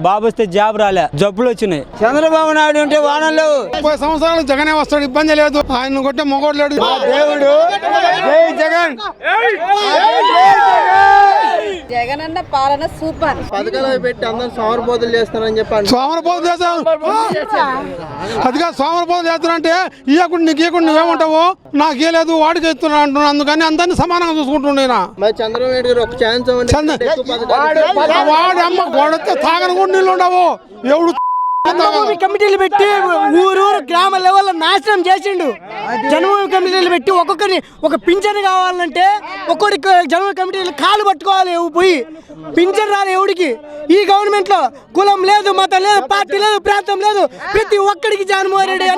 బాబు వస్తే జాబ్ రాలే, జబ్బులు వచ్చినాయి. చంద్రబాబు నాయుడు ఉంటే వానలు 30 సంవత్సరాలు జగనే వస్తాడు, ఇబ్బంది లేదు. ఆయన కొట్టే మొగోడు లేడు. దేవుడు జై జగన్. జగన్ అన్న పాలన సూపర్. పథకాలు పెట్టి అందరూ సోమరపోతులు చేస్తారని చెప్పి సోమరపోతులు చేస్తారు. అదిగా సోమరపోతులు చేస్తారంటే ఇవ్వకుండా నీకు ఇవ్వకుండా నువ్వేమంటావు, నాకు ఇవ్వలేదు వాడికి ఇస్తున్నా అంటున్నా. అందుకని అందరినీ సమానంగా చూసుకుంటున్నా. మరి చంద్రబాబు నాయుడు గారు ఒక ఛాన్స్ వాడి అమ్మ గోడొస్తే తాగని కూడా నీళ్ళు ఉండవు. ఎవడు జన్మభూమి కమిటీలు పెట్టి ఊరు గ్రామ లెవెల్లో నాశనం చేసిండు. జన్మభూమి కమిటీలు పెట్టి ఒక్కొక్కరిని ఒక పింఛన్ కావాలంటే ఒక్కొక్కరికి జన్మభూమి కమిటీలు కాలు పట్టుకోవాలి పోయి. పింఛన్ రాలి ఎవడికి. ఈ గవర్నమెంట్ లో కులం లేదు, మతం లేదు, పార్టీ లేదు, ప్రాంతం లేదు. ప్రతి ఒక్కడికి జగన్మోహన్ రెడ్డి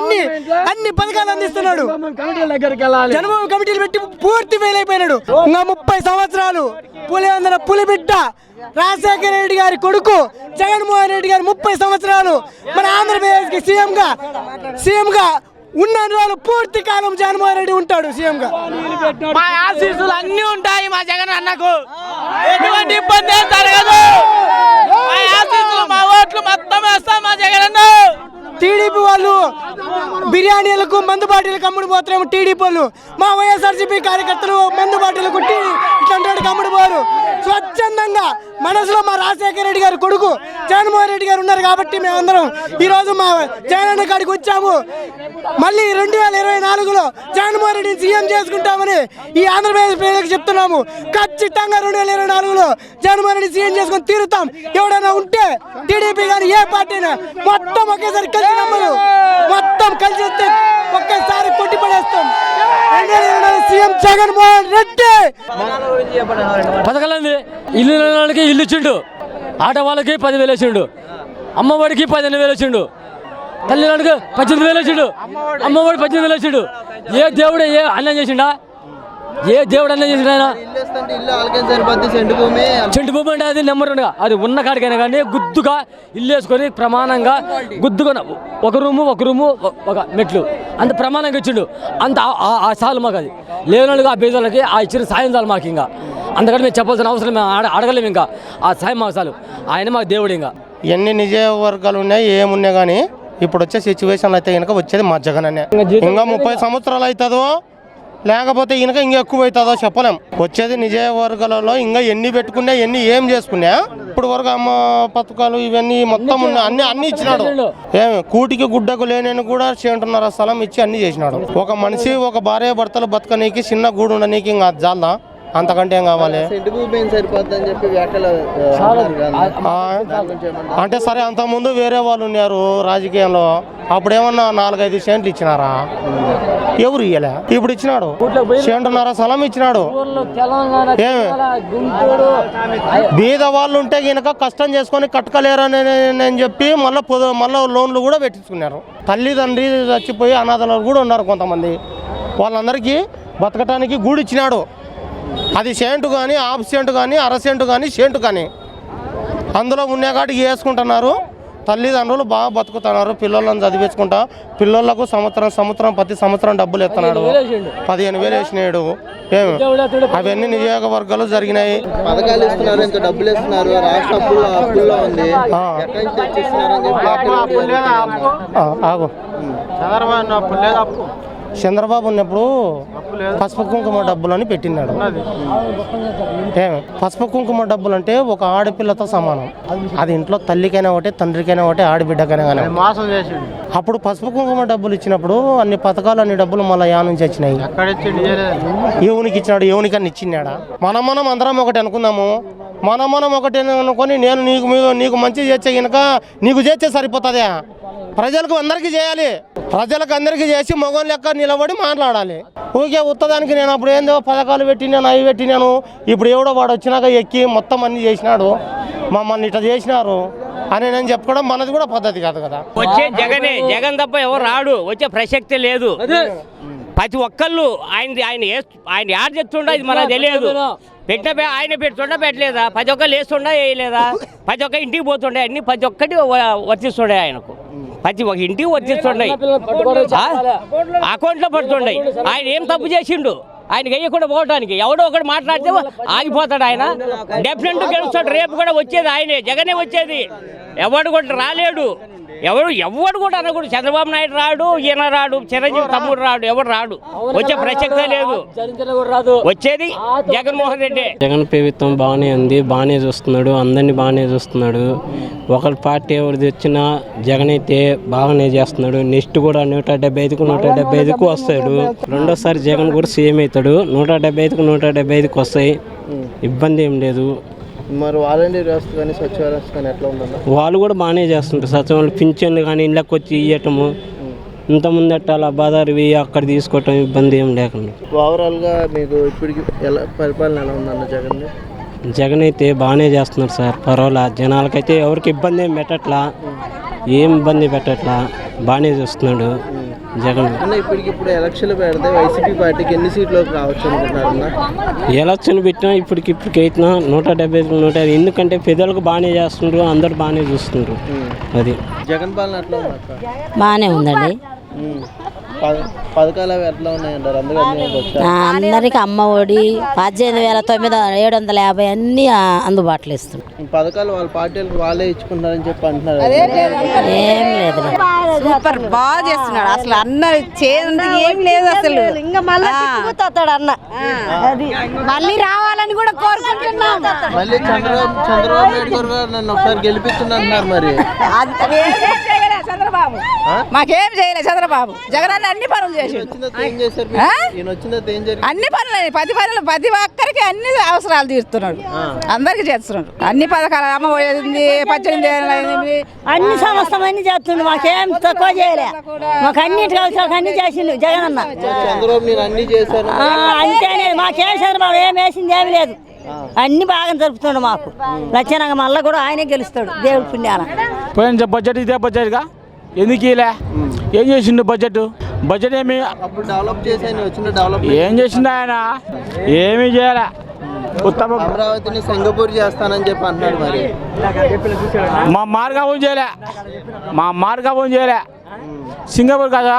అన్ని పథకాలు అందిస్తున్నాడు. జన్మభూమి కమిటీలు పెట్టి పూర్తి ఫెయిల్ అయిపోయినాడు. ఇంకా 30 సంవత్సరాలు పులి బిడ్డ రాజశేఖర రెడ్డి గారి కొడుకు జగన్మోహన్ రెడ్డి గారు 30 సంవత్సరాలు మన ఆంధ్రప్రదేశ్ కి సీఎం గా ఉన్న రోజులు పూర్తి కాలం జగన్మోహన్ రెడ్డి ఉంటాడు సీఎం గా. మా ఆశీస్సులు అన్ని ఉంటాయి. మా జగన్ అన్నకు ఎటువంటి ఇబ్బంది జరగదు. మా ఆశీస్సులు, మా ఓట్లు మొత్తం వేస్తాం మా జగన్ అన్న. టీడీపీ వాళ్ళు బిర్యానీలకు మందు బాటిలకు అమ్ముడు పోతారేమో టీడీపీ వాళ్ళు. మా వైఎస్ఆర్సీపీ కార్యకర్తలు మందు బాటిలు కొట్టి ఇట్లాంటి అమ్ముడు పోరు. స్వచ్ఛందంగా మనసులో మా రాజశేఖర రెడ్డి గారు కొడుకు జగన్మోహన్ రెడ్డి గారు ఉన్నారు కాబట్టి మేమందరం ఈరోజు మా జగన్ కాడికి వచ్చాము. మళ్ళీ 2024లో జగన్మోహన్ రెడ్డిని సీఎం చేసుకుంటామని ఈ ఆంధ్రప్రదేశ్ ప్రజలకు చెప్తున్నాము. ఖచ్చితంగా 2024లో జగన్మోహన్ రెడ్డి సీఎం చేసుకుని తీరుతాం. ఎవడైనా ఉంటే టీడీపీ కానీ ఏ పార్టీ మొత్తం ఒకేసారి కలిసి నమ్మరు, మొత్తం కలిసి వస్తే ఒకేసారి కొట్టి పడేస్తాం. 2024 సీఎం జగన్మోహన్ రెడ్డి. పథకాలండి ఇల్లు వాళ్ళకి ఇల్లు ఇచ్చిండు, ఆటో వాళ్ళకి 10,000 వేసిండు, అమ్మఒడికి 15,000 వేసిండు, తల్లిదండ్రులకు 18,000 వేసిండు, అమ్మఒడి 18,000 వేసిండు. ఏ దేవుడు ఏ అన్యాయం చేసిండా? ఏ దేవుడు అన్యాయం చేసిండు? ఆయన చెంటు భూమి అంటే అది నెంబర్ 2గా అది ఉన్న కాడికైనా కానీ గుద్దుగా ఇల్లు వేసుకొని ప్రమాణంగా గుద్దుగా ఒక రూము ఒక మెట్లు అంత ప్రమాణంగా ఇచ్చిండు. అంత ఆ సాలు మాకు అది లేని ఆ బీదలకి ఆ ఇచ్చిన సాయం చాలు మాకు. ఇంకా అందుకని మేము చెప్పాల్సిన అవసరం మేము అడగలేము. ఇంకా ఆ సాయం మాకు చాలు. ఆయన మాకు దేవుడు. ఇంకా ఎన్ని నిజవర్గాలు ఉన్నాయి ఏమున్నాయి కానీ ఇప్పుడు వచ్చే సిచ్యువేషన్లు అయితే కనుక వచ్చేది మా జగన్ అనే. ఇంకా 30 సంవత్సరాలు అవుతుందో లేకపోతే ఇంకా ఎక్కువ అవుతుందో చెప్పలేం. వచ్చేది నిజవర్గాలలో ఇంకా ఎన్ని పెట్టుకున్నా ఎన్ని ఏం చేసుకున్నా ఇప్పుడు వరకు అమ్మ పథకాలు ఇవన్నీ మొత్తం ఉన్నాయి. అన్ని ఇచ్చినాడు. ఏమి కూటికి గుడ్డకు లేని కూడా 1.5 స్థలం ఇచ్చి అన్ని చేసినాడు. ఒక మనిషి ఒక భార్య భర్తలు బతకనీకి చిన్న గూడు ఉండనీకి ఇంకా జాలా అంతకంటే ఏం కావాలి అంటే సరే. అంతకుముందు వేరే వాళ్ళు ఉన్నారు రాజకీయంలో, అప్పుడేమన్నా 4-5 సెంట్లు ఇచ్చినారా? ఎవరు ఇయ్యలే. ఇప్పుడు ఇచ్చినాడు 1.5 స్థలం ఇచ్చినాడు. ఏమి బీద వాళ్ళు ఉంటే కనుక కష్టం చేసుకొని కట్టుకోలేరని చెప్పి మళ్ళీ లోన్లు కూడా పెట్టించుకున్నారు. తల్లిదండ్రి చచ్చిపోయి అనాథలు కూడా ఉన్నారు కొంతమంది. వాళ్ళందరికీ బతకటానికి గూడు ఇచ్చినాడు. అది సెంటు కానీ, హాఫ్ సెంటు కానీ, అరసెంటు కానీ, సెంటు కానీ అందులో ఉన్న కాటికి వేసుకుంటున్నారు. తల్లిదండ్రులు బాగా బతుకుతున్నారు. పిల్లలను చదివించుకుంటా పిల్లలకు సంవత్సరం ప్రతి సంవత్సరం డబ్బులు ఎత్తున్నాడు. 15,000 వేసినాడు. ఏమి అవన్నీ నియోజకవర్గాలు జరిగినాయి. పథకాలు ఇస్తున్నారు, ఎంత డబ్బులు ఇస్తున్నారు, రాష్ట్ర అప్పుల్లో ఉంది. చంద్రబాబు ఉన్నప్పుడు పసుపు కుంకుమ డబ్బులు అని పెట్టినాడు. పసుపు కుంకుమ డబ్బులు అంటే ఒక ఆడపిల్లతో సమానం. అది ఇంట్లో తల్లికైనా ఒకటి, తండ్రికైనా ఒకటి, ఆడబిడ్డకైనా కానీ. అప్పుడు పసుపు కుంకుమ డబ్బులు ఇచ్చినప్పుడు అన్ని పథకాలు అన్ని డబ్బులు మళ్ళీ యా నుంచి వచ్చినాయి? ఎవనికి ఇచ్చినాడు? ఎవనికన్నా ఇచ్చినాడా? మనం అందరం ఒకటి అనుకుందాము. మనం ఒకటి అనుకొని నేను నీకు మంచి చేసే కనుక నీకు చేస్తే సరిపోతుందా? ప్రజలకు అందరికీ చేయాలి. ప్రజలకు అందరికీ చేసి మగం లెక్క నిలబడి మాట్లాడాలి. ఊరికే ఉత్తదానికి నేను అప్పుడు ఏందో పథకాలు పెట్టినాను, అవి పెట్టినాను. ఇప్పుడు ఎవడో వాడు వచ్చినాక ఎక్కి మొత్తం అన్ని చేసినాడు, మమ్మల్ని ఇట్లా చేసినారు అని నేను చెప్పుకోవడం మనది కూడా పద్ధతి కాదు కదా. వచ్చే జగన్ తప్ప ఎవరు రాడు, వచ్చే ప్రసక్తే లేదు. ప్రతి ఒక్కళ్ళు ఆయన యాడ్ చేస్తుండ ఇది మనకు తెలియదు. ఆయన పెడుతుండ పెట్టలేదా? ప్రతి ఒక్కరు వేస్తుండా వేయలేదా? ప్రతి ఒక్క ఇంటికి పోతుండే అన్ని ప్రతి ఒక్కటి వర్తిస్తుండే. ఆయనకు ప్రతి ఒక్క ఇంటికి వర్తిస్తుండే, అకౌంట్లో పడుతుండే. ఆయన ఏం తప్పు చేసిండు? ఆయనకి వేయకుండా పోవడానికి. ఎవడో ఒకటి మాట్లాడితే ఆగిపోతాడు ఆయన. డెఫినెట్ గెలుస్తాడు. రేపు కూడా వచ్చేది ఆయనే, జగనే వచ్చేది. ఎవడు కూడా రాలేడు, ఎవడు కూడా అనకూడదు. చంద్రబాబు నాయుడు రాడు, ఈయన రాడు, చిరంజీవి తమ్ముడు రాడు, ఎవడు రాడు. వచ్చే ప్రసక్తే లేదు. వచ్చేది జగన్మోహన్ రెడ్డి. జగన్ ప్రభుత్వం బాగానే ఉంది, బాగానే చూస్తున్నాడు, అందరినీ బాగానే చూస్తున్నాడు. ఒకరి పార్టీ ఎవరిది వచ్చినా జగన్ అయితే బాగానే చేస్తున్నాడు. నెక్స్ట్ కూడా 175కు వస్తాడు. రెండోసారి జగన్ కూడా సీఎం అవుతాడు. 175కు వస్తాయి, ఇబ్బంది ఏం లేదు. మరి వాలంటీర్ వ్యవస్థ కానీ సచివాలయ వ్యవస్థ కానీ ఎట్లా ఉందన్న? వాళ్ళు కూడా బాగానే చేస్తుంటారు. సచివాలయం పింఛన్లు కానీ ఇళ్ళకి వచ్చి ఇవ్వటము, ఇంతకుముందు అట్లా బాదారివి అక్కడ తీసుకోవటం, ఇబ్బంది ఏం లేకుండా. ఓవరాల్గా మీకు ఇప్పటికి పరిపాలన ఎలా ఉందన్న జగన్? జగన్ అయితే బాగానే చేస్తున్నారు సార్, పర్వాలా. జనాలకైతే ఎవరికి ఇబ్బంది ఏం పెట్టట్లా, ఏం ఇబ్బంది పెట్టట్లా, బాగానే చూస్తున్నాడు జగన్. అన్న ఇప్పటికిప్పుడు ఎలక్షన్లు పెడితే వైసీపీ పార్టీకి ఎన్ని సీట్లు రావచ్చు అనుకుంటున్నారన్న? ఎలక్షన్ పెట్టినా ఇప్పటికి అయినా 175 ఎందుకంటే పెద్దలకు బాగానే చేస్తుండ్రు, అందరు బాగానే చూస్తుండ్రు. అది జగన్ పాలన ఎట్లా ఉంది అక్క? బాగానే ఉందండి. పథకాలు అవి ఎట్లా ఉన్నాయంటారు? అందరికి అమ్మ ఒడి 18,750 అన్ని అందుబాటులో ఇస్తున్నాం. పథకాలు వాళ్ళ పార్టీలకు వాళ్ళే ఇచ్చుకుంటారని చెప్పి అంటున్నారు. ఏం లేదు, సూపర్ బాగా చేస్తున్నాడు. అసలు అన్న చేయందుకు ఏం లేదు అసలు. ఇంకా మళ్ళీ అన్న మళ్ళీ రావాలని కూడా కోరుకుంటున్నాం. మళ్ళీ చంద్రబాబు నాయుడు గారు నన్ను ఒకసారి గెలిపిస్తున్నారు. మరి చంద్రబాబు మాకేం చేయలేదు. చంద్రబాబు జగన్ అన్ని పనులు చేసి అన్ని పనులు, ప్రతి ఒక్కరికి అన్ని అవసరాలు తీరుతున్నాడు, అందరికి చేస్తున్నాడు. అన్ని పథకాలు అమ్మ పోయింది, 18 అన్ని సంవత్సరం అన్ని చేస్తుండు. మాకేం తక్కువ చేయలే, మాకు అన్నిటి అవసరాలు అన్ని చేసిండు జగన్ అన్న. చంద్రబాబు నేను అన్ని చేశాను అంతేనే, మాకేం చంద్రబాబు ఏం వేసింది ఏమి లేదు, అన్ని బాగా జరుపుతుండు మాకు. లచ్చనంగా మళ్ళీ కూడా ఆయనే గెలుస్తాడు దేవుడు పుణ్యాన. పోయిన బడ్జెట్ ఇదే బడ్జెట్గా ఎందుకు ఇలా ఏం చేసిండు? బడ్జెట్ ఏమి అప్పుడు డెవలప్ చేశాను, వచ్చిన డెవలప్ ఏం చేసిండు ఆయన? ఏమీ చేయలే. ఉత్తమ అమరావతిని సింగపూర్ చేస్తానని చెప్పి అన్నాడు. మరి మా మార్గం చేయలే, సింగపూర్ కదా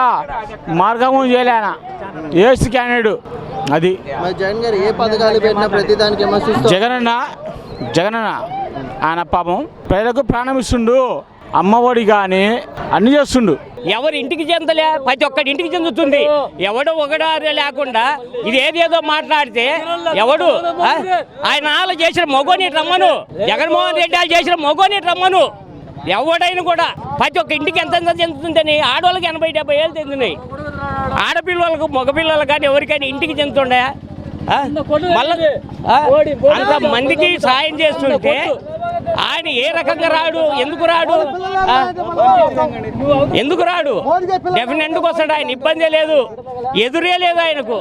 మార్గం చేయలే ఆయన, ఏస్ క్యాండిడేట్ అది. మరి జగన్ గారు ఏ పథకాలు పెట్టినా ప్రతి దానికి విమర్శిస్తూ జగనన్న ఆయన పాపం ప్రజలకు ప్రాణం ఇస్తుండు, అమ్మఒడి కానీ అన్ని చేస్తుండు. ఎవరి ఇంటికి చెందలే, ప్రతి ఒక్కటి ఇంటికి చెందుతుంది. ఎవడో ఒకడారే లేకుండా ఇది ఏదేదో మాట్లాడితే ఎవడు ఆయన వాళ్ళు చేసిన మొగోని రమ్మను, జగన్మోహన్ రెడ్డి వాళ్ళు చేసిన మొగోని రమ్మను. ఎవడైనా కూడా ప్రతి ఒక్క ఇంటికి ఎంత చెందుతుందని. ఆడవాళ్ళకి 80-70 ఏళ్ళు చెందుతున్నాయి. ఆడపిల్లలకు మగపిల్లలకు కానీ ఎవరికైనా ఇంటికి చెందుతుండే. మళ్ళీ అంత మందికి సాయం చేస్తుంటే ఆయన ఏ రకంగా రాడు? ఎందుకు రాడు? డెఫినెట్గా వస్తాడు ఆయన, ఇబ్బందే లేదు, ఎదురే లేదు ఆయనకు.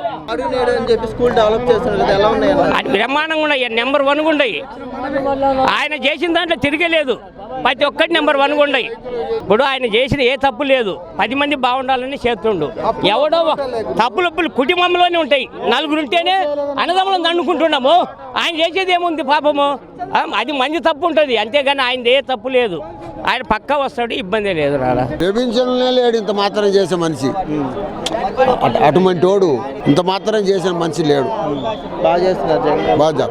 స్కూల్ డెవలప్ చేస్తున్నారు, ఎలా ఉన్నాయి? అది బ్రహ్మాండంగా ఉన్నాయి, నెంబర్ 1 ఉన్నాయి. ఆయన చేసిన దాంట్లో తిరిగలేదు, ప్రతి ఒక్కటి నెంబర్ 1 ఉన్నాయి. ఇప్పుడు ఆయన చేసిన ఏ తప్పు లేదు, 10 మంది బాగుండాలని చేస్తుండు. ఎవడో తప్పులు కుటుంబంలోనే ఉంటాయి. 4 ఉంటేనే అన్నదమ్ములను దండుకుంటున్నాము. ఆయన చేసేది ఏముంది పాపము? అది మంచి తప్పు ఉంటుంది, అంతేగాని ఆయన ఏ తప్పు లేదు. ఆయన పక్కా వస్తాడు, ఇబ్బంది లేదు. రాడా లేడు ఇంత మాత్రం చేసే మనిషి, అటువంటి వాడు ఇంత మాత్రం చేసిన మనిషి లేడు. బాగా చేస్తున్నారు జగన్. బాగా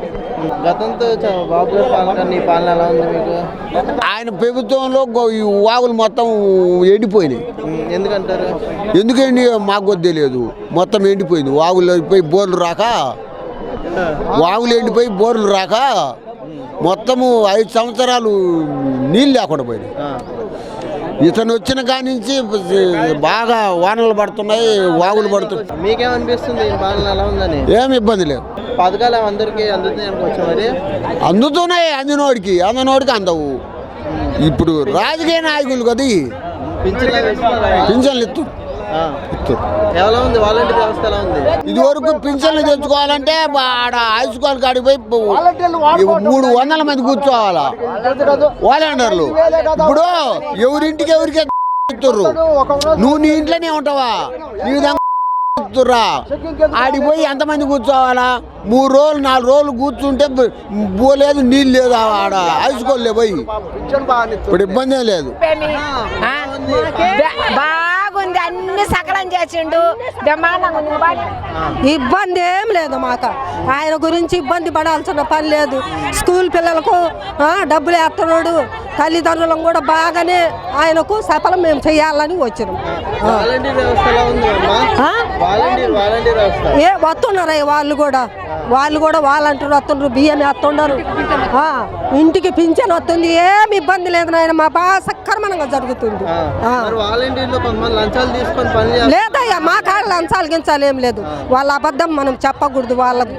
గతంతో బాబు గారి పాలన, నీ పాలన ఎలా ఉంది మీకు? ఆయన ప్రభుత్వంలో ఈ వాగులు మొత్తం ఎండిపోయినాయి. ఎందుకంటారు? ఎందుకండి మాకు తెలియదు, మొత్తం ఎండిపోయింది. వాగులు ఎండిపోయి బోర్లు రాక, మొత్తము 5 సంవత్సరాలు నీళ్ళు లేకుండా పోయినాయి. ఇతను వచ్చిన కాడి నుంచి బాగా వానలు పడుతున్నాయి, వాగులు పడుతున్నాయి. మీకేమనిపిస్తుంది ఈ పాలన ఎలా ఉందని? ఏమి ఇబ్బంది లేదు. పథకాలు అందరికీ అందుతున్నాయి అనుకోవచ్చు. మరి అందుతున్నాయి, అందినోడికి అందవు. ఇప్పుడు రాజకీయ నాయకులు కదా పింఛన్లు ఇస్తారు. ఎలా ఉంది వాలంటీర్ వ్యవస్థ? ఎలా ఉంది? ఇది వరకు పింఛన్లు తెచ్చుకోవాలంటే ఆడ హైస్కూల్ కాడికి పోయి 300 మంది కూర్చోవాలా వాలంటీర్లు. ఇప్పుడు ఎవరింటికి ఎవరికి ఇస్తుర్రు, నువ్వు నీ ఇంట్లోనే ఉంటావా, నీ విధంగా ఆడికి పోయి ఎంతమంది కూర్చోవాలా? 3 రోజులు 4 రోజులు కూర్చుంటే పోలేదు, నీళ్ళు లేదు ఆడ హైస్కూల్లో పోయి. ఇప్పుడు ఇబ్బంది లేదు, బాగుంది. అన్ని సకలం చేసిండు బ్రహ్మాండంగా ఉంది. ఇబ్బంది ఏం లేదు మాకు. ఆయన గురించి ఇబ్బంది పడాల్సిన పని లేదు. స్కూల్ పిల్లలకు డబ్బులు వేస్తున్నాడు. తల్లిదండ్రులను కూడా బాగానే ఆయనకు సఫలం మేము చేయాలని వచ్చినాం. వాలంటీర్ వ్యవస్థ ఎలా ఉంది అమ్మా? వాలంటీర్ వ్యవస్థ వస్తున్నారు వాళ్ళు కూడా వాలంటీర్ వస్తున్నారు. బియ్యం వేస్తున్నారు. ఇంటికి పింఛన్ వస్తుంది. ఏమి ఇబ్బంది లేదు నాయన. మా బాగా సక్రమంగా జరుగుతుంది. వాలంటీర్లు కొంతమంది లంచాలు తీసుకొని పని లేదయ్యా, మా కాడ లంచాలు గించాలు ఏం లేదు. వాళ్ళ అబద్ధం మనం చెప్పకూడదు. వాళ్ళకు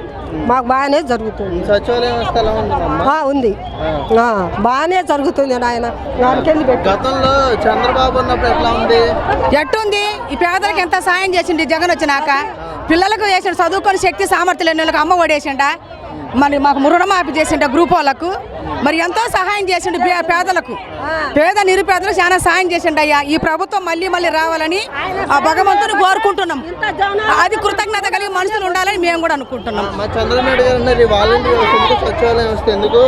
మాకు బాగానే జరుగుతుంది. సచివాలయ వ్యవస్థ ఎలా ఉంది? ఉంది, బాగానే జరుగుతుంది నాయన. గతంలో చంద్రబాబు ఉన్నప్పుడు ఎట్లా ఉంది? ఎట్టుంది? ఈ పేదలకు ఎంత సాయం చేసిండు జగన్ వచ్చినాక. పిల్లలకు వేసిండు, చదువుకొని శక్తి సామర్థ్యం లేని వాళ్ళకి అమ్మ ఒడేసిండా. మరి మాకు రుణమాఫీ చేసిండ గ్రూప్ వాళ్ళకు. మరి ఎంతో సహాయం చేసిండు పేదలకు. పేద నిరుపేదలకు చాలా సాయం చేసిండు అయ్యా. ఈ ప్రభుత్వం మళ్ళీ రావాలని ఆ భగవంతుని కోరుకుంటున్నాం. అది కృతజ్ఞత కలిగి మనుషులు ఉండాలని మేము కూడా అనుకుంటున్నాం. చంద్రబాబు గారు వాలంటీర్ సచివాలయం వ్యవస్థ ఎందుకు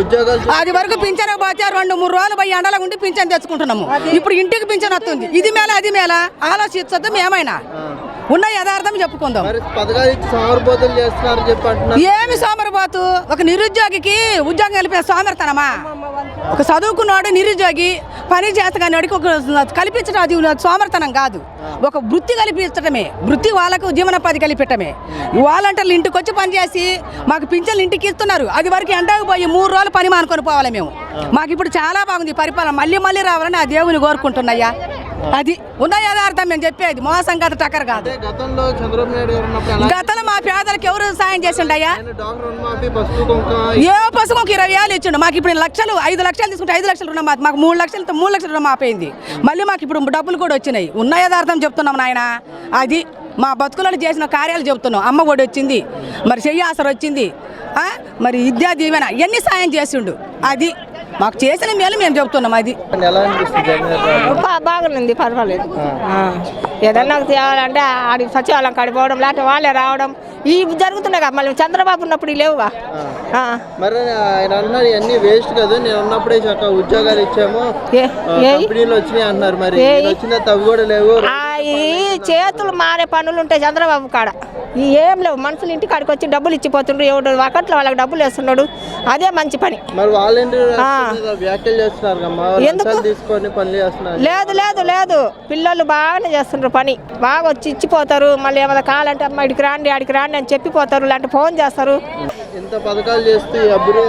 ఉద్యోగాలు అది వరకు పింఛన్ పోతే 2-3 రోజులు పోయి ఎండలో ఉండి పింఛన్ తెచ్చుకుంటున్నాము. ఇప్పుడు ఇంటికి పింఛన్ వస్తుంది. ఇది మేళ అది మేళ ఆలోచించద్దు. మేమైనా ఉన్న యథార్థం చెప్పుకుందాం. ఏమి సోమరిపోతు? ఒక నిరుద్యోగికి ఉద్యోగం కలిపిన సోమరితనమా? ఒక చదువుకున్నాడు నిరుద్యోగి పని చేస్తగాడికి ఒక కల్పించడం అది సోమరితనం కాదు. ఒక వృత్తి కల్పించడమే. వృత్తి వాళ్ళకు జీవనోపాధి కల్పించడమే. వాలంటీర్లు ఇంటికి వచ్చి పనిచేసి మాకు పింఛన్లు ఇంటికి ఇస్తున్నారు. అది వరకు ఎండకు పోయి 3 రోజులు పని మానుకొని పోవాలి మేము. మాకు ఇప్పుడు చాలా బాగుంది పరిపాలన. మళ్ళీ రావాలని ఆ దేవుని కోరుకుంటున్నాయా. అది ఉన్న యథార్థం మేము చెప్పేది. మోసం కాదు, టక్కర్ కాదు. గతంలో మా పేదలకు ఎవరు సాయం చేసిండయ్యా? ఏ పసుపు 20,000 ఇచ్చిండు. మాకు ఇప్పుడు లక్షలు 5 లక్షలు తీసుకుంటే 5 లక్షలు రుణమాఫీ. మాకు 3 లక్షలతో 3 లక్షలు రుణమాఫీ అయింది. మళ్ళీ మాకు ఇప్పుడు డబ్బులు కూడా వచ్చినాయి. ఉన్న యథార్థం చెప్తున్నాం నాయన. అది మా బతుకులను చేసిన కార్యాలు చెబుతున్నాం. అమ్మ ఒడి వచ్చింది, మరి చెయ్యి ఆసర వచ్చింది, మరి విద్యా దీవెన ఎన్ని సాయం చేసిండు. అది మాకు చేసిన మేలు మేము చెబుతున్నాం. అది బాగుంది, పర్వాలేదు. ఏదన్నా తేవాలంటే ఆడి సచివాలయం కాడిపోవడం, లేకపోతే వాళ్ళే రావడం ఈ జరుగుతున్నాయి కదా. మళ్ళీ చంద్రబాబు ఉన్నప్పుడు లేవుగా. మరి ఆయన అన్నారు ఇవన్నీ వేస్ట్ కదా, నేను ఉన్నప్పుడే ఉద్యోగాలు ఇచ్చాము, కంపెనీలు వచ్చినాయి అన్నారు. మరి వచ్చిన తవ్వి కూడా లేవు. ఈ చేతులు మారే పనులు ఉంటాయి చంద్రబాబు కాడ. ఏం లేవు. మనుషులు ఇంటి కాడికి వచ్చి డబ్బులు ఇచ్చిపోతుండ్రు. ఎవడు ఒకట్లో వాళ్ళకి డబ్బులు వేస్తున్నాడు. అదే మంచి పని. మరి వాలంటీర్ వ్యాఖ్యలు చేస్తున్నారు. లేదు పిల్లలు బాగానే చేస్తుండ్రు పని. బాగా వచ్చి ఇచ్చిపోతారు. మళ్ళీ ఏమైనా కావాలంటే అమ్మ ఇడికి రాండి ఆడికి రాండి అని చెప్పిపోతారు. లేదంటే ఫోన్ చేస్తారు. ఇంత పథకాలు చేస్తే అప్పుడు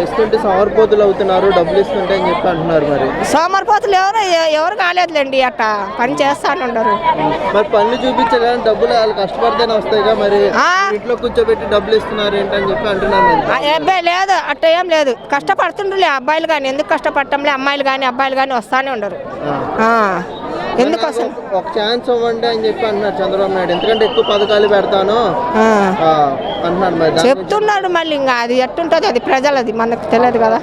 ఇస్తుంటే సోమరిపోతులు అవుతున్నారు, డబ్బులు ఇస్తుంటే అని చెప్పి అంటున్నారు. మరి సోమరిపోతులు ఎవరు కాలేదులేండి. అట్టా పని చేస్తాను ఉండరు. మరి పనులు చూపించగా డబ్బులు వాళ్ళు కష్టపడితేనే వస్తాయిగా. మరి ఇంట్లో కూర్చోబెట్టి డబ్బులు ఇస్తున్నారు ఏంటని చెప్పి అంటున్నారు. అబ్బాయి లేదు, అట్ట ఏం లేదు. కష్టపడుతుండ్రులే అబ్బాయిలు కానీ. ఎందుకు కష్టపడటంలే అమ్మాయిలు కానీ అబ్బాయిలు కానీ వస్తానే ఉండరు. ఎందుకోసం ఒక ఛాన్స్ ఇవ్వండి అని చెప్పి అంటున్నారు చంద్రబాబు నాయుడు. ఎందుకంటే ఎక్కువ పథకాలు పెడతాను అంటున్నారు. మరి చెప్తున్నాడు. మళ్ళీ ఇంకా అది ఎట్టుంటుంది అది ప్రజలది, మనకు తెలియదు కదా.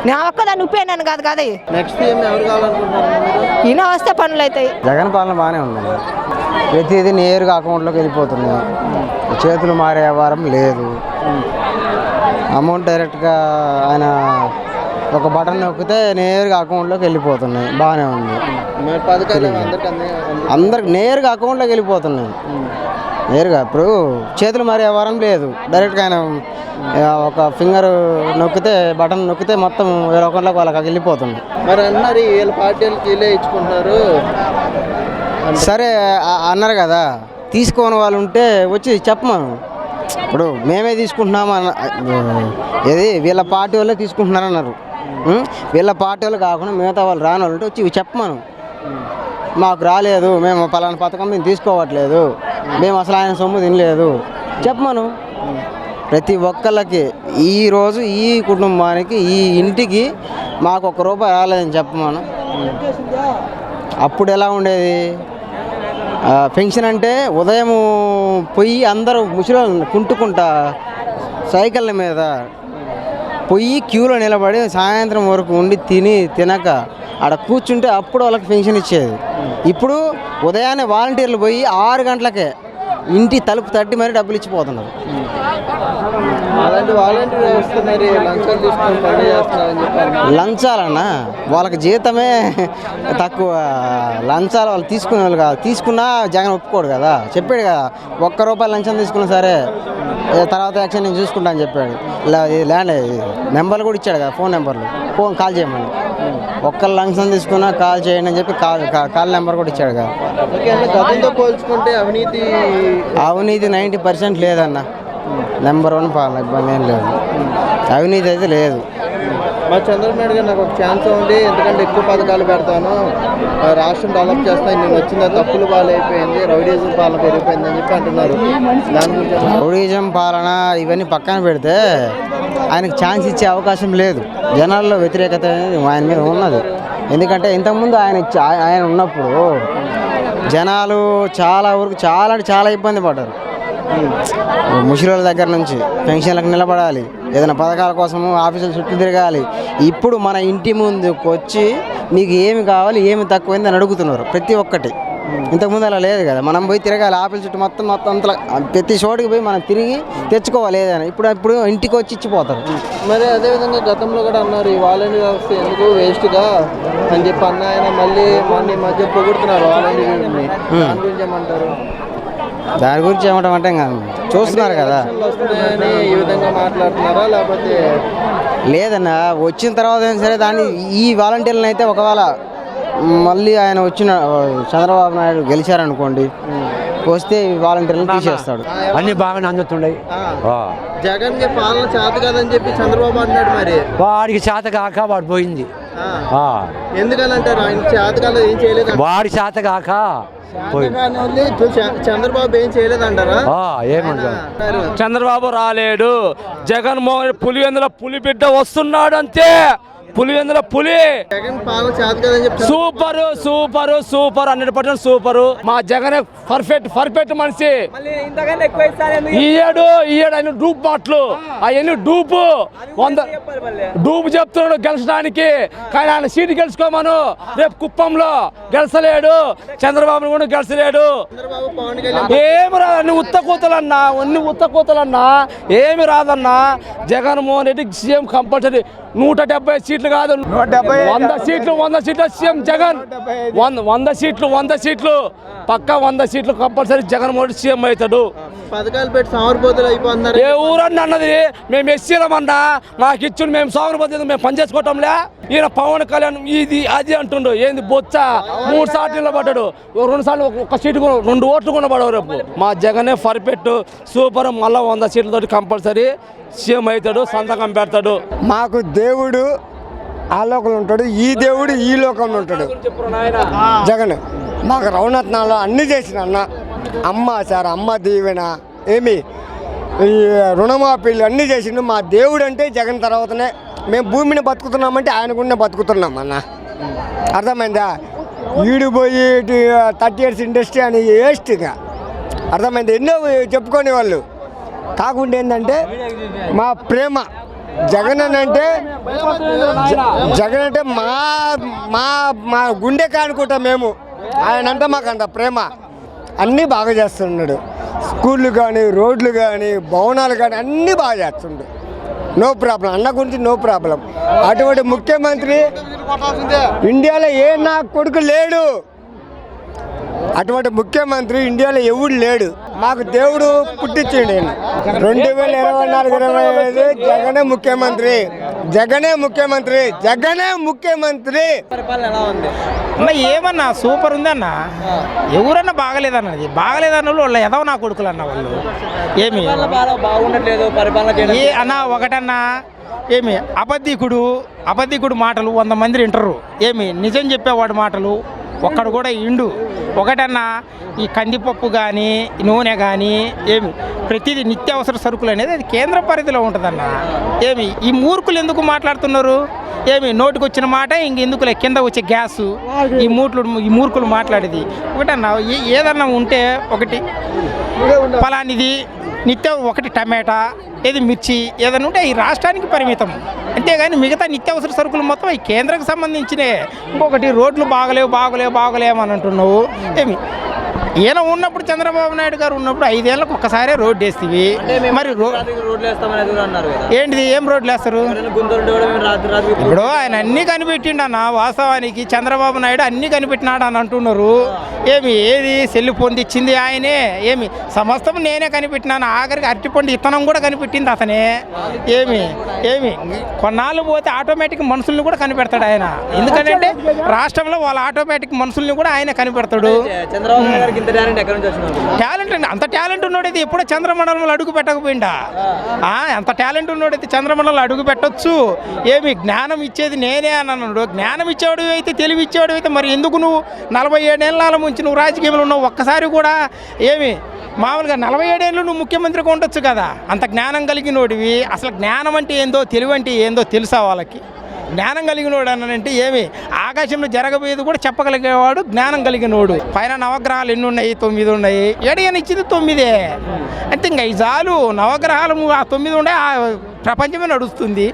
నేను ఒక్కదాన్ని ఉపయోగాను కాదు కదా. నెక్స్ట్ ఎవరు కావాలనుకుంటున్నారు? ఈయన వస్తే పనులు అవుతాయి. జగన్ పాలన బాగానే ఉందండి. ప్రతిదీ నేరుగా అకౌంట్లోకి వెళ్ళిపోతున్నాయి. చేతులు మారే వ్యవహారం లేదు. అమౌంట్ డైరెక్ట్గా ఆయన ఒక బటన్ నొక్కితే నేరుగా అకౌంట్లోకి వెళ్ళిపోతున్నాయి. బాగానే ఉంది. అందరికి నేరుగా అకౌంట్లోకి వెళ్ళిపోతున్నాయి. నేరుగా ఇప్పుడు చేతులు మారే వ్యవహారం లేదు. డైరెక్ట్గా ఆయన ఒక ఫింగర్ నొక్కితే బటన్ నొక్కితే మొత్తం వేరే అకౌంట్లోకి వాళ్ళకి వెళ్ళిపోతుంది. మరి అన్నారు వీళ్ళ పార్టీలకి వీళ్ళే ఇచ్చుకుంటారు. సరే అన్నారు కదా, తీసుకోని వాళ్ళు ఉంటే వచ్చి చెప్పమను. ఇప్పుడు మేమే తీసుకుంటున్నాము ఏది వీళ్ళ పార్టీ వాళ్ళే తీసుకుంటున్నారు అన్నారు. వీళ్ళ పార్టీ వాళ్ళు కాకుండా మిగతా వాళ్ళు రాని వాళ్ళు ఉంటే వచ్చి చెప్పమను. మాకు రాలేదు, మేము పలానా పథకం మేము తీసుకోవట్లేదు, మేము అసలు ఆయన సొమ్ము తినలేదు చెప్పమను. ప్రతి ఒక్కళ్ళకి ఈరోజు ఈ కుటుంబానికి ఈ ఇంటికి మాకు ₹1 రాలేదని చెప్పమను. అప్పుడు ఎలా ఉండేది? పెన్షన్ అంటే ఉదయం పొయ్యి అందరూ ముసలి కుంటుకుంటా సైకిళ్ళ మీద పొయ్యి క్యూలో నిలబడి సాయంత్రం వరకు ఉండి తినక ఆడ కూర్చుంటే అప్పుడు వాళ్ళకి పెన్షన్ ఇచ్చేది. ఇప్పుడు ఉదయాన్నే వాలంటీర్లు పోయి 6 గంటలకే ఇంటి తలుపు తట్టి మరీ డబ్బులు ఇచ్చిపోతున్నారు. అలాంటి వాలంటీర్ వ్యవస్థ మరి లంచాలు తీసుకొని పని చేస్తున్నారని చెప్పారు. లంచాలన్నా వాళ్ళకి జీతమే తక్కువ. లంచాలు వాళ్ళు తీసుకునే వాళ్ళు కాదు. తీసుకున్నా జగన్ ఒప్పుకోడు కదా, చెప్పాడు కదా ₹1 లంచం తీసుకున్నా సరే తర్వాత యాక్షన్ నేను చూసుకుంటా అని చెప్పాడు. ల్యాండ్ నెంబర్లు కూడా ఇచ్చాడు కదా, ఫోన్ నెంబర్లు, కాల్ చేయమని. ఒక్క లంచం తీసుకున్నా కాల్ చేయండి అని చెప్పి కాల్ నెంబర్ కూడా ఇచ్చాడు కదా. గతంతో పోల్చుకుంటే అవినీతి 90% లేదన్న. నెంబర్ 1 పాలన, ఇబ్బంది ఏం లేదు, అవినీతి అయితే లేదు. మా చంద్రబాబు నాయుడు గారు నాకు ఒక ఛాన్స్ ఉంది, ఎందుకంటే ఎక్కువ పథకాలు పెడతాను, రాష్ట్రం డెవలప్ చేస్తాను, నేను వచ్చిన తప్పులు బాగాలైపోయింది, రౌడీజం పాలన పెరిగిపోయింది అని చెప్పి అంటున్నారు. దాని గురించి రౌడీజం పాలన ఇవన్నీ పక్కన పెడితే ఆయనకు ఛాన్స్ ఇచ్చే అవకాశం లేదు. జనాల్లో వ్యతిరేకత ఆయన మీద ఉన్నది. ఎందుకంటే ఇంతకుముందు ఆయన ఉన్నప్పుడు జనాలు చాలా వరకు చాలా ఇబ్బంది పడ్డారు. ముసలిళ్ళ దగ్గర నుంచి పెన్షన్లకు నిలబడాలి, ఏదైనా పథకాల కోసము ఆఫీసుల చుట్టూ తిరగాలి. ఇప్పుడు మన ఇంటి ముందుకు వచ్చి నీకు ఏమి కావాలి, ఏమి తక్కువైంది అని అడుగుతున్నారు ప్రతి ఒక్కటి. ఇంతకుముందు అలా లేదు కదా, మనం పోయి తిరగాలి ఆఫీస్ చుట్టూ మొత్తం అంతా ప్రతి చోటుకి పోయి మనం తిరిగి తెచ్చుకోవాలి ఏదైనా. ఇప్పుడు ఇంటికి వచ్చి ఇచ్చిపోతారు. మరి అదేవిధంగా గతంలో కూడా అన్నారు ఈ వాలంటీర్ వ్యవస్థ ఎందుకు వేస్ట్గా అని చెప్పి ఆయన మళ్ళీ ఈ మధ్య పొగుడుతున్నారు వాలంటీర్ని. దాని గురించి ఏమంటారు? దాని గురించి ఏమంటామంటే ఇంకా చూస్తున్నారు కదా, వస్తున్నాయని ఈ విధంగా మాట్లాడుతున్నారా లేకపోతే లేదన్నా వచ్చిన తర్వాత అయినా సరే దాన్ని ఈ వాలంటీర్లను అయితే ఒకవేళ మళ్ళీ ఆయన వచ్చిన చంద్రబాబు నాయుడు గెలిచారనుకోండి, వస్తే వాలంటీర్లను తీసేస్తాడు. అన్ని బాగానే అందుతున్నాయి. జగన్ కి పాలన చేత కాదని చెప్పి చంద్రబాబు అంటున్నాడు. మరి వాడికి చేత కాక వాడు పోయింది. ఎందుకని అంటారు? ఆయన చేత కాదు, ఏం చేయలేదు. వాడి చేత కాక చంద్రబాబు ఏం చేయలేదంటారా? ఏమంటారు? చంద్రబాబు రాలేడు, జగన్మోహన్ పులి బిడ్డ వస్తున్నాడు అంతే. పులి జగన్ పాలన చేత కాదని చెప్పి సూపర్ 100% సూపర్. మా జగన్ పర్ఫెక్ట్ మనిషి. ఈయాడు ఆయన డూప్ మాటలు అవన్నీ డూపు చెప్తున్నాడు గెలిచడానికి. కానీ ఆయన సీటు గెలుచుకోమను, రేపు కుప్పంలో గెలిచలేడు, చంద్రబాబు కూడా గెలిచలేడు. ఏమి రాదు, అన్ని ఉత్త కూతలన్నా ఏమి రాదన్నా. Jaganmohan Reddy CM compulsory. 170 సీట్లు కాదు, 100 సీట్లు సీఎం జగన్. 100 సీట్లు పక్కా 100 సీట్లు కంపల్సరీ జగన్మోహన్ రెడ్డి సీఎం అవుతాడు. పథకాలు పెట్టి సోమరిపోతులు అయిపోతున్నారు. ఏ ఊరన్నా అన్నది మేము ఎస్సీలమన్నా, మాకు ఇచ్చిండు, మేము సోమరిపోతుంది, మేము పనిచేసుకోవటంలే. ఈయన పవన్ కళ్యాణ్ ఇది అది అంటుండు. ఏంది బొచ్చ 3 సార్లు నిలబడ్డాడు, 2 సార్లు ఒక సీటు 2 ఓట్లు కూడా పడవు. రేపు మా జగనే పర్ఫెక్ట్ సూపర్. మళ్ళీ 100 సీట్లతో కంపల్సరీ సీఎం అవుతాడు, సంతకం పెడతాడు. మాకు దేవుడు ఆ లోకంలో ఉంటాడు, ఈ దేవుడు ఈ లోకంలో ఉంటాడు. జగన్ మాకు రవణత్నాలు అన్నీ చేసిన అన్న. అమ్మ దీవెన ఏమి ఈ రుణమాఫీలు అన్నీ చేసిండు. మా దేవుడు అంటే జగన్ తర్వాతనే. మేము భూమిని బతుకుతున్నామంటే ఆయన కూడా బతుకుతున్నాం అన్న. అర్థమైందా? ఈడు పోయి 30 years ఇండస్ట్రీ అని వేస్ట్గా అర్థమైంది. ఎన్నో చెప్పుకునే వాళ్ళు. కాకుండా ఏంటంటే మా ప్రేమ జగన్ అంటే మా గుండె కానుకుంటాం మేము. ఆయన అంటే మాకు అంత ప్రేమ. అన్నీ బాగా చేస్తున్నాడు. స్కూళ్ళు కానీ, రోడ్లు కానీ, భవనాలు కానీ అన్నీ బాగా చేస్తుండు. నో ప్రాబ్లం, అన్న గురించి నో ప్రాబ్లం. అటువంటి ముఖ్యమంత్రి ఇండియాలో ఏ నా కొడుకు లేడు. అటువంటి ముఖ్యమంత్రి ఇండియాలో ఎవడు లేడు. మాకు దేవుడు పుట్టించిండు. 2024-25 జగనే ముఖ్యమంత్రి. ఏమన్నా సూపర్ ఉందన్న. ఎవరన్నా బాగలేదన్నది. బాగలేదన్న వాళ్ళు ఎదవ నా కొడుకులు అన్న వాళ్ళు. ఏమి బాగుండట్లేదు పరిపాలన అన్న. ఒకటన్నా ఏమి అబద్ధికుడు మాటలు 100 మంది వింటారు. ఏమి నిజం చెప్పేవాడు మాటలు ఒక్కడు కూడా ఇండు. ఒకటన్నా ఈ కందిపప్పు కానీ, నూనె కానీ, ఏమి ప్రతిదీ నిత్యావసర సరుకులు అనేది అది కేంద్ర పరిధిలో ఉంటుందన్న. ఏమి ఈ మూర్ఖులు ఎందుకు మాట్లాడుతున్నారు? ఏమి నోటికి వచ్చిన మాట ఇంకెందుకులే, కింద వచ్చే గ్యాసు ఈ మూర్ఖులు మాట్లాడేది. ఒకటన్నా ఏదన్నా ఉంటే ఒకటి ఫలానిది నిత్యం, ఒకటి టమాటా, ఏది మిర్చి, ఏదైనా ఉంటే ఈ రాష్ట్రానికి పరిమితం. అంతేగాని మిగతా నిత్యావసర సరుకులు మొత్తం ఈ కేంద్రానికి సంబంధించినే. ఇంకొకటి రోడ్లు బాగలేవు అని అంటున్నావు. ఏమి ఈయన ఉన్నప్పుడు చంద్రబాబు నాయుడు గారు ఉన్నప్పుడు 5 ఏళ్ళకు ఒక్కసారే రోడ్డు వేస్తేవి మరి ఏంటిది ఏం రోడ్లు వేస్తారు ఇప్పుడు ఆయన అన్నీ కనిపెట్టిండు అన్న వాస్తవానికి చంద్రబాబు నాయుడు అన్నీ కనిపెట్టినాడు అని అంటున్నారు ఏది సెల్లు పొందిచ్చింది ఆయనే సమస్తం నేనే కనిపెట్టినాను ఆఖరికి అరటిపండు ఇత్తనం కూడా కనిపెట్టింది అతనే కొన్నాళ్ళు పోతే ఆటోమేటిక్ మనుషుల్ని కూడా కనిపెడతాడు ఆయన ఎందుకంటే రాష్ట్రంలో వాళ్ళ ఆటోమేటిక్ మనుషుల్ని కూడా ఆయన కనిపెడతాడు టాలెంట్ అండి అంత టాలెంట్ ఉన్నోడైతే ఎప్పుడో చంద్రమండలంలో అడుగు పెట్టకపోయిందా అంత టాలెంట్ ఉన్నోడైతే చంద్రమండలంలో అడుగు పెట్టొచ్చు జ్ఞానం ఇచ్చేది నేనే అని అన్నాడు జ్ఞానం ఇచ్చేవాడు అయితే తెలివి ఇచ్చేవాడు అయితే మరి ఎందుకు నువ్వు 47 ఏళ్ళ ముంచి నువ్వు రాజకీయంలో ఉన్నావు ఒక్కసారి కూడా మామూలుగా 47 ఏళ్ళు నువ్వు ముఖ్యమంత్రిగా ఉండొచ్చు కదా అంత జ్ఞానం కలిగినోడివి అసలు జ్ఞానం అంటే ఏందో తెలివి అంటే ఏందో తెలుసా వాళ్ళకి జ్ఞానం కలిగినోడు అనంటే ఆకాశంలో జరగబోయేది కూడా చెప్పగలిగేవాడు జ్ఞానం కలిగినోడు పైన నవగ్రహాలు ఎన్ని ఉన్నాయి 9 ఉన్నాయి ఏడైనా ఇచ్చింది 9 అంటే ఇంకా ఈ చాలు నవగ్రహాలు ఆ 9 ఉండే ఆ ప్రపంచమే నడుస్తుంది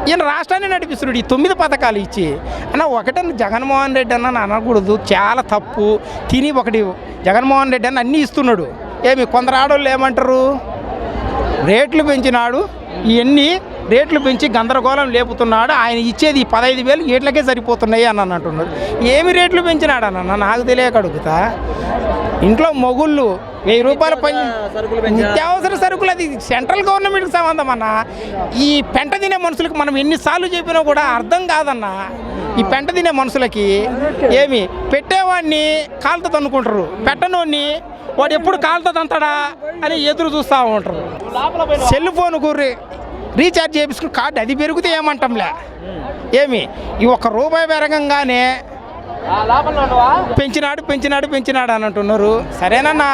ఈయన రాష్ట్రాన్ని నడిపిస్తున్నాడు ఈ 9 పథకాలు ఇచ్చి అన్న ఒకటన్నా జగన్మోహన్ రెడ్డి అన్న అనకూడదు చాలా తప్పు తిని ఒకటి జగన్మోహన్ రెడ్డి అన్న అన్నీ ఇస్తున్నాడు కొందరు ఆడవాళ్ళు ఏమంటారు రేట్లు పెంచినాడు ఇవన్నీ రేట్లు పెంచి గందరగోళం లేపుతున్నాడు ఆయన ఇచ్చేది 15,000 ఏట్లకే సరిపోతున్నాయి అని అంటున్నాడు ఏమి రేట్లు పెంచినాడు అన్న నాకు తెలియక అడుగుతా ఇంట్లో మొగుళ్ళు 1000 రూపాయలు నిత్యావసర సరుకులు అది సెంట్రల్ గవర్నమెంట్కి సంబంధం అన్న ఈ పెంట తినే మనుషులకు మనం ఎన్నిసార్లు చెప్పినా కూడా అర్థం కాదన్న ఈ పెంట తినే మనుషులకి పెట్టేవాడిని కాలుతో తన్నుకుంటారు పెట్టనోడిని వాడు ఎప్పుడు కాలుతో తంతాడా అని ఎదురు చూస్తూ ఉంటారు సెల్ ఫోన్ గుర్రి రీఛార్జ్ చేయించుకుని కార్డు అది పెరిగితే ఏమంటాంలే ఈ ₹1 పెరగంగానే పెంచినాడు అని అంటున్నారు సరేనన్నా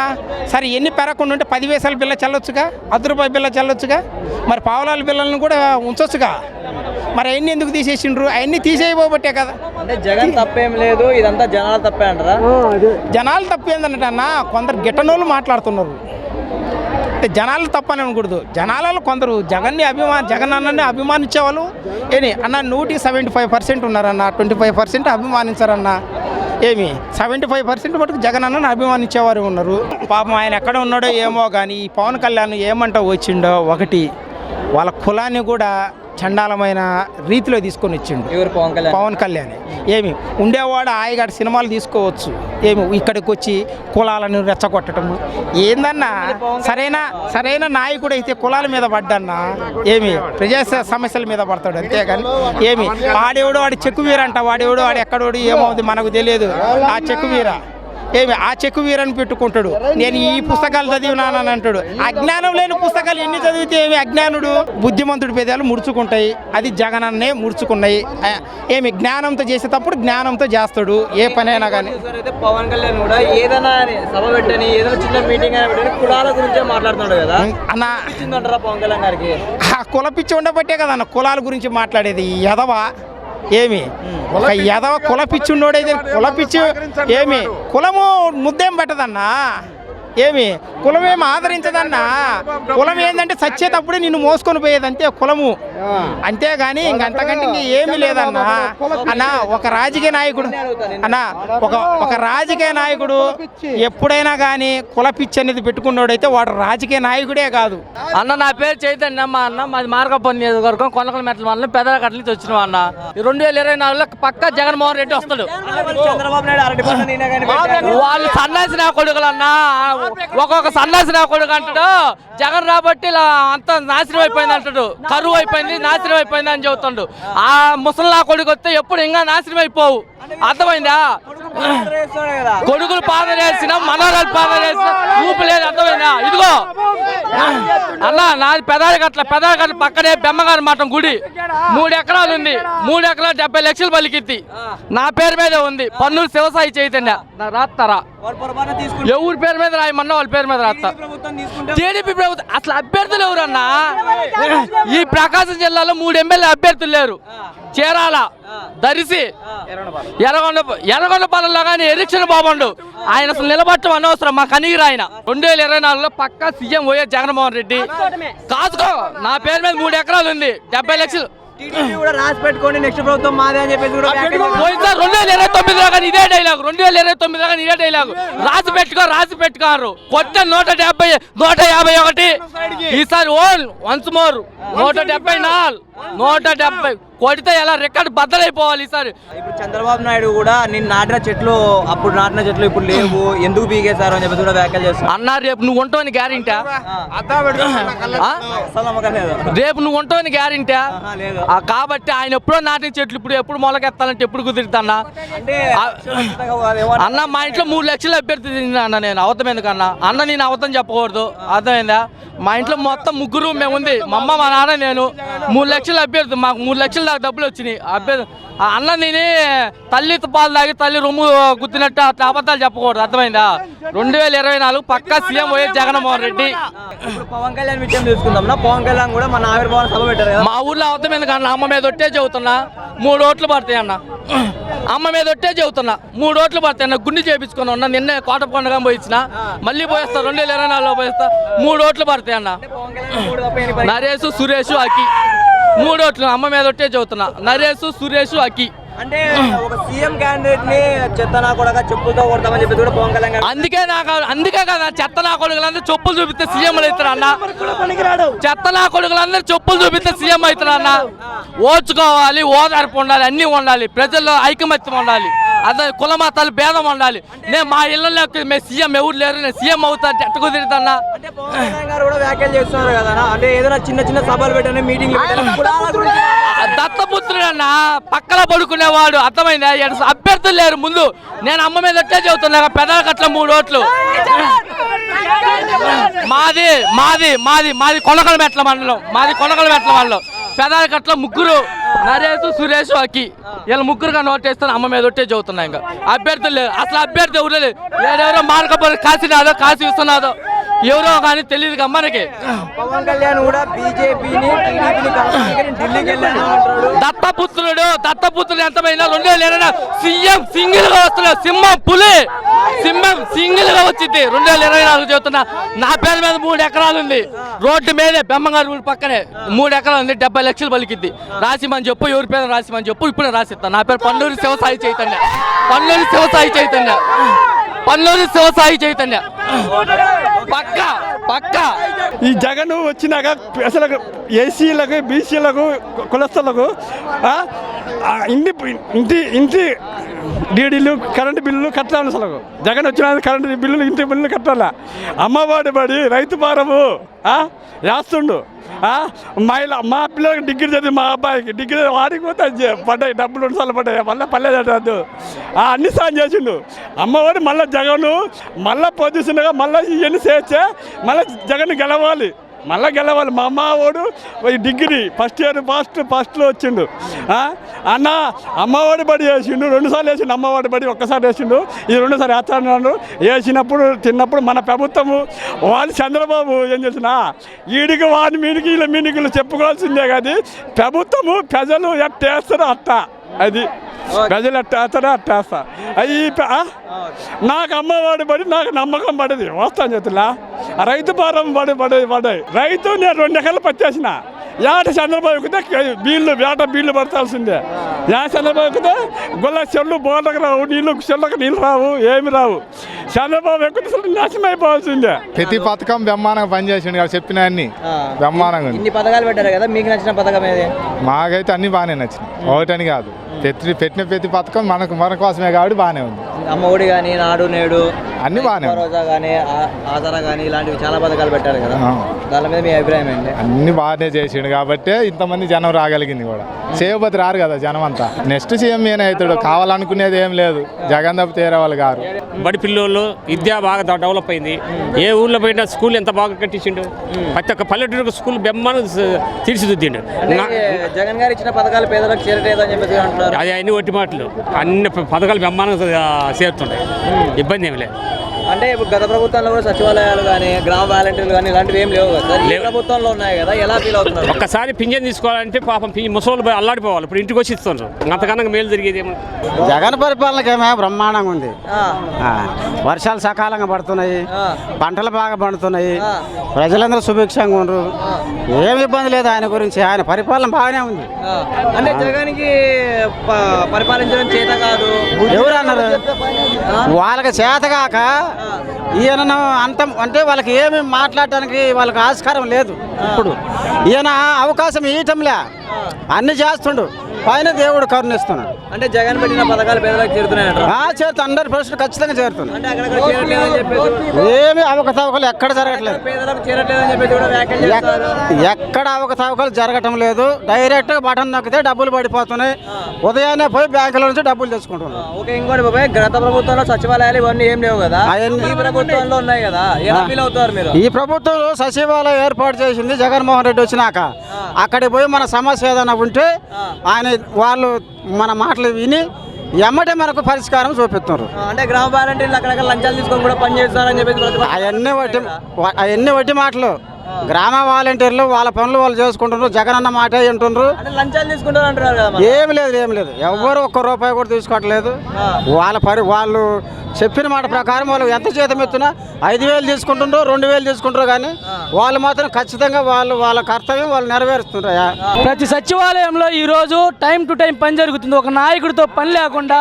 సరే ఎన్ని పెరగకుండా ఉంటే 10 పైసల బిల్ల చల్లొచ్చుగా ₹10 బిల్ల చల్లొచ్చుగా మరి పావులాల బిల్లలను కూడా ఉంచొచ్చుగా మరి అవన్నీ ఎందుకు తీసేసిండ్రు అవన్నీ తీసేయబోబట్టే కదా అంటే జగన్ తప్పేం లేదు ఇదంతా జనాలు తప్పే అంటారా జనాలు తప్పేందంటే అన్న కొందరు గిట్టనోళ్ళు మాట్లాడుతున్నారు అంటే జనాలు తప్పని అనకూడదు జనాలలో కొందరు జగన్ అన్నని అభిమానించేవాళ్ళు అన్న 175% ఉన్నారన్న 25% అభిమానించారన్న 75% మటుకు జగన్ అన్నని అభిమానించేవారు ఉన్నారు పాపం ఆయన ఎక్కడ ఉన్నాడో ఏమో కానీ ఈ పవన్ కళ్యాణ్ ఏమంటా వచ్చిండో ఒకటి వాళ్ళ కులాన్ని కూడా చండాలమైన రీతిలో తీసుకొని వచ్చిండు పవన్ కళ్యాణ్ ఉండేవాడు హాయిగా సినిమాలు తీసుకోవచ్చు ఇక్కడికి వచ్చి కులాలను రెచ్చగొట్టడము ఏందన్నా సరైన నాయకుడు అయితే కులాల మీద పడ్డన్నా ప్రజా సమస్యల మీద పడతాడు అంతేగాని వాడేవాడు వాడి చెక్కు వీరంట వాడేవాడు వాడు ఎక్కడోడు ఏమవుతుంది మనకు తెలియదు ఆ చెక్కు వీర ఆ చెక్కు వీరని పెట్టుకుంటాడు నేను ఈ పుస్తకాలు చదివినానని అంటాడు అజ్ఞానం లేని పుస్తకాలు ఎన్ని చదివితే అజ్ఞానుడు బుద్ధిమంతుడి పేదాలు ముడుచుకుంటాయి అది జగనన్నే ముడుచుకున్నాయి జ్ఞానంతో చేసేటప్పుడు జ్ఞానంతో చేస్తాడు ఏ పనైనా కానీ పవన్ కళ్యాణ్ కూడా ఏదైనా సభ పెట్టని ఏదైనా చిన్న మీటింగ్ అయినా కులాల గురించే మాట్లాడుతున్నాడు కదా అన్న పవన్ కళ్యాణ్ గారికి ఆ కుల పిచ్చి ఉండబట్టే కదా అన్న కులాల గురించి మాట్లాడేది ఎదవా ఒక ఎదవ కులపిచ్చుండోడైతే కులపిచ్చి కులము ముద్దేం పెట్టదన్నా కులమేమి ఆదరించదన్నా కులం ఏంటంటే చచ్చేటప్పుడే నిన్ను మోసుకొని పోయేది అంతే కులము అంతేగాని ఇంకంతకంటే ఏమీ లేదన్నా అన్నా ఒక రాజకీయ నాయకుడు ఎప్పుడైనా కానీ కులపిచ్చి అనేది పెట్టుకున్నాడైతే వాడు రాజకీయ నాయకుడే కాదు అన్న నా పేరు చైతన్య మా అన్న మాది మార్గపల్లి నియోజకవర్గం కొనకల మెట్ల వల్ల పెదరకట్ల నుంచి వచ్చిన అన్న 2024లో పక్కా జగన్మోహన్ రెడ్డి వస్తాడు వాళ్ళు సన్నాసి నా కొడుకులు అన్న ఒక్కొక్క సన్నాసి నా కొడుకు అంటాడు జగన్ రాబట్టి ఇలా అంత నాశనం అయిపోయింది అంటాడు కరువు అయిపోయింది నాశనం అయిపోయింది అని చెబుతాడు ఆ ముసలి కొడుకు వస్తే ఎప్పుడు ఇంకా నాశనం అయిపోవు అర్థమైందా కొడుకులు పాదన చేసిన మనోరాలు పాదన చేసిన ఊపు లేదు అర్థమైందా ఇదిగో అన్న నాది పెదాలగట్ల పక్కనే బెమ్మగారి మఠం గుడి 3 ఎకరాలు ఉంది 3 ఎకరాలు 70 లక్షలు పలికిద్ది నా పేరు మీద ఉంది పన్నులు శివసాయి చైతన్య రాస్తారా ఎవరి పేరు మీద రాయమన్నా వాళ్ళ పేరు మీద రాస్తా టీడీపీ ప్రభుత్వం అసలు అభ్యర్థులు ఎవరన్నా ఈ ప్రకాశం జిల్లాలో 3 ఎమ్మెల్యే అభ్యర్థులు లేరు చీరాల దరిసి ఎర్రగొండపాలెంలో కానీ ఎరిక్షన్ బాబండు ఆయన అసలు నిలబట్టం అనవసరం మా కనీరు ఆయన 2024లో పక్కా సీఎం వైఎస్ జగన్మోహన్ రెడ్డి కాదుకో నా పేరు మీద 3 ఎకరాలు ఉంది 70 లక్షలు కూడా రాసి పెట్టుకోండి నెక్స్ట్ ప్రభుత్వం మాదే అని చెప్పేసి కూడా పోయినసారి 2029 దాకా ఇదే డైలాగ్ 2029 దాకా ఇదే డైలాగ్ రాసి పెట్టుకోరు కొత్త 151 ఈసారి ఓన్ వన్స్ మోర్ 170 కొడితే ఎలా రికార్డు బద్దలైపోవాలి ఈసారి. ఇప్పుడు చంద్రబాబు నాయుడు కూడా నేను నాటిన చెట్లు అప్పుడు నాటిన చెట్లు ఇప్పుడు లేవు ఎందుకు పీకేశారు అని చెప్పేసి కూడా వ్యాఖ్యలు చేస్తారు. అన్నా రేపు నువ్వు ఉంటావని గ్యారెంటీ రేపు నువ్వు ఉంటావని గ్యారెంటీ కాబట్టి ఆయన ఎప్పుడో నాటిన చెట్లు ఇప్పుడు ఎప్పుడు మొలకెత్తాలంటే ఎప్పుడు కుదురుతాన్నా అన్న మా ఇంట్లో 3 లక్షలు అభ్యర్థి అన్న నేను అవతం ఎందుకన్నా అన్న నేను అవతం చెప్పకూడదు అర్థమైందా మా ఇంట్లో మొత్తం 3 మేము ఉంది మా అమ్మ మా నాన్న నేను 3 లక్షలు అభ్యర్థి మాకు 3 లక్షలు దాకా డబ్బులు వచ్చినాయి అభ్యర్థి అన్న నేను తల్లి పాలు తాగి తల్లి రొమ్ము గుద్దినట్టు అట్లా అబద్ధాలు చెప్పకూడదు అర్థమైందా 2024 పక్కా సీఎం వైఎస్ జగన్మోహన్ రెడ్డి. పవన్ కళ్యాణ్ విషయం చూసుకుందాం పవన్ కళ్యాణ్ కూడా మన ఆవిర్భావ సభ పెట్టారు మా ఊర్లో అవతం ఎందుకన్నా అమ్మ మీద ఒట్టే చెబుతున్నా 3 ఓట్లు పడతాయి అన్న అమ్మ మీద ఒట్టే చెబుతున్నా 3 ఓట్లు పడతాయి అన్న గుండి చేయించుకుని ఉన్నా నిన్నే కోట పండుగ పోయించిన మళ్ళీ పోయేస్తా 2024లో పోయేస్తా 3 ఓట్లు పడతాయి అన్న నరేష్ సురేష్ అకి 3 ఓట్లు అమ్మ మీద ఒట్టే చెబుతున్నా నరేష్ సురేష్ అకి అంటే ఒక సీఎం క్యాండిడేట్ ని చెత్తనా కొడగా చెప్పులతో కొడతామని చెప్పి కూడా పవన్ కళ్యాణ్ అందుకే కదా చెత్తనా కొడుకులందరూ చెప్పులు చూపిస్తే సీఎంలు అవుతారు అన్న చెత్తనా కొడుకులందరూ చెప్పులు చూపిస్తే సీఎం అవుతారు అన్న ఓర్చుకోవాలి ఓదార్పు ఉండాలి అన్నీ ఉండాలి ప్రజల్లో ఐకమత్యం ఉండాలి అదే కుల మతాలు భేదం ఉండాలి నేను మా ఇళ్ళలో మేము సీఎం ఎవరు లేరు నేను సీఎం అవుతా ఎట్ట కుదిరుతాన్నా అంటే పవన్ కళ్యాణ్ గారు కూడా వ్యాఖ్యలు చేస్తున్నారు కదా అంటే ఏదైనా చిన్న సభలు పెట్టాను మీటింగ్ దత్తపుత్రుడు అన్న పక్కన పడుకునేవాడు అర్థమైందా అభ్యర్థులు లేరు ముందు నేను అమ్మ మీద ఎట్లా చెబుతున్నా పెదాల కట్ల 3 ఓట్లు మాది కొనకల మెట్ల మండలం పెదాల కట్ల 3 నరేష్ సురేష్ అకి వీళ్ళు 3గా నోటేస్తాను అమ్మ మీద ఒట్టే చదువుతున్నా ఇంకా అభ్యర్థులు లేరు అసలు అభ్యర్థి ఎవరు లేదు ఎవరెవరో మార్కపోయి కాశీ ఇస్తున్నాదో ఎవరో కానీ తెలియదు మనకి. పవన్ కళ్యాణ్ కూడా బీజేపీని దత్తపుత్రుడు ఎంతమైనా 2020 సీఎం సింగిల్ గా వస్తున్నాడు సింహం సింగిల్ గా వచ్చింది 2024 చెబుతున్నా నా పేరు మీద 3 ఎకరాలు ఉంది రోడ్డు మీదే బెమ్మంగారు ఊరి పక్కనే 3 ఎకరాలు ఉంది 70 లక్షలు పలికిద్ది రాసిమని చెప్పు ఎవరి పేరు రాసిమని చెప్పు ఇప్పుడే రాసిస్తాను నా పేరు పల్లూరి శివసాయి చైతన్య పక్కా ఈ జగన్ వచ్చినాక అసలు ఏసీలకు బీసీలకు కులస్తులకు ఇంటి డీడీలు కరెంటు బిల్లులు కట్టాలి అసలు జగన్ వచ్చిన కరెంటు బిల్లులు ఇంటి బిల్లులు కట్టాలా అమ్మఒడి పడి రైతు భారము వేస్తుండు మా పిల్లలకి డిగ్రీ చదివి మా అబ్బాయికి డిగ్రీ వాడికి పోతే పడ్డాయి డబ్బులు 2 సార్లు పడ్డాయి మళ్ళీ పల్లెదట్టు అన్ని సాయం చేసిండు అమ్మఒడి మళ్ళీ జగన్ మళ్ళీ పొజిషన్గా మళ్ళీ ఇవన్నీ చేస్తే మళ్ళీ జగన్ గెలవాలి మా అమ్మవాడు డిగ్రీ ఫస్ట్ ఇయర్ ఫస్ట్లో వచ్చిండు అన్న అమ్మఒడి బడి వేసిండు 2 సార్లు వేసిండు అమ్మఒడి బడి ఒక్కసారి వేసిండు ఇది 2 సార్లు వేస్తాడు వేసినప్పుడు తిన్నప్పుడు మన ప్రభుత్వము వాళ్ళు చంద్రబాబు ఏం చేసిన వీడికి వాడి మీనికిలు చెప్పుకోవాల్సిందే కానీ ప్రభుత్వము ప్రజలు ఎట్టేస్తారో అది ప్రజలు అట్టేస్తా అవి నాకు అమ్మవాడి పడి నాకు నమ్మకం పడేది వస్తాను చేతులా రైతు భారం పడాయి రైతు నేను 2 ఎకరాలు పచ్చేసిన ఏట చంద్రబాబు ఎక్కితే బీళ్లు పడతాల్సిందే చంద్రబాబు ఎక్కితే గొల్ల చెల్లు బోర్లకు రావు చెల్లకు నీళ్ళు రావు ఏమి రావు చంద్రబాబు ఎక్కితే నాశనం అయిపోవాల్సిందే ప్రతి పథకం బ్రహ్మాండంగా పనిచేసిండు కదా చెప్పిన అన్ని బ్రహ్మాండంగా ఇన్ని పథకాలు పెట్టారు కదా మీకు నచ్చిన పథకం ఏది మాకైతే అన్ని బాగానే నచ్చినాయి ఒకటని కాదు పెట్టిన ప్రతి పథకం మన కోసమే కాబట్టి బాగానే ఉంది అమ్మఒడి కానీ నాడు నేడు అన్ని బాగానే రోజా కానీ ఆధార కానీ ఇలాంటివి చాలా పథకాలు పెట్టారు కదా దాని మీద మీ అభిప్రాయం ఏంటి అన్ని బాగానే చేసిండు కాబట్టి ఇంతమంది జనం రాగలిగింది కూడా చేయబోతే రారు కదా జనం అంతా నెక్స్ట్ సీఎం ఏనే అవుతాడు కావాలనుకునేది ఏం లేదు జగన్ తప్ప తేరేవాళ్ళు గారు బడి పిల్లలు విద్య బాగా డెవలప్ అయింది ఏ ఊర్లో పోయినా స్కూల్ ఎంత బాగా కట్టించిండు ప్రతి ఒక్క పల్లెటూరు స్కూల్ బెమ్మను తీర్చిదిద్దిండు జగన్ గారు ఇచ్చిన పథకాలు పేదలకు చేరలేదని చెప్పేసి అంటున్నారు అది అన్ని ఒట్టి మాటలు అన్ని పథకాలు బెమ్మానం చేరుతుంటాయి ఇబ్బంది ఏమి లేదు అంటే ఇప్పుడు గత ప్రభుత్వంలో కూడా సచివాలయాలు కానీ గ్రామ వాలంటీర్లు కానీ ఇలాంటివి ఏం లేవు కదా ఈ ప్రభుత్వంలో ఉన్నాయి కదా, ఎలా ఫీల్ అవుతున్నారు? ఒక్కసారి పింఛన్ తీసుకోవాలంటే పాపం ముసలు పోయి అల్లాడిపోవాలి, ఇప్పుడు ఇంటికి వచ్చి ఇస్తున్నారు. అంతకన్నా మేలు జరిగేది ఏమో. జగన్ పరిపాలనకేమో బ్రహ్మాండంగా ఉంది. వర్షాలు సకాలంగా పడుతున్నాయి, పంటలు బాగా పండుతున్నాయి, ప్రజలందరూ సుభిక్షంగా ఉండరు, ఏమి ఇబ్బంది లేదు ఆయన గురించి. ఆయన పరిపాలన బాగానే ఉంది. అంటే జగన్కి పరిపాలించడం చేత కాదు ఎవరు అన్నారు? వాళ్ళకి చేతగాక ఈయన అంతం అంటే వాళ్ళకి ఏమి మాట్లాడటానికి వాళ్ళకి ఆస్కారం లేదు. ఇప్పుడు ఈయన అవకాశం ఇవ్వటంలే, అన్ని చేస్తుండు, పైన దేవుడు కరుణిస్తున్నాడు. అంటే జగన్ పెట్టిన పథకాలు పేదలకు చేరుతున్నాయి, చేరుతా 100% ఖచ్చితంగా చేరుతుంది. అంటే అక్కడ చేరట్లేదని చెప్పేసి ఏమి అవకతవకలు ఎక్కడ జరగట్లేదు, పేదలకు చేరట్లేదని చెప్పేసి కూడా వ్యాఖ్యలు చేస్తారు. ఎక్కడ అవకతవకలు జరగటం లేదు. డైరెక్ట్ బటన్ నొక్కితే డబ్బులు పడిపోతున్నాయి. ఉదయాన్నే పోయి బ్యాంకుల నుంచి డబ్బులు తెచ్చుకుంటున్నాం. ఓకే, ఇంకోటి బాబాయ్, గత ప్రభుత్వంలో సచివాలయాలు ఇవన్నీ ఏం లేవు కదా, ఈ ప్రభుత్వంలో ఉన్నాయి కదా, ఎలా ఫీల్ అవుతారు మీరు? ఈ ప్రభుత్వం సచివాలయం ఏర్పాటు చేసింది జగన్మోహన్ రెడ్డి వచ్చినాక. అక్కడికి పోయి మన సమస్య ఏదైనా ఉంటే ఆయన వాళ్ళు మన మాటలు విని ఎమ్మటే మనకు పరిష్కారం చూపిస్తున్నారు. అంటే గ్రామ వాలంటీర్లు అక్కడక్కడ లంచాలు తీసుకొని కూడా పనిచేస్తారని చెప్పేసి అవన్నీ వట్టి మాటలు. గ్రామ వాలంటీర్లు వాళ్ళ పనులు వాళ్ళు చేసుకుంటున్నారు, జగన్ అన్న మాట వింటున్నారు. లంచాలు తీసుకుంటారు అంటారు కదా? ఏమి లేదు, ఎవ్వరు ఒక్క రూపాయి కూడా తీసుకోవట్లేదు. వాళ్ళు చెప్పిన మాట ప్రకారం వాళ్ళు ఎంత జీతం ఎత్తున్నా 5,000 తీసుకుంటుండ్రో 2,000 తీసుకుంటారు, కానీ వాళ్ళు మాత్రం ఖచ్చితంగా వాళ్ళ కర్తవ్యం వాళ్ళు నెరవేరుస్తున్నారా. ప్రతి సచివాలయంలో ఈరోజు టైం టు టైం పని జరుగుతుంది. ఒక నాయకుడితో పని లేకుండా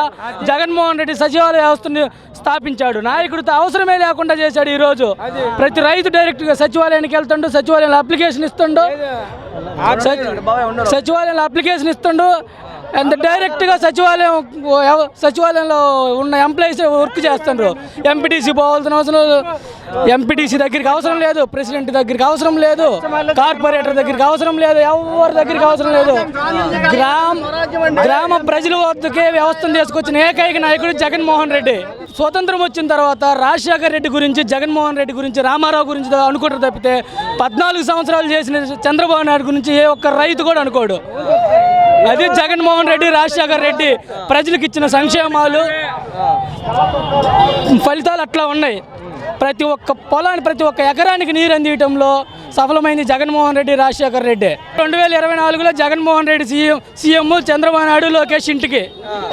జగన్మోహన్ రెడ్డి సచివాలయ వ్యవస్థను స్థాపించాడు. నాయకుడితో అవసరమే లేకుండా చేశాడు. ఈరోజు ప్రతి రైతు డైరెక్ట్గా సచివాలయానికి వెళ్తుండు, సచివాలయంలో అప్లికేషన్ ఇస్తుండు, సచివాలయంలో అప్లికేషన్ ఇస్తుండు. అండ్ డైరెక్ట్గా సచివాలయంలో ఉన్న ఎంప్లాయీస్ వర్క్ చేస్తుండ్రు. ఎంపీటీసీ పోవాల్సిన అవసరం, ఎంపీటీసీ దగ్గరికి అవసరం లేదు, ప్రెసిడెంట్ దగ్గరికి అవసరం లేదు, కార్పొరేటర్ దగ్గరికి అవసరం లేదు, ఎవరి దగ్గరికి అవసరం లేదు. గ్రామ ప్రజల వద్దకే వ్యవస్థను తీసుకొచ్చిన ఏకైక నాయకుడు జగన్మోహన్ రెడ్డి. స్వతంత్రం వచ్చిన తర్వాత రాజశేఖర్ రెడ్డి గురించి, జగన్మోహన్ రెడ్డి గురించి, రామారావు గురించి అనుకుంటారు తప్పితే 14 సంవత్సరాలు చేసిన చంద్రబాబు నాయుడు గురించి ఏ ఒక్క రైతు కూడా అనుకోడు. అది జగన్మోహన్ రెడ్డి, రాజశేఖర్ రెడ్డి ప్రజలకు ఇచ్చిన సంక్షేమాలు ఫలితాలు అట్లా ఉన్నాయి. ప్రతి ఒక్క పొలాన్ని, ప్రతి ఒక్క ఎకరానికి నీరు అందించడంలో సఫలమైంది జగన్మోహన్ రెడ్డి, రాజశేఖర్ రెడ్డి. 2024లో జగన్మోహన్ రెడ్డి సీఎం, చంద్రబాబు నాయుడు, లోకేష్ ఇంటికి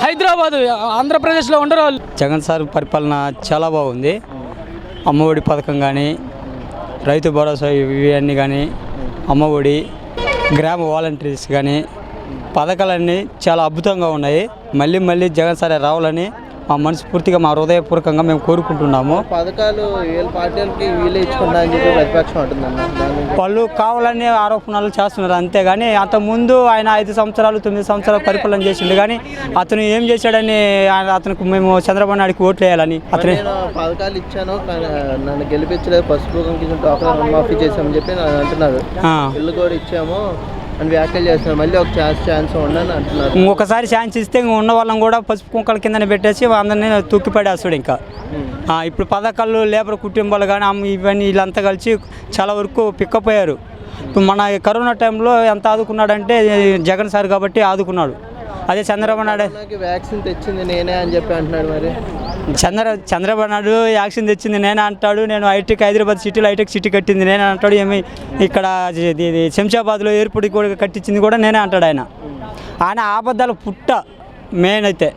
హైదరాబాద్, ఆంధ్రప్రదేశ్లో ఉండరు వాళ్ళు. జగన్ సార్ పరిపాలన చాలా బాగుంది. అమ్మఒడి పథకం కానీ, రైతు భరోసా ఇవన్నీ కానీ, అమ్మఒడి, గ్రామ వాలంటీర్స్ కానీ పథకాలన్నీ చాలా అద్భుతంగా ఉన్నాయి. మళ్ళీ జగన్ సారే రావాలని మా మనస్ఫూర్తిగా, మా హృదయపూర్వకంగా మేము కోరుకుంటున్నాము. పథకాలు పార్టీలకి వీళ్ళే ఇచ్చుకుంటా అని చెప్పి ప్రతిపక్షం అంటుందన్న, వాళ్ళు కావాలని ఆరోపణలు చేస్తున్నారు. అంతేగాని అంతకుముందు ఆయన 5 సంవత్సరాలు 9 సంవత్సరాలు పరిపాలన చేసిండు, కానీ అతను ఏం చేశాడని అతనికి మేము చంద్రబాబు నాయుడికి ఓట్లు వేయాలని. అతను పథకాలు ఇచ్చాను, నన్ను గెలిపించలేదు, పసుపు కుంకుమ టాక్టర్ రుణమాఫీ చేసామని చెప్పి అంటున్నారు. ఇల్లు కూడా ఇచ్చాము అని వ్యాఖ్యలు చేస్తున్నారు. మళ్ళీ ఒక ఛాన్స్ ఉండని అంటున్నారు. ఒకసారి ఛాన్స్ ఇస్తే ఉన్న వాళ్ళని కూడా పసుపు కుంకల కింద పెట్టేసి అందరినీ తొక్కిపడేస్తాడు. ఇంకా ఇప్పుడు పథకాలు లేబర్ కుటుంబాలు కానీ ఇవన్నీ వీళ్ళంతా కలిసి చాలా వరకు పిక్కపోయారు. ఇప్పుడు మన కరోనా టైంలో ఎంత ఆదుకున్నాడంటే జగన్ సార్ కాబట్టి ఆదుకున్నాడు. అదే చంద్రబాబు నాయుడు వ్యాక్సిన్ తెచ్చింది నేనే అని చెప్పి అంటున్నాడు. మరి చంద్రబాబు నాయుడు వ్యాక్సిన్ తెచ్చింది నేనే అంటాడు. నేను హైదరాబాద్ సిటీలో హైటెక్ సిటీ కట్టింది నేనే అంటాడు. ఏమి ఇక్కడ శంషాబాద్లో ఎయిర్పోర్ట్ కూడా కట్టించింది కూడా నేనే అంటాడు. ఆయన అబద్ధాలు పుట్ట మెయిన్ అయితే.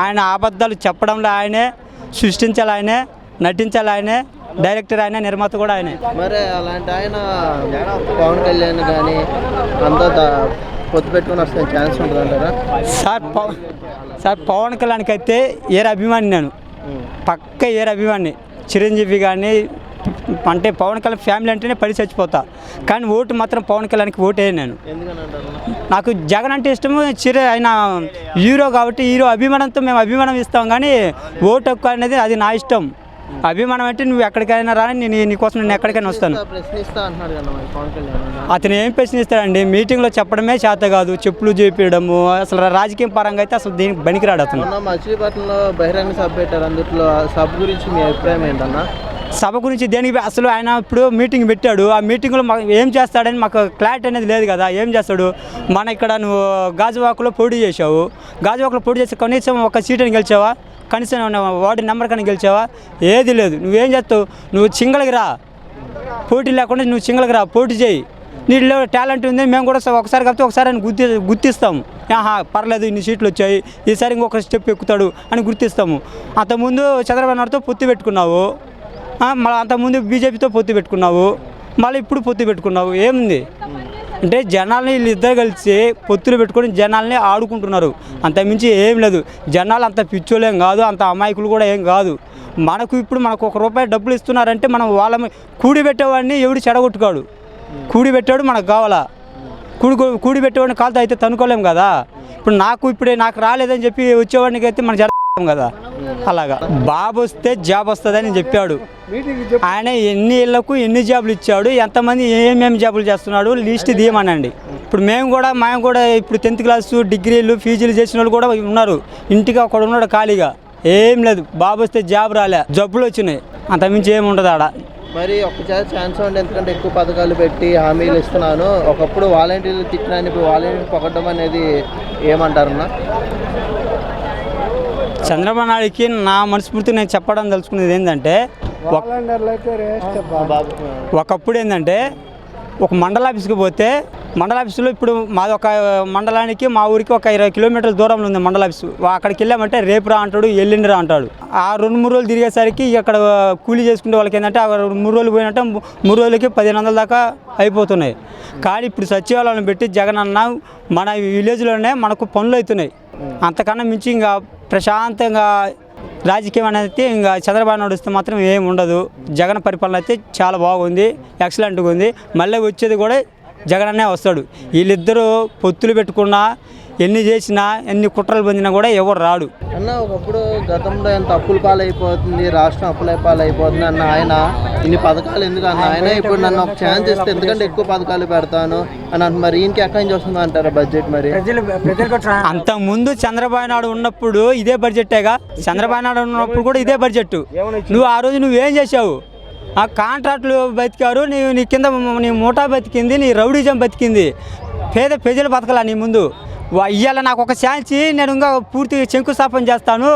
ఆయన అబద్ధాలు చెప్పడంలో ఆయనే, సృష్టించాలి ఆయనే, నటించాలి ఆయనే, డైరెక్టర్ ఆయన, నిర్మాత కూడా ఆయనే. మరి అలాంటి ఆయన పవన్ కళ్యాణ్ కానీ అంతా పొత్తు పెట్టుకుని వస్తే ఛాన్స్ ఉంటుంది అంటారా? సార్ పవన్ కళ్యాణ్కి అయితే ఏర అభిమాని, నేను పక్క ఏర అభిమాని. చిరంజీవి కానీ అంటే పవన్ కళ్యాణ్ ఫ్యామిలీ అంటేనే పడి చచ్చిపోతా, కానీ ఓటు మాత్రం పవన్ కళ్యాణ్కి ఓటే. నేను నాకు జగన్ అంటే ఇష్టము. ఆయన హీరో కాబట్టి హీరో అభిమానంతో మేము అభిమానం ఇస్తాం, కానీ ఓటు హక్కు అనేది అది నా ఇష్టం. అభిమానం అంటే నువ్వు ఎక్కడికైనా రాని నీకోసం నేను ఎక్కడికైనా వస్తాను. అతను ఏం ప్రశ్నిస్తాడండి? మీటింగ్లో చెప్పడమే చేత కాదు, చెప్పులు చేపించడము. అసలు రాజకీయ పరంగా అయితే అసలు దీనికి బనికిరాడు అతను. మచిలీపట్నంలో బహిరంగ సభ పెట్టారు, అందులో సభ గురించి మీ అభిప్రాయం ఏంటన్నా? సభ గురించి దేనికి అసలు ఆయన ఇప్పుడు మీటింగ్ పెట్టాడు. ఆ మీటింగ్లో ఏం చేస్తాడని మాకు క్లారిటీ అనేది లేదు కదా. ఏం చేస్తాడు? మన ఇక్కడ నువ్వు గాజువాకలో పోటీ చేసావు, గాజువాకలో పోటీ చేసి కనీసం ఒక సీటుని గెలిచావా? కనీసం వార్డు నెంబర్ కానీ గెలిచావా? ఏది లేదు. నువ్వేం చేస్తావు? నువ్వు సింగల్కి రా, పోటీ లేకుండా నువ్వు సింగల్కి రా, పోటీ చేయి. నీలో టాలెంట్ ఉంది, మేము కూడా ఒకసారి కలిపితే ఒకసారి అని గుర్తిస్తాము. పర్లేదు ఇన్ని సీట్లు వచ్చాయి, ఈసారి ఇంకొక స్టెప్ ఎక్కుతాడు అని గుర్తిస్తాము. అంతకుముందు చంద్రబాబు నాయుడుతో పొత్తు పెట్టుకున్నావు, మళ్ళీ అంతకుముందు బీజేపీతో పొత్తు పెట్టుకున్నావు, మళ్ళీ ఇప్పుడు పొత్తు పెట్టుకున్నావు. ఏముంది అంటే జనాల్ని వీళ్ళిద్దరు కలిసి పొత్తులు పెట్టుకొని జనాల్ని ఆడుకుంటున్నారు. అంతకుమించి ఏం లేదు. జనాలు అంత పిచ్చోలేం కాదు, అంత అమాయకులు కూడా ఏం కాదు. మనకు ఇప్పుడు మనకు ₹1 డబ్బులు ఇస్తున్నారంటే మనం వాళ్ళ కూడి పెట్టేవాడిని ఎవడు చెడగొట్టుకాడు. కూడి పెట్టాడు మనకు కావాలా, కూడి పెట్టేవాడిని కాలుతో అయితే తనుకోలేం కదా. ఇప్పుడు నాకు రాలేదని చెప్పి వచ్చేవాడికి అయితే మనం జరగం కదా. అలాగా బాబు వస్తే జాబ్ వస్తుందని చెప్పాడు. ఆయన ఎన్ని ఇళ్లకు ఎన్ని జాబులు ఇచ్చాడు, ఎంతమంది ఏమేమి జాబులు చేస్తున్నాడు లిస్ట్ తీయమనండి. ఇప్పుడు మేము కూడా ఇప్పుడు 10th క్లాసు డిగ్రీలు పీజీలు చేసిన వాళ్ళు కూడా ఉన్నారు. ఇంటికి ఒకడు ఉన్నాడు ఖాళీగా, ఏం లేదు. బాబు వస్తే జాబ్ రాలే, జబ్బులు వచ్చినాయి, అంతమించి ఏమి ఉండదు ఆడ. మరి ఒక్కసారి ఛాన్స్ ఉంటే ఎందుకంటే ఎక్కువ పథకాలు పెట్టి హామీలు ఇస్తున్నాను, ఒకప్పుడు వాలంటీర్లు తిట్టినాను, ఇప్పుడు వాలంటీర్లు పొగడం అనేది ఏమంటారన్నా? చంద్రబాబు నాయుడికి నా మనస్ఫూర్తి నేను చెప్పడం తెలుసుకునేది ఏంటంటే, ఒకప్పుడు ఏంటంటే ఒక మండల ఆఫీస్కి పోతే మండల ఆఫీసులో ఇప్పుడు మాది ఒక మండలానికి మా ఊరికి ఒక 20 కిలోమీటర్ల దూరంలో ఉంది మండల ఆఫీసు. అక్కడికి వెళ్ళామంటే రేపు రా అంటాడు, ఎల్లుండి రా అంటాడు. ఆ 2-3 రోజులు తిరిగేసరికి అక్కడ కూలీ చేసుకునే వాళ్ళకి ఏంటంటే 3 రోజులు పోయినట్టే 3 రోజులకి 1500 దాకా అయిపోతున్నాయి. కానీ ఇప్పుడు సచివాలయం పెట్టి జగన్ అన్న మన విలేజ్లోనే మనకు పనులు అవుతున్నాయి. అంతకన్నా మించి ఇంకా ప్రశాంతంగా రాజకీయం అనేది ఇంకా చంద్రబాబు నాయుడు వస్తే మాత్రం ఏమి ఉండదు. జగన్ పరిపాలన అయితే చాలా బాగుంది, ఎక్సలెంట్గా ఉంది. మళ్ళీ వచ్చేది కూడా జగన్ అన్నే వస్తాడు. వీళ్ళిద్దరూ పొత్తులు పెట్టుకున్నా, ఎన్ని చేసినా, ఎన్ని కుట్రలు పొందినా కూడా ఎవరు రాడు. అన్న ఒకప్పుడు గతంలో ఎంత అప్పుల పాలైపోతుంది, రాష్ట్రం అప్పుల పాలైపోతుంది అన్న ఆయన ఇన్ని పథకాలు ఎందుకు అన్న ఆయన ఇప్పుడు నన్ను ఒక ఛాన్స్ ఇస్తే ఎందుకంటే ఎక్కువ పథకాలు పెడతాను అని మరి ఈయనకి ఎక్కడి నుంచి వస్తుందో అంటారా బడ్జెట్? మరి అంతకుముందు చంద్రబాబు నాయుడు ఉన్నప్పుడు ఇదే బడ్జెట్టేగా. చంద్రబాబు నాయుడు ఉన్నప్పుడు కూడా ఇదే బడ్జెట్. నువ్వు ఆ రోజు నువ్వేం చేసావు? ఆ కాంట్రాక్టులు బతికారు, నీ కింద నీ మూటా బతికింది, నీ రౌడీజం బతికింది, పేద ప్రజలు బతకలా నీ ముందు. ఇవాళ నాకు ఒక ఛాన్స్ నేను ఇంకా పూర్తిగా శంకుస్థాపన చేస్తాను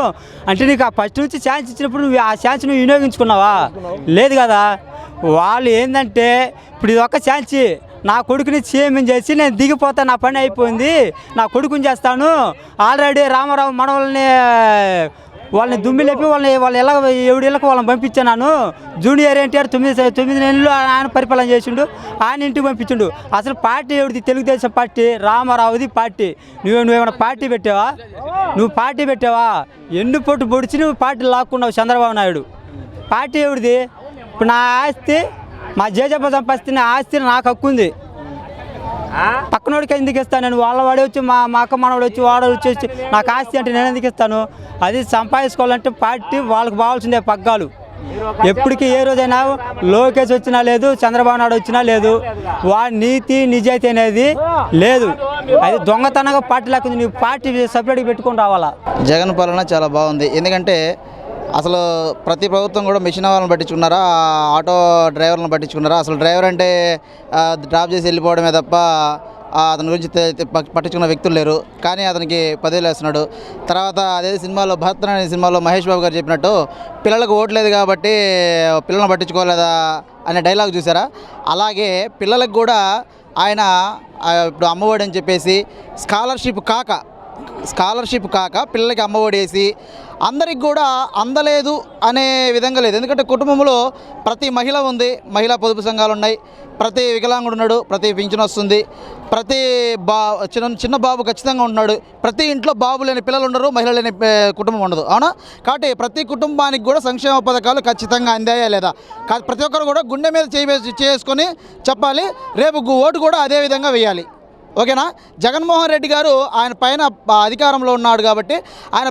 అంటే నీకు ఆ ఫస్ట్ నుంచి ఛాన్స్ ఇచ్చినప్పుడు నువ్వు ఆ ఛాన్స్ నువ్వు వినియోగించుకున్నావా? లేదు కదా. వాళ్ళు ఏంటంటే ఇప్పుడు ఇది ఒక ఛాన్స్, నా కొడుకుని సీఎం చేసి నేను దిగిపోతా, నా పని అయిపోయింది, నా కొడుకుని చేస్తాను. ఆల్రెడీ రామారావు మనవల్ని వాళ్ళని దుమ్మి లేపి వాళ్ళు ఎలా 7 ఏళ్ళకు వాళ్ళని పంపించాను. జూనియర్ ఎన్టీఆర్ 9 నెలలు ఆయన పరిపాలన చేసిండు, ఆయన ఇంటికి పంపించిండు. అసలు పార్టీ ఎవరిది? తెలుగుదేశం పార్టీ, రామారావుది పార్టీ. నువ్వేమైనా పార్టీ పెట్టావా? నువ్వు పార్టీ పెట్టావా? ఎండు పొట్టు పొడిచి నువ్వు పార్టీ లాక్కున్నావు చంద్రబాబు నాయుడు. పార్టీ ఎవరిది? ఇప్పుడు నా ఆస్తి, మా జేజప్ప సంపాదిస్తే నా ఆస్తి నాకు హక్కు ఉంది. పక్కనోడికి ఎందుకు ఇస్తాను నేను? వాళ్ళ వాడే వచ్చి మా అక్క మనవాడు వచ్చి వాడు వచ్చి నాకు ఆస్తి అంటే నేను ఎందుకు ఇస్తాను? అది సంపాదించుకోవాలంటే పార్టీ వాళ్ళకి బావాల్సిందే పగ్గాలు. ఎప్పటికీ ఏ రోజైనా లోకేష్ వచ్చినా లేదు, చంద్రబాబు నాయుడు వచ్చినా లేదు, వాడి నీతి నిజాయితీ అనేది లేదు. అది దొంగతనంగా పార్టీ లేకుండా నువ్వు పార్టీ సపరేట్గా పెట్టుకొని రావాలా. జగన్ పాలన చాలా బాగుంది. ఎందుకంటే అసలు ప్రతి ప్రభుత్వం కూడా మిషన్ వాళ్ళని పట్టించుకున్నారా, ఆటో డ్రైవర్లను పట్టించుకున్నారా? అసలు డ్రైవర్ అంటే డ్రాప్ చేసి వెళ్ళిపోవడమే తప్ప అతని గురించి పట్టించుకున్న వ్యక్తులు లేరు. కానీ అతనికి 10,000 వేస్తున్నాడు. తర్వాత అదే సినిమాలో భరత్ అనే సినిమాలో మహేష్ బాబు గారు చెప్పినట్టు పిల్లలకు ఓట్లేదు కాబట్టి పిల్లలను పట్టించుకోలేదా అనే డైలాగ్ చూసారా? అలాగే పిల్లలకు కూడా ఆయన ఇప్పుడు అమ్మఒడి అని చెప్పేసి స్కాలర్షిప్ కాక పిల్లలకి అమ్మఒడి వేసి అందరికి కూడా అందలేదు అనే విధంగా లేదు. ఎందుకంటే కుటుంబంలో ప్రతి మహిళ ఉంది, మహిళా పొదుపు సంఘాలు ఉన్నాయి, ప్రతి వికలాంగుడు ఉన్నాడు, ప్రతి పింఛన్ వస్తుంది, ప్రతి చిన్న బాబు ఖచ్చితంగా ఉంటున్నాడు. ప్రతి ఇంట్లో బాబు లేని పిల్లలు ఉండరు, మహిళ లేని కుటుంబం ఉండదు, అవునా? కాబట్టి ప్రతి కుటుంబానికి కూడా సంక్షేమ పథకాలు ఖచ్చితంగా అందాయా లేదా? ప్రతి ఒక్కరు కూడా గుండె మీద చేసుకొని చెప్పాలి. రేపు ఓటు కూడా అదే విధంగా వేయాలి. ఓకేనా? జగన్మోహన్ రెడ్డి గారు ఆయన పైన అధికారంలో ఉన్నాడు కాబట్టి ఆయన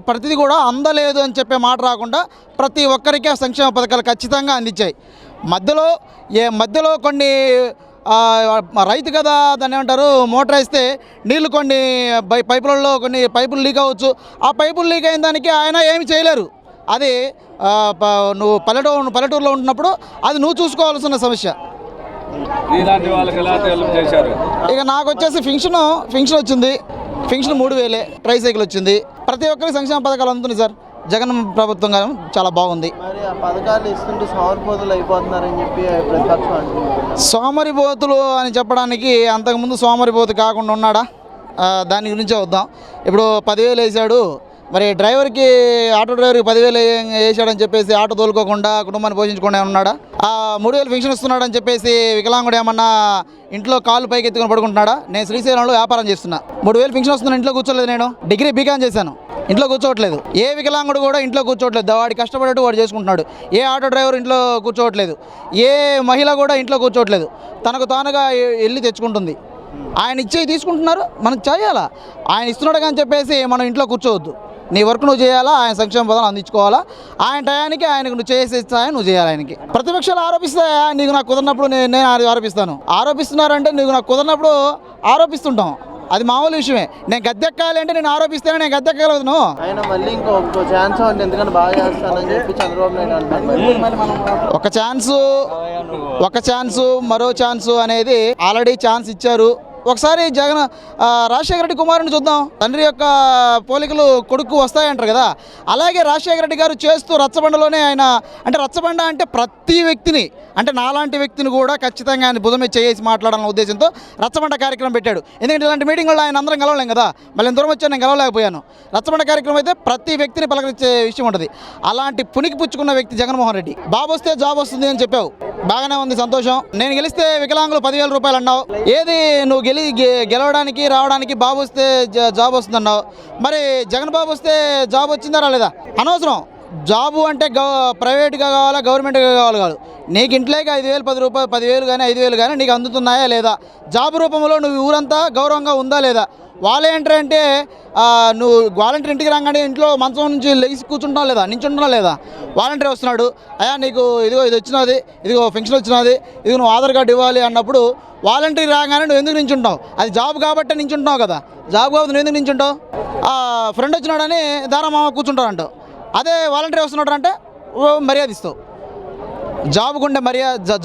ప్రతిదీ కూడా అందలేదు అని చెప్పే మాట రాకుండా ప్రతి ఒక్కరికి సంక్షేమ పథకాలు ఖచ్చితంగా అందించాయి. మధ్యలో కొన్ని రైతు కదా దాన్ని ఏమంటారు, మోటార్ వేస్తే నీళ్లు కొన్ని పైపులలో కొన్ని పైపులు లీక్ అవ్వచ్చు. ఆ పైపులు లీక్ అయిన దానికి ఆయన ఏమి చేయలేరు. అది నువ్వు పల్లెటూరులో ఉంటున్నప్పుడు అది నువ్వు చూసుకోవాల్సిన సమస్య. ఇక నాకు వచ్చేసి ఫింక్షన్ వచ్చింది, ఫింక్షన్ 3000 ట్రైసైకిల్ వచ్చింది. ప్రతి ఒక్కరికి సంక్షేమ పథకాలు అందుతున్నాయి సార్. జగన్ ప్రభుత్వం కానీ చాలా బాగుంది. మరి ఆ పథకాలు ఇస్తుంటే సోమరిపోతులు అయిపోతున్నారని చెప్పి ప్రతిపక్షం అంటున్నారు. సోమరిపోతులు అని చెప్పడానికి అంతకుముందు సోమరిపోతు కాకుండా ఉన్నాడా? దాని గురించే వద్దాం. ఇప్పుడు 10,000 వేసాడు, మరి డ్రైవర్కి ఆటో డ్రైవర్కి 10,000 వేసాడని చెప్పేసి ఆటో తోలుకోకుండా కుటుంబాన్ని పోషించకుండా ఉన్నాడా? 3,000 పెన్షన్ ఇస్తున్నాడని చెప్పేసి వికలాంగుడు ఏమన్నా ఇంట్లో కాళ్ళు పైకి ఎత్తుకొని పడుకుంటున్నాడా? నేను శ్రీశైలంలో వ్యాపారం చేస్తున్నా, 3,000 పెన్షన్ వస్తున్నా, ఇంట్లో కూర్చోలేదు. నేను డిగ్రీ బీకాం చేశాను, ఇంట్లో కూర్చోవట్లేదు. ఏ వికలాంగుడు కూడా ఇంట్లో కూర్చోవట్లేదు. వాడి కష్టపడేట్టు వాడు చేసుకుంటున్నాడు. ఏ ఆటో డ్రైవర్ ఇంట్లో కూర్చోవట్లేదు. ఏ మహిళ కూడా ఇంట్లో కూర్చోవట్లేదు. తనకు తానుగా వెళ్ళి తెచ్చుకుంటుంది. ఆయన ఇచ్చేవి తీసుకుంటున్నారు, మనం చేయాలా? ఆయన ఇస్తున్నాడు కానీ చెప్పేసి మనం ఇంట్లో కూర్చోవద్దు. నీ వర్క్ నువ్వు చేయాలా, ఆయన సంక్షేమ పదాలు అందించుకోవాలా. ఆయన టయానికి ఆయనకు నువ్వు చేసే స్థాయి నువ్వు చేయాలి. ఆయనకి ప్రతిపక్షాలు ఆరోపిస్తాయా? నీకు నాకు కుదరినప్పుడు నేను ఆరోపిస్తాను. ఆరోపిస్తున్నారంటే నీకు నాకు కుదరినప్పుడు ఆరోపిస్తుంటాం, అది మామూలు విషయమే. నేను గద్దెక్కాలి అంటే నేను ఆరోపిస్తేనే నేను గద్దెక్కగలను. ఆయన మళ్ళీ ఇంకో ఛాన్స్ అంటే ఎందుకంటే బాగా చేస్తానని చెప్పి చంద్రబాబు నాయుడు అంటారు. ఒక ఛాన్సు మరో ఛాన్సు అనేది ఆల్రెడీ ఛాన్స్ ఇచ్చారు. ఒకసారి రాజశేఖర రెడ్డి కుమారుని చూద్దాం. తండ్రి యొక్క పోలికలు కొడుకు వస్తాయంటారు కదా, అలాగే రాజశేఖర రెడ్డి గారు చేస్తూ రచ్చబండలోనే ఆయన అంటే రచ్చబండ అంటే ప్రతి వ్యక్తిని అంటే నాలాంటి వ్యక్తిని కూడా ఖచ్చితంగా ఆయన భుజమే చేసి మాట్లాడాలన్న ఉద్దేశంతో రచ్చబండ కార్యక్రమం పెట్టాడు. ఎందుకంటే ఇలాంటి మీటింగ్లో ఆయన అందరం కలవలేం కదా, మళ్ళీ దూరం వచ్చాను, నేను కలవలేకపోయాను. రచ్చబండ కార్యక్రమం అయితే ప్రతి వ్యక్తిని పలకరించే విషయం ఉంటుంది. అలాంటి పునికి పుచ్చుకున్న వ్యక్తి జగన్మోహన్ రెడ్డి. బాబు వస్తే జాబ్ వస్తుంది అని చెప్పావు, బాగానే ఉంది, సంతోషం. నేను గెలిస్తే వికలాంగులు 10,000 రూపాయలు అన్నావు. ఏది నువ్వు గెలవడానికి రావడానికి బాబు వస్తే జాబ్ వస్తుందన్నావు. మరి జగన్ బాబు వస్తే జాబ్ వచ్చిందా రాలేదా? అనవసరం. జాబు అంటే ప్రైవేట్గా కావాలా గవర్నమెంట్గా కావాలి కాదు. నీకు ఇంట్లోకి 5,000 10,000 కానీ 5,000 కానీ నీకు అందుతున్నాయా లేదా? జాబ్ రూపంలో నువ్వు ఊరంతా గౌరవంగా ఉందా లేదా? వాలంటీర్ అంటే నువ్వు వాలంటీర్ ఇంటికి రాగానే ఇంట్లో మంచం నుంచి లెగిసి కూర్చుంటున్నావు లేదా, నించుంటున్నావు లేదా? వాలంటీర్ వస్తున్నాడు, అయ్యా నీకు ఇదిగో ఇది వచ్చినది, ఇదిగో పెన్షన్ వచ్చినది, ఇది నువ్వు ఆధార్ కార్డు ఇవ్వాలి అన్నప్పుడు వాలంటీర్ రాగానే నువ్వు ఎందుకు నించుంటావు? అది జాబ్ కాబట్టి నించుంటున్నావు కదా. జాబ్ కాబట్టి నువ్వు ఎందుకు నించుంటావు? ఫ్రెండ్ వచ్చినాడని దారామామ కూర్చుంటావు అంటావు. అదే వాలంటీర్ వస్తున్నాడు అంటే మర్యాద ఇస్తావు. జాబుకుండే మర్యాద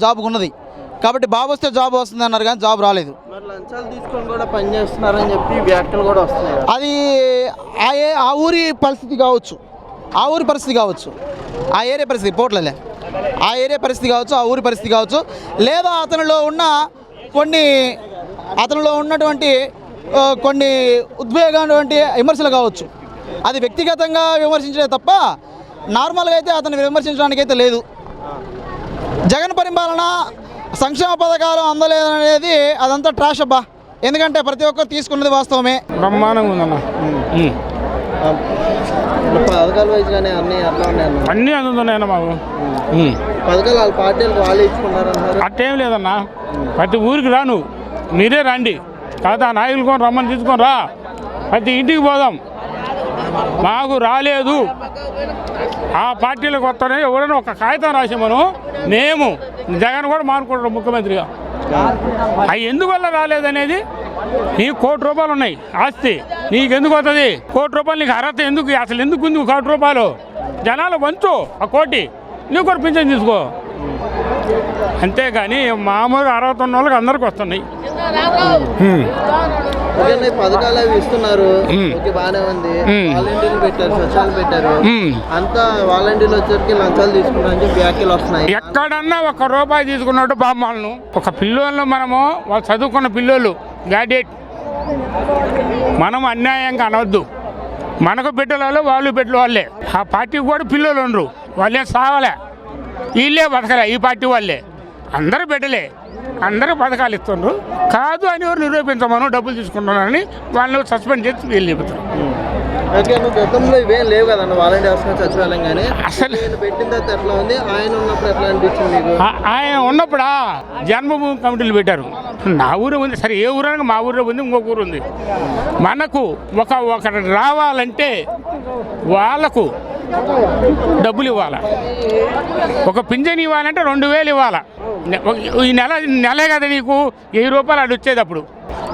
జాబుకున్నది కాబట్టి బాబు వస్తే జాబ్ వస్తుంది అన్నారు కానీ జాబ్ రాలేదు. లంచాలు తీసుకొని కూడా పనిచేస్తున్నారని చెప్పి వ్యాఖ్యలు కూడా వస్తున్నాయి. అది ఆ ఊరి పరిస్థితి కావచ్చు, ఆ ఊరి పరిస్థితి కావచ్చు, ఆ ఏరియా పరిస్థితి పోట్లలే, ఆ ఏరియా పరిస్థితి కావచ్చు, ఆ ఊరి పరిస్థితి కావచ్చు, లేదా అతనిలో ఉన్నటువంటి కొన్ని ఉద్వేగమైనటువంటి విమర్శలు కావచ్చు. అది వ్యక్తిగతంగా విమర్శించే తప్ప నార్మల్గా అయితే అతన్ని విమర్శించడానికి అయితే లేదు. జగన్ పరిపాలన సంక్షేమ పథకాలు అందలేదనేది అదంతా ట్రాష్ అబ్బా. ఎందుకంటే ప్రతి ఒక్కరు తీసుకున్నది వాస్తవమే. బ్రహ్మాండంగా ఉందన్న. పథకాల వైజ్ కానీ అన్నీ అందుతున్నాయన్న మాకు. పథకాలు వాళ్ళ పార్టీలకు వాళ్ళు ఇచ్చుకున్నారన్నారు. అట్టేం లేదన్నా, ప్రతి ఊరికి రా, నువ్వు మీరే రండి, కాదా నాయకులు కొని రమ్మని తీసుకొని రా, ప్రతి ఇంటికి పోదాం. మాకు రాలేదు, ఆ పార్టీలకు వస్తానే ఎవరైనా ఒక కాగితం రాసి మేము జగన్ కూడా మానుకుంటాం ముఖ్యమంత్రిగా. అవి ఎందువల్ల రాలేదనేది, నీకు 1 కోటి రూపాయలు ఉన్నాయి ఆస్తి, నీకు ఎందుకు వస్తుంది 1 కోటి రూపాయలు? నీకు అర్హత ఎందుకు? అసలు ఎందుకు ఉంది 1 కోటి రూపాయలు? జనాలు వంచు ఆ 1 కోటి, నువ్వు కూడా పింఛన్ తీసుకో. అంతేగాని మామూలుగా అర్హత ఉన్న వాళ్ళకి అందరికి వస్తున్నాయి. పథకాలు అవి ఇస్తున్నారు, బాగానే ఉంది. వాలంటీర్లు పెట్టారు, సచివాలయం పెట్టారు, అంతా వాలంటీర్లు వచ్చేసరికి లంచాలు తీసుకున్నారని చెప్పి వ్యాఖ్యలు వస్తున్నాయి. ఎక్కడన్నా 1 రూపాయి తీసుకున్నట్టు బామ్మలను ఒక పిల్లోళ్ళు, మనము వాళ్ళు చదువుకున్న పిల్లోళ్ళు గ్రాడ్యుయేట్, మనం అన్యాయంగా అనవద్దు. మనకు బిడ్డలలో వాళ్ళు బిడ్డలు వాళ్ళే. ఆ పార్టీకి కూడా పిల్లలు ఉండరు, వాళ్ళే సావలే, వీళ్ళే బతకలే. ఈ పార్టీ వాళ్ళే అందరూ బిడ్డలే, అందరూ పథకాలు ఇస్తుండ్రు. కాదు అని ఎవరు నిరూపించమను, డబ్బులు తీసుకుంటున్నారని వాళ్ళని సస్పెండ్ చేసి వీళ్ళు చెబుతారు. గతంలో ఇవేం లేవు కదన్న వాలంటీర్స్ సచివాలయం కానీ, అసలు పెట్టిన తర్వాత ఎట్లా ఉంది? ఆయన ఉన్నప్పుడు ఎట్లా అనిపించింది మీకు? ఆయన ఉన్నప్పుడా జన్మభూమి కమిటీలు పెట్టారు. నా ఊరు ఉంది, సరే ఏ ఊరు అనగా మా ఊరిలో ఉంది, ఇంకొక ఊరు ఉంది. మనకు ఒకటి రావాలంటే వాళ్ళకు డబ్బులు ఇవ్వాలి. ఒక పింఛన్ ఇవ్వాలంటే 2,000 ఇవ్వాలి. ఈ నెలే కదా నీకు 1000 రూపాయలు అది వచ్చేది, అప్పుడు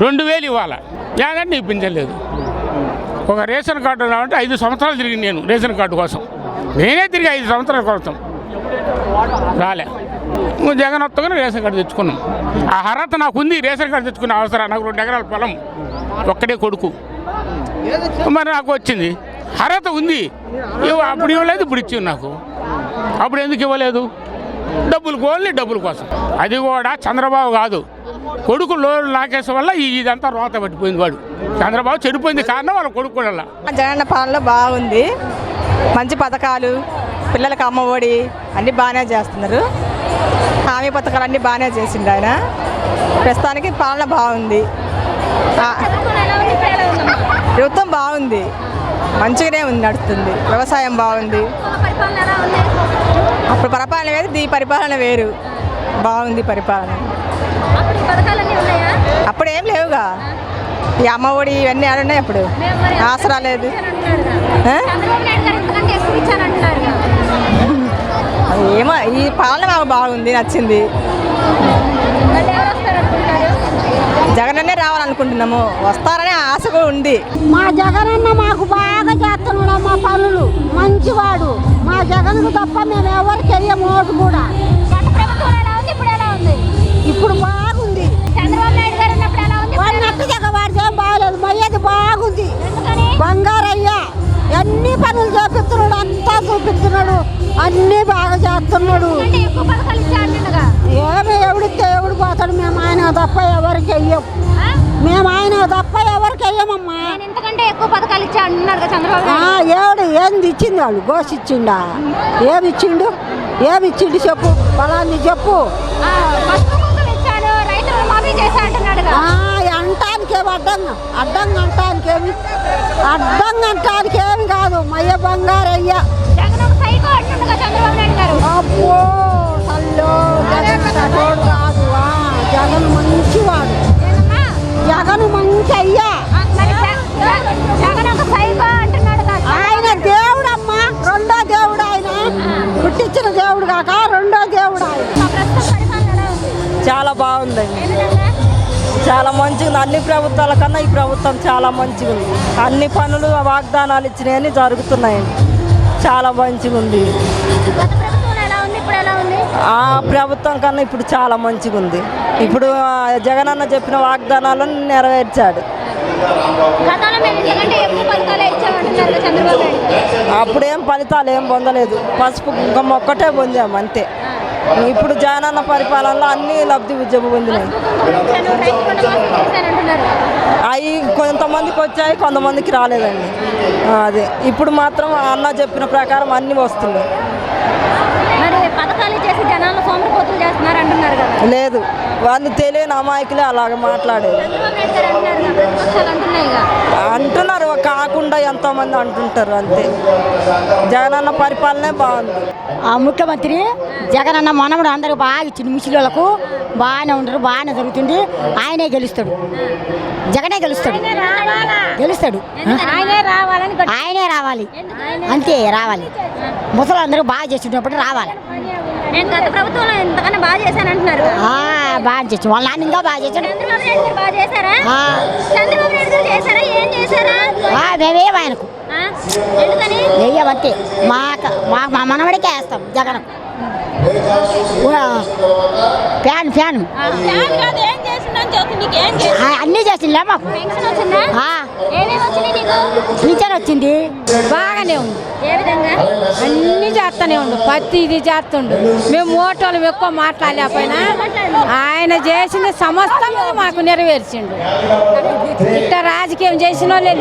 2,000 ఇవ్వాలి. లేదంటే నీకు పింఛన్ లేదు. ఒక రేషన్ కార్డు రావాలంటే 5 సంవత్సరాలు తిరిగింది నేను రేషన్ కార్డు కోసం. నేనే తిరిగి 5 సంవత్సరాల కోసం రాలే. జగన్ వస్తగానే రేషన్ కార్డు తెచ్చుకున్నాం. ఆ అర్హత నాకు ఉంది, రేషన్ కార్డు తెచ్చుకునే అవసరం. నాకు 2 ఎకరాల పొలం, ఒక్కడే కొడుకు, మరి నాకు వచ్చింది. అర్హత ఉంది. అప్పుడు ఇవ్వలేదు, ఇప్పుడు ఇచ్చింది నాకు. అప్పుడు ఎందుకు ఇవ్వలేదు? డబ్బులు ఓన్లీ డబ్బుల కోసం. అది కూడా చంద్రబాబు కాదు, కొడుకు లోన్లు లాకేసే వల్ల ఇదంతా రోత పట్టిపోయింది. వాడు చంద్రబాబు చెడిపోయింది కారణం వాళ్ళ కొడుకు కూడా. జగన్ పాలన బాగుంది, మంచి పథకాలు, పిల్లలకు అమ్మఒడి అన్నీ బాగానే చేస్తున్నారు. హామీ పథకాలు అన్నీ బాగానే చేసిండు ఆయన. ప్రస్తుతానికి పాలన బాగుంది, ప్రభుత్వం బాగుంది, మంచిగానే ఉంది, నడుస్తుంది. వ్యవసాయం బాగుంది. అప్పుడు పరిపాలన వేరు, ఈ పరిపాలన వేరు. బాగుంది పరిపాలన. అప్పుడు ఏం లేవుగా, ఈ అమ్మఒడి ఇవన్నీ ఆడున్నాయి. అప్పుడు ఆసరా లేదు. ఏమో ఈ పాలన మాకు బాగుంది, నచ్చింది. జగనన్నే రావాలనుకుంటున్నాము, వస్తారనే ఆశ కూడా ఉంది. మా జగనన్న మాకు బాగా చేస్తున్నాడు, మా పనులు మంచివాడు. మా జగన్కు తప్ప మేము ఎవరికి వెయ్యము ఓటు కూడా. ఇప్పుడు బాగుంది. వాడినట్టు జగవాడితే ఏం బాగలేదు, మయ్యది బాగుంది. బంగారయ్య అన్ని పనులు చేపిస్తున్నాడు, అంతా చూపిస్తున్నాడు, అన్నీ బాగా చేస్తున్నాడు. ఏమి ఎవడితే ఎవడు పోతాడు, మేము ఆయన తప్ప ఎవరికి వెయ్యం. మేము ఆయన తప్ప ఎవరికి వెయ్యమమ్మా. ఏడు ఏంది ఇచ్చింది, వాళ్ళు గోసి ఇచ్చిండా? ఏమిచ్చిండు చెప్పు, బలాన్ని చెప్పు. అంటానికేమి అడ్డంగా అంటానికేమి కాదు. మయ్య బంగారయ్య అబ్బో హలో, జగన్ కాదు, జగన్ మంచివాడు, జగన్ మంచి అయ్యా. ఆయన దేవుడమ్మా, రెండో దేవుడు ఆయన, పుట్టించిన దేవుడు కాక రెండో దేవుడు ఆయన. చాలా బాగుందండి, చాలా మంచిగా ఉంది. అన్ని ప్రభుత్వాల కన్నా ఈ ప్రభుత్వం చాలా మంచిగా ఉంది. అన్ని పనులు వాగ్దానాలు ఇచ్చినవన్నీ జరుగుతున్నాయండి, చాలా మంచిగా ఉంది. ఆ ప్రభుత్వం కన్నా ఇప్పుడు చాలా మంచిగా ఉంది. ఇప్పుడు జగనన్న చెప్పిన వాగ్దానాలను నెరవేర్చాడు. అప్పుడేం ఫలితాలు ఏం పొందలేదు, పసుపు కుంకుమ ఒక్కటే పొందాము అంతే. ఇప్పుడు జగనన్న పరిపాలనలో అన్ని లబ్ధి పొందినాయి. అవి కొంతమందికి వచ్చాయి, కొంతమందికి రాలేదండి. అదే ఇప్పుడు మాత్రం అన్న చెప్పిన ప్రకారం అన్నీ వస్తున్నాయి. లేదు, వాళ్ళు తెలియని అమాయకులే అలాగ మాట్లాడేది అంటున్నారు. కాకుండా ఎంతోమంది అంటుంటారు, అంతే. జగనన్న పరిపాలనే బాగుంది. ఆ ముఖ్యమంత్రి జగనన్న మనముడు అందరూ బాగా ఇచ్చింది, ముసలిళ్ళకు బాగానే ఉంటారు, బాగానే జరుగుతుంది. ఆయనే గెలుస్తాడు, జగనే గెలుస్తాడు. ఆయనే రావాలి, అంతే రావాలి. ముసలి అందరూ బాగా చేసినప్పుడు రావాలి. బాగా చేసి వాళ్ళ నాన్న ఇంకా బాగా చేశాడు. మేమేం ఆయనకు వెయ్యమంతే, మా మనవడికే వేస్తాం జగన్. ఫ్యాన్ అన్నీ చేసిందిలే మాకు. పింఛన్ వచ్చింది, బాగానే ఉంది. అన్నీ చేస్తూనే ఉండు, ప్రతి ఇది చేస్తుండు. మేము ఓటోలు ఎక్కువ మాట్లాడలేకపోయినా ఆయన చేసింది సమస్తం మాకు నెరవేర్చిండు. ఇట్ట రాజకీయం చేసిన వాళ్ళే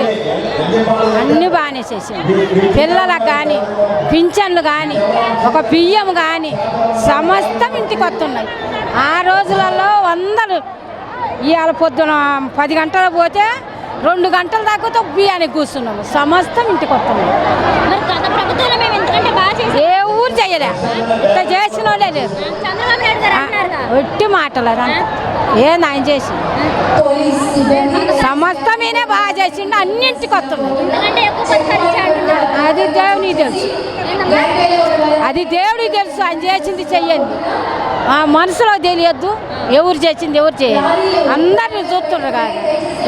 అన్నీ బాగానే చేసిండు. పిల్లలకు కానీ, పింఛన్లు కానీ, ఒక బియ్యం కానీ సమస్తం ఇంటికి వస్తున్నాయి. ఆ రోజులలో వందలు, ఇవాళ పొద్దున 10 గంటలు పోతే 2 గంటల దాకా బియ్యానికి కూర్చున్నాము. సమస్తం ఇంటికి వస్తున్నాయి. ఏ ఊరు చేయలే, ఇట్లా చేసిన వాళ్ళే లేరు. ఒట్టి మాటలు ఏంది ఆయన చేసి సమస్తమేనే బాగా చేసిండు, అన్నింటికి వస్తున్నాయి. అది దేవునికి తెలుసు, అది దేవుడికి తెలుసు. ఆయన చేసింది చెయ్యండి, ఆ మనసులో తెలియద్దు. ఎవరు చేసింది ఎవరు చేయాలి, అందరిని చూస్తుండ్రు కాదు.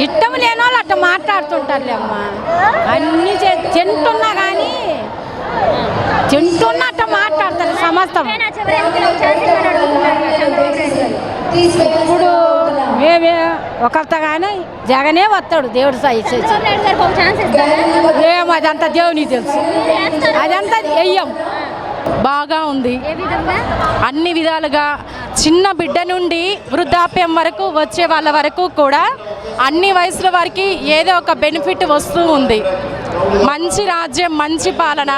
ఇష్టం లేని వాళ్ళు అట్లా మాట్లాడుతుంటారులే అమ్మ. అన్నీ తింటున్నా కానీ తింటున్నట్టు మాట్లాడతారు సమస్తం. ఇప్పుడు మేమే ఒకరితో కానీ జగనే వస్తాడు దేవుడు ఏమో అదంతా దేవునికి తెలుసు, అదంతా వెయ్యం. బాగా ఉంది అన్ని విధాలుగా, చిన్న బిడ్డ నుండి వృద్ధాప్యం వరకు వచ్చే వాళ్ళ వరకు కూడా అన్ని వయసుల వారికి ఏదో ఒక బెనిఫిట్ వస్తూ ఉంది. మంచి రాజ్యం, మంచి పాలన.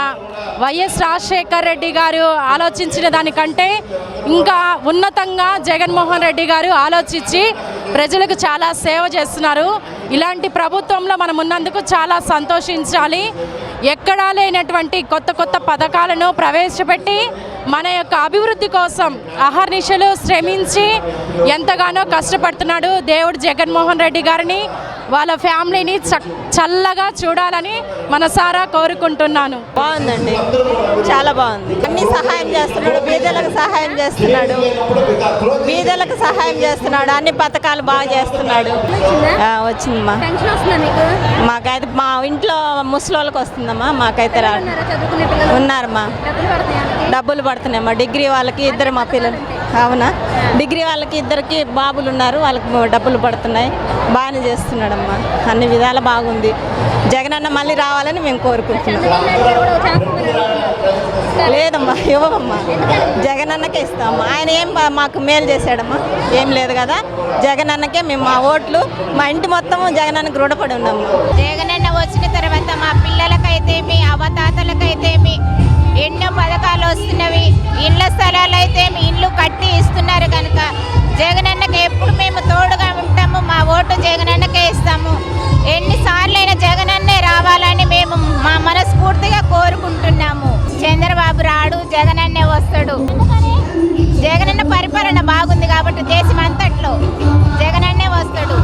వైఎస్ రాజశేఖర్ రెడ్డి గారు ఆలోచించిన దానికంటే ఇంకా ఉన్నతంగా జగన్మోహన్ రెడ్డి గారు ఆలోచించి ప్రజలకు చాలా సేవ చేస్తున్నారు. ఇలాంటి ప్రభుత్వంలో మనం ఉన్నందుకు చాలా సంతోషించాలి. ఎక్కడా లేనటువంటి కొత్త కొత్త పథకాలను ప్రవేశపెట్టి మన యొక్క అభివృద్ధి కోసం అహర్నిశలు శ్రమించి ఎంతగానో కష్టపడుతున్నాడు. దేవుడు జగన్మోహన్ రెడ్డి గారిని, వాళ్ళ ఫ్యామిలీని చల్లగా చూడాలని మనసారా కోరుకుంటున్నాను. బాగుందండి, చాలా బాగుంది. అన్ని సహాయం చేస్తున్నాడు, బీదలకు సహాయం చేస్తున్నాడు, బీదలకు సహాయం చేస్తున్నాడు, అన్ని పథకాలు బాగా చేస్తున్నాడు. వచ్చిందమ్మా, మాకైతే మా ఇంట్లో ముసలి వాళ్ళకి వస్తుందమ్మా, మాకైతే ఉన్నారమ్మా, డబ్బులు పడుతున్నాయమ్మా. డిగ్రీ వాళ్ళకి ఇద్దరు మా పిల్లలు, అవునా, డిగ్రీ వాళ్ళకి ఇద్దరికి బాబులు ఉన్నారు, వాళ్ళకి డబ్బులు పడుతున్నాయి. బాగానే చేస్తున్నాడమ్మా, అన్ని విధాలు బాగుంది. జగనన్న మళ్ళీ రావాలని మేము కోరుకుంటున్నాం. లేదమ్మా, ఇవ్వమమ్మా, జగనన్నకే ఇస్తామమ్మా. ఆయన ఏం మాకు మేలు చేశాడమ్మా, ఏం లేదు కదా. జగనన్నకే మేము మా ఓట్లు, మా ఇంటి మొత్తము జగనన్నకు రుణపడి ఉన్నాము. జగనన్న వచ్చిన తర్వాత మా పిల్లలకైతేమి, అవతాతలకైతేమి ఎన్నో పథకాలు వస్తున్నవి. ఇళ్ళ స్థలాలు అయితే ఇల్లు కట్టి ఇస్తున్నారు కనుక జగనన్నకి ఎప్పుడు మేము తోడుగా ఉంటాము. మా ఓటు జగనన్నకే ఇస్తాము. ఎన్నిసార్లైనా జగనన్నే రావాలని మేము మా మనస్ఫూర్తిగా కోరుకుంటున్నాము. చంద్రబాబు రాడు, జగనన్నే వస్తాడు. జగనన్న పరిపాలన బాగుంది కాబట్టి దేశం అంతట్లో జగనన్నే వస్తాడు.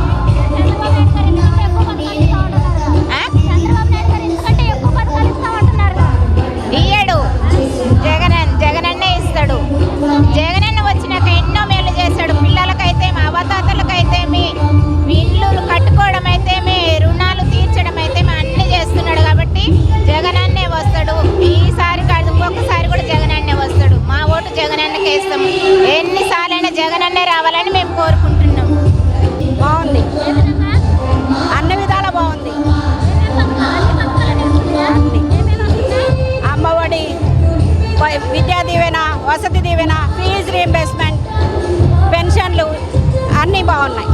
ఇయ్యడు, జగనన్నే ఇస్తాడు. జగనన్న వచ్చినాక ఎన్నో మేలు చేస్తాడు. పిల్లలకైతే, మా అవతాతలకైతే, మీ ఇల్లు కట్టుకోవడం అయితే, రుణాలు తీర్చడం అయితే అన్ని చేస్తున్నాడు కాబట్టి జగనన్నే వస్తాడు. ఈసారి కాదు, ఇంకొకసారి కూడా జగనన్నే వస్తాడు. మా ఓటు జగనన్నకే ఇస్తాము. ఎన్నిసార్లైనా జగనన్నే రావాలని మేము కోరుకుంటున్నాం. బాగుంది, అన్ని విధాల బాగుంది. అమ్మఒడి, విద్యా దీవెన, వసతి దీవెన, ఫీజు రీయింబర్స్మెంట్, పెన్షన్లు అన్నీ బాగున్నాయి.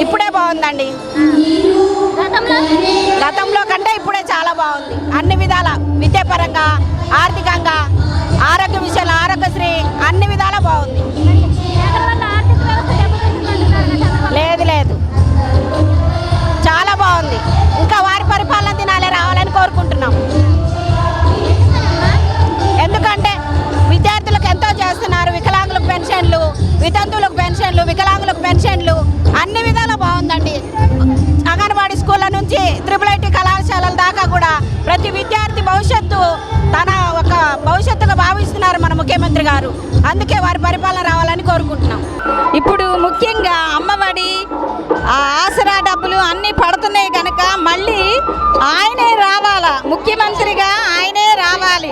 ఇప్పుడే బాగుందండి, గతంలో కంటే ఇప్పుడే చాలా బాగుంది. అన్ని విధాల, విద్యాపరంగా, ఆర్థికంగా, ఆరోగ్య విషయాలు, ఆరోగ్యశ్రీ అన్ని విధాల బాగుంది. లేదు లేదు, చాలా బాగుంది. ఇంకా వారి పరిపాలన దినాలే రావాలని కోరుకుంటున్నాం. ఎందుకంటే విద్యార్థులకు ఎంతో చేస్తున్నారు. వికలాంగులకు పెన్షన్లు, వితంతువులకు పెన్షన్లు, వికలాంగులకు పెన్షన్లు అన్ని విధాలా బాగుందండి. అంగన్వాడీ స్కూళ్ళ నుంచి IIIT కళాశాలల దాకా కూడా ప్రతి విద్యార్థి భవిష్యత్తు తన ఒక భవిష్యత్తుగా భావిస్తున్నారు మన ముఖ్యమంత్రి గారు. అందుకే వారి పరిపాలన రావాలని కోరుకుంటున్నాం. ఇప్పుడు ముఖ్యంగా అమ్మఒడి, ఆసరా డబ్బులు అన్నీ పడుతున్నాయి కనుక మళ్ళీ ఆయనే రావాలా, ముఖ్యమంత్రిగా ఆయనే రావాలి.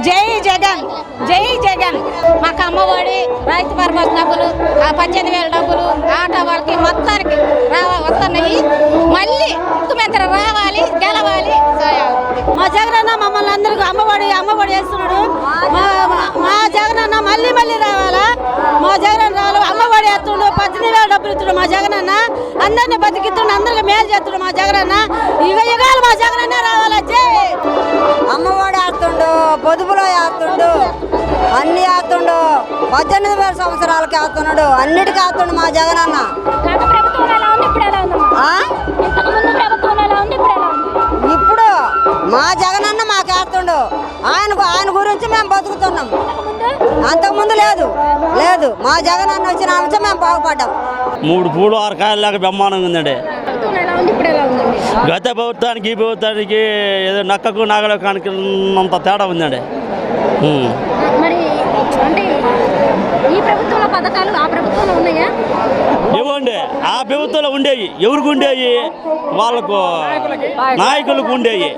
జై జగన్, జై జగన్. మాకు అమ్మఒడి, రైతు భరోసా డబ్బులు, 18,000 డబ్బులు, ఆటో వాళ్ళకి మొత్తానికి వస్తున్నాయి. మళ్ళీ ముఖ్యమంత్రి రావాలి, గెలవాలి. మా జగనన్న మమ్మల్ని అందరికీ అమ్మఒడి వేస్తున్నాడు. మా జగనన్న మళ్ళీ రావాలా. మా జగనన్న రావాలి, అమ్మఒడి వేస్తుండు, 18,000 డబ్బులు ఇస్తున్నాడు. మా జగనన్న అందరినీ బతికిస్తుండు, అందరికి మేలు చేస్తుండు. మా జగనన్న యుగాలు మా జగనన్న రావాలా. జై. అమ్మఒడి వేస్తుండు, పొదుపులో వేస్తుండు, అన్ని వేస్తుండు. 18,000 సంవత్సరాలకి వేస్తున్నాడు, అన్నిటికీ వేస్తుండు మా జగనన్న. ఇప్పుడు మా జగనన్న మాకు వేస్తుండు. ఆయన గురించి మేము బతుకుతున్నాం. అంతకుముందు లేదు. మా జగనన్న వచ్చిన నుంచి మేము బాగుపడ్డాం. 3 పూలు 6 కాయలాగా బ్రహ్మాండంగా ఉందండి. గత ప్రభుత్వానికి ఈ ప్రభుత్వానికి ఏదో నక్కకు నాగలోకానికి అంత తేడా ఉందండి. మరి అంటే ఈ ప్రభుత్వంలో పథకాలు ఆ ప్రభుత్వంలో ఉన్నాయా? ఇవ్వండి ఆ ప్రభుత్వంలో ఉండేవి ఎవరికి ఉండేవి వాళ్ళకు నాయకులకు ఉండేవి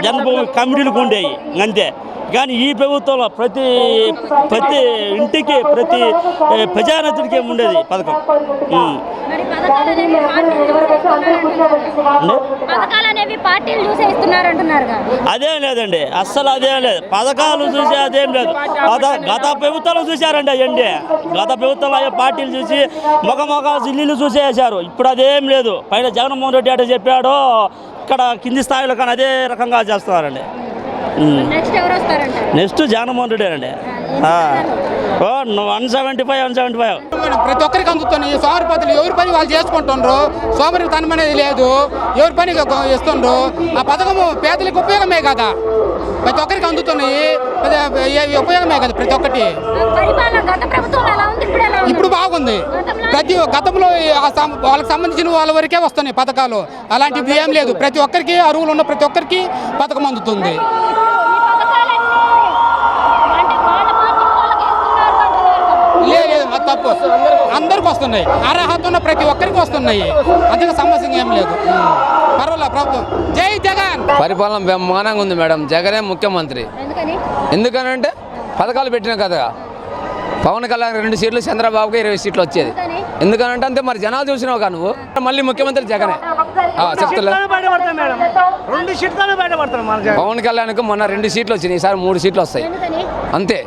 జన్మభూమి కమిటీలకు ఉండేవి అంతే. కానీ ఈ ప్రభుత్వంలో ప్రతి ఇంటికి ప్రతి ప్రజానతుడికి ఉండేది పథకం. అదేం లేదండి, అస్సలు అదేం లేదు. పథకాలు చూసి అదేం లేదు. గత ప్రభుత్వంలో చూశారండి అయ్యండి. గత ప్రభుత్వంలో అయ్యే పార్టీలు చూసి మొగ ఇల్లు చూసేసారు. ఇప్పుడు అదేం లేదు. పైన జగన్మోహన్ రెడ్డి అంటే చెప్పాడో ఇక్కడ కింది స్థాయిలో కానీ అదే రకంగా చేస్తున్నారండి. నెక్స్ట్ జగన్మోహన్ రెడ్డి అండి. 175. ప్రతి ఒక్కరికి అందుతున్నాయి సోమరిపోతులు. ఎవరి పని వాళ్ళు చేసుకుంటుండ్రు. సోమరితనం అనేది లేదు. ఎవరి పని ఇస్తుండ్రు. ఆ పథకము పేదలకు ఉపయోగమే కదా, ప్రతి ఒక్కరికి అందుతున్నాయి. ఉపయోగమే కదా ప్రతి ఒక్కటి. ఇప్పుడు బాగుంది. గతంలో వాళ్ళకి సంబంధించిన వాళ్ళ వరకే వస్తున్నాయి పథకాలు. అలాంటివి ఏం లేదు. ప్రతి ఒక్కరికి అర్హులు ఉన్న ప్రతి ఒక్కరికి పథకం అందుతుంది. లేదు, అది తప్పు. అందరికి వస్తున్నాయి. అర్హత ఉన్న ప్రతి ఒక్కరికి వస్తున్నాయి. అందుకే సమస్య ఏం లేదు. పర్వాలేదు ప్రభుత్వం. జై జగన్. పరిపాలన బ్రహ్మాండంగా ఉంది మేడం. జగనే ముఖ్యమంత్రి. ఎందుకనంటే పథకాలు పెట్టిన కదా. పవన్ కళ్యాణ్ 2 సీట్లు, చంద్రబాబుకి 20 సీట్లు వచ్చేది. ఎందుకనంటే అంతే. మరి జనాలు చూసినావు కదా నువ్వు. మళ్ళీ ముఖ్యమంత్రి జగనే. చెప్తున్నా పవన్ కళ్యాణ్కి మొన్న 2 సీట్లు వచ్చినాయి. ఈసారి 3 సీట్లు వస్తాయి అంతే.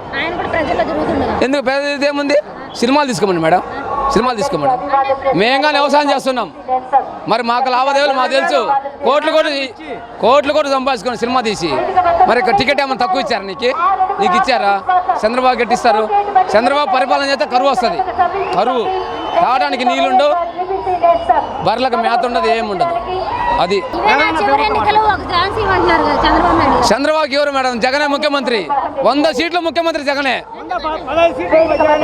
ఎందుకు పెద్దదేముంది? సినిమాలు తీసుకోమండి మేడం, సినిమాలు తీసుకోమండి. మేము కానీ వ్యవసాయం చేస్తున్నాం. మరి మాకు లావాదేవీలు మాకు తెలుసు. కోట్లు సంపాదించుకుని సినిమా తీసి మరి టికెట్ ఏమైనా తక్కువ ఇచ్చారా? నీకు ఇచ్చారా? చంద్రబాబు గట్టిస్తారు. చంద్రబాబు పరిపాలన చేస్తే కరువు వస్తుంది. కరువు తాగడానికి నీళ్ళుండు, బర్రెలకు మేత ఉండదు, ఏముండదు. అది చంద్రబాబుకి ఎవరు మేడం? జగనే ముఖ్యమంత్రి. 100 సీట్లు ముఖ్యమంత్రి జగనే.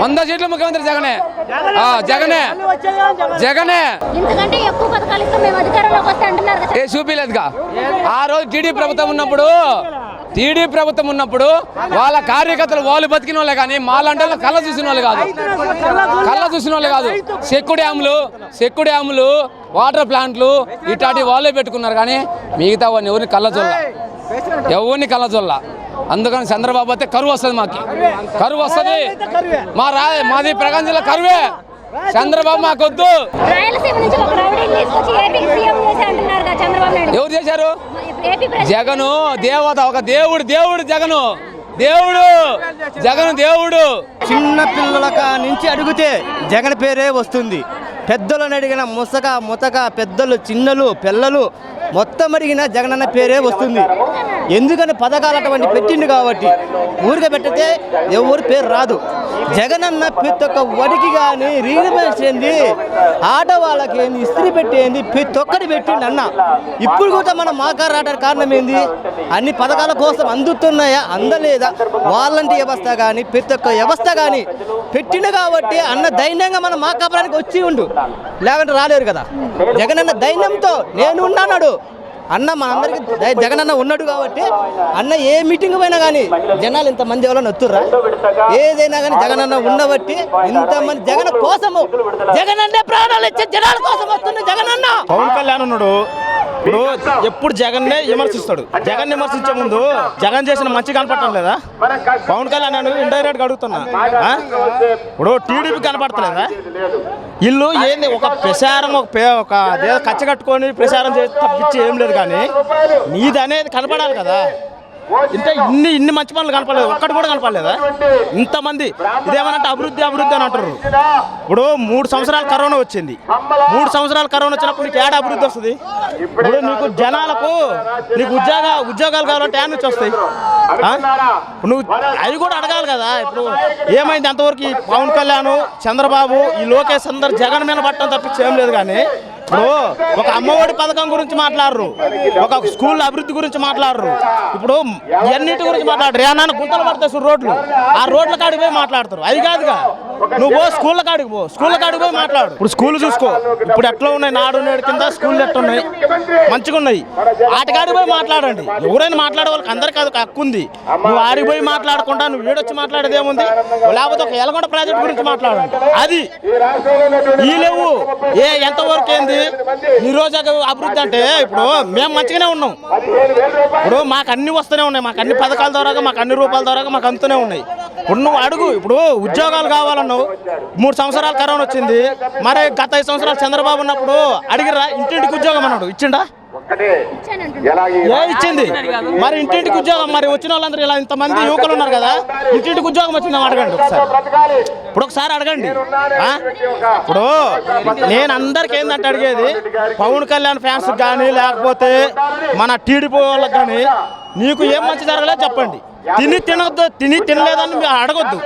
100 సీట్లు ముఖ్యమంత్రి జగనే. జగనే ఏ చూపిలేదుగా. ఆ రోజు టీడీ ప్రభుత్వం ఉన్నప్పుడు వాళ్ళ కార్యకర్తలు వాళ్ళు బతికిన వాళ్ళే కానీ మాలాంటి కళ్ళ చూసిన వాళ్ళు కాదు. సెక్కు డ్యాములు వాటర్ ప్లాంట్లు ఇట్లాంటి వాళ్ళే పెట్టుకున్నారు. కానీ మిగతా వాడిని ఎవరిని కళ్ళ చొల్ల. అందుకని చంద్రబాబు అయితే కరువు వస్తుంది. కరువు వస్తుంది. మాది ప్రకాశం జిల్లా కరువే. చంద్రబాబు మాకొద్దు. ఎవరు చేశారు? జగను దేవత, ఒక దేవుడు జగను. దేవుడు. చిన్న పిల్లల నుంచి అడిగితే జగన్ పేరే వస్తుంది. పెద్దలను అడిగిన ముతక పెద్దలు, చిన్నలు, పిల్లలు మొత్తం అడిగిన జగనన్న పేరే వస్తుంది. ఎందుకని పథకాలు అటువంటి పెట్టిండు కాబట్టి. ఊరికే పెట్టితే ఎవరి పేరు రాదు. జగనన్న ప్రతి ఒక్క వడికి కానీ రీనిమెంట్స్ ఏంది, ఆడవాళ్ళకి ఏంది, ఇస్త్రీ పెట్టేంది, ప్రతి ఒక్కటి పెట్టిండు అన్న. ఇప్పుడు కూడా మనం మాకారు రావడానికి కారణం ఏంది? అన్ని పథకాల కోసం అందుతున్నాయా, అందలేదా? వాలంటీ వ్యవస్థ కానీ ప్రతి ఒక్క వ్యవస్థ కానీ పెట్టిండు కాబట్టి అన్న ధైర్యంగా మనం మా కాపురానికి వచ్చి ఉండు. లేకుంటే రాలేరు కదా. జగనన్న ధైర్యంతో నేను ఉన్నాడు అన్న. మా అందరికి జగనన్న ఉన్నాడు కాబట్టి అన్న ఏ మీటింగ్ పోయినా కానీ జనాలు ఇంతమంది ఎవరైనా వస్తుర్రా? ఏదైనా కానీ జగనన్న ఉండబట్టి ఇంతమంది జగన్ కోసము, జగనన్నే ప్రాణాలు ఇచ్చే జనాల కోసం వస్తుంది జగనన్న. పవన్ కళ్యాణ్ ఉన్నాడు. ఇప్పుడు ఎప్పుడు జగన్నే విమర్శిస్తాడు. జగన్ విమర్శించే ముందు జగన్ చేసిన మంచి కనపడటం లేదా? పవన్ కళ్యాణ్ ఇండైరెక్ట్గా అడుగుతున్నా. ఇప్పుడు టీడీపీ కనపడతలేదా? ఇల్లు ఏంది? ఒక ప్రచారం, ఒక కచ్చ కట్టుకొని ప్రచారం చేసి తప్పించి ఏం లేదు. కానీ నీది అనేది కనపడాలి కదా. ఇంత ఇన్ని మంచి పనులు కనపడలేదు. ఒక్కటి కూడా కనపడలేదా? ఇంతమంది ఇదేమనంటే అభివృద్ధి అని అంటారు. ఇప్పుడు 3 సంవత్సరాలు కరోనా వచ్చింది. 3 సంవత్సరాలు కరోనా వచ్చినప్పుడు నీకు ఏడా అభివృద్ధి వస్తుంది? ఇప్పుడు నీకు జనాలకు నీకు ఉద్యోగాలు కావాలంటే ఏడ నుంచి వస్తాయి? నువ్వు అవి కూడా అడగాలి కదా. ఇప్పుడు ఏమైంది అంతవరకు? పవన్ కళ్యాణ్, చంద్రబాబు, ఈ లోకేష్ అందరు జగన్ మీద పట్టడం తప్పించి ఏం లేదు. కానీ ఇప్పుడు ఒక అమ్మఒడి పథకం గురించి మాట్లాడరు, ఒక స్కూల్ అభివృద్ధి గురించి మాట్లాడరు, ఇప్పుడు ఇవన్నిటి గురించి మాట్లాడరు. ఏమన్నా గుంతలు పడతాయి రోడ్లు, ఆ రోడ్ల కాడికి పోయి మాట్లాడతారు. అది కాదుగా, నువ్వు స్కూళ్ళ కాడికి పో, స్కూళ్ళ కాడికి పోయి మాట్లాడు. ఇప్పుడు స్కూల్ చూసుకో, ఇప్పుడు ఎట్లా ఉన్నాయి, నాడు నేడు కింద స్కూళ్ళు ఎట్లా ఉన్నాయి, మంచిగా ఉన్నాయి. ఆటకాడికి పోయి మాట్లాడండి. ఎవరైనా మాట్లాడే వాళ్ళకి అందరికీ అది హక్కు ఉంది. నువ్వు ఆడికి పోయి మాట్లాడకుండా నువ్వు వీడొచ్చి మాట్లాడేది ఏముంది? లేకపోతే ఒక ఎలగొండ ప్రాజెక్ట్ గురించి మాట్లాడండి. అది ఈ లేవు ఎంతవరకు ఏంది నిరోజక అభివృద్ధి అంటే ఇప్పుడు మేము మంచిగానే ఉన్నాం. ఇప్పుడు మాకు అన్ని వస్తూనే ఉన్నాయి, మాకు అన్ని పథకాల ద్వారా, మాకు అన్ని రూపాయల ద్వారా మాకు అందుతూనే ఉన్నాయి. ఇప్పుడు నువ్వు అడుగు, ఇప్పుడు ఉద్యోగాలు కావాలన్నావు, 3 సంవత్సరాలు కరోనా వచ్చింది. మరి గత 5 సంవత్సరాలు చంద్రబాబు ఉన్నప్పుడు అడిగిరా ఇంటింటికి ఉద్యోగం అన్నాడు, ఇచ్చిండా? ఇచ్చింది. మరి ఇంటింటికి ఉద్యోగం, మరి వచ్చిన వాళ్ళందరూ ఇలా ఇంతమంది యువకులు ఉన్నారు కదా, ఇంటింటికి ఉద్యోగం వచ్చిందా అడగండి ఒకసారి. ఇప్పుడు ఒకసారి అడగండి. ఇప్పుడు నేను అందరికి ఏంటంటే అడిగేది, పవన్ కళ్యాణ్ ఫ్యాన్స్ కానీ లేకపోతే మన టీడీపీ వాళ్ళకి కానీ నీకు ఏం మంచి జరగలేదు చెప్పండి. తినలేదని మీరు అడగొద్దు.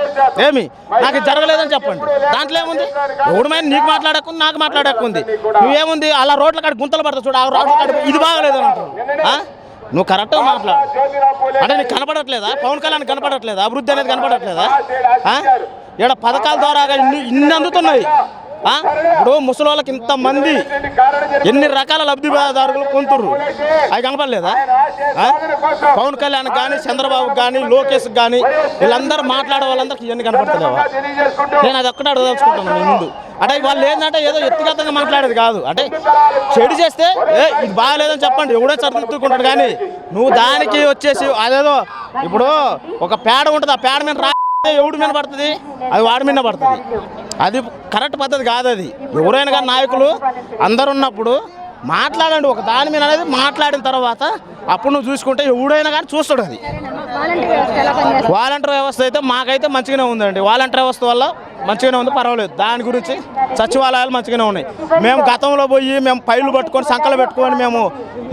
ఏమి నాకు జరగలేదని చెప్పండి. దాంట్లో ఏముంది? ఎవడమైనా నీకు మాట్లాడకుంది, నాకు మాట్లాడకుంది. నువ్వేముంది అలా రోడ్ల కాడ గుంతలు పడతావు చూడు, ఆ రోడ్ల కాడ ఇది బాగలేదని అంటావు. నువ్వు కరెక్ట్గా మాట్లాడు. అంటే నీకు కనపడట్లేదా? పవన్ కళ్యాణ్ కనపడట్లేదా? అభివృద్ధి అనేది కనపడట్లేదా? ఇక్కడ పథకాల ద్వారా ఇన్ని అందుతున్నాయి. ఇప్పుడు ముసలి వాళ్ళకి ఇంతమంది ఎన్ని రకాల లబ్ధిదారులు పొందుతుర్రు, అవి కనపడలేదా? పవన్ కళ్యాణ్ కానీ, చంద్రబాబు కానీ, లోకేష్ కానీ వీళ్ళందరూ మాట్లాడే వాళ్ళందరికీ ఇవన్నీ కనపడతలేవా? నేను అది ఒక్కటే అడగదలుచుకుంటాను మీ ముందు. అంటే వాళ్ళు ఏంటంటే ఏదో వ్యక్తిగతంగా మాట్లాడేది కాదు. అంటే చెడు చేస్తే ఇది బాగాలేదని చెప్పండి, ఎవడో సరిదిద్దుకుంటాడు. కానీ నువ్వు దానికి వచ్చేసి అదేదో ఇప్పుడు ఒక పేడ ఉంటుంది, ఆ పేడ మీద ఎవడి మీద పడుతుంది? అది వాడి మీద పడుతుంది. అది కరెక్ట్ పద్ధతి కాదు. అది ఎవరైనా కానీ నాయకులు అందరు ఉన్నప్పుడు మాట్లాడండి. ఒక దాని మీద అనేది మాట్లాడిన తర్వాత అప్పుడు నువ్వు చూసుకుంటే ఎవడైనా కానీ చూస్తాడు. అది వాలంటీర్ వ్యవస్థ అయితే మాకైతే మంచిగానే ఉందండి. వాలంటీర్ వ్యవస్థ వల్ల మంచిగానే ఉంది, పర్వాలేదు. దాని గురించి సచివాలయాలు మంచిగానే ఉన్నాయి. మేము గతంలో పోయి మేము పైలు పట్టుకొని సంకలు పెట్టుకొని మేము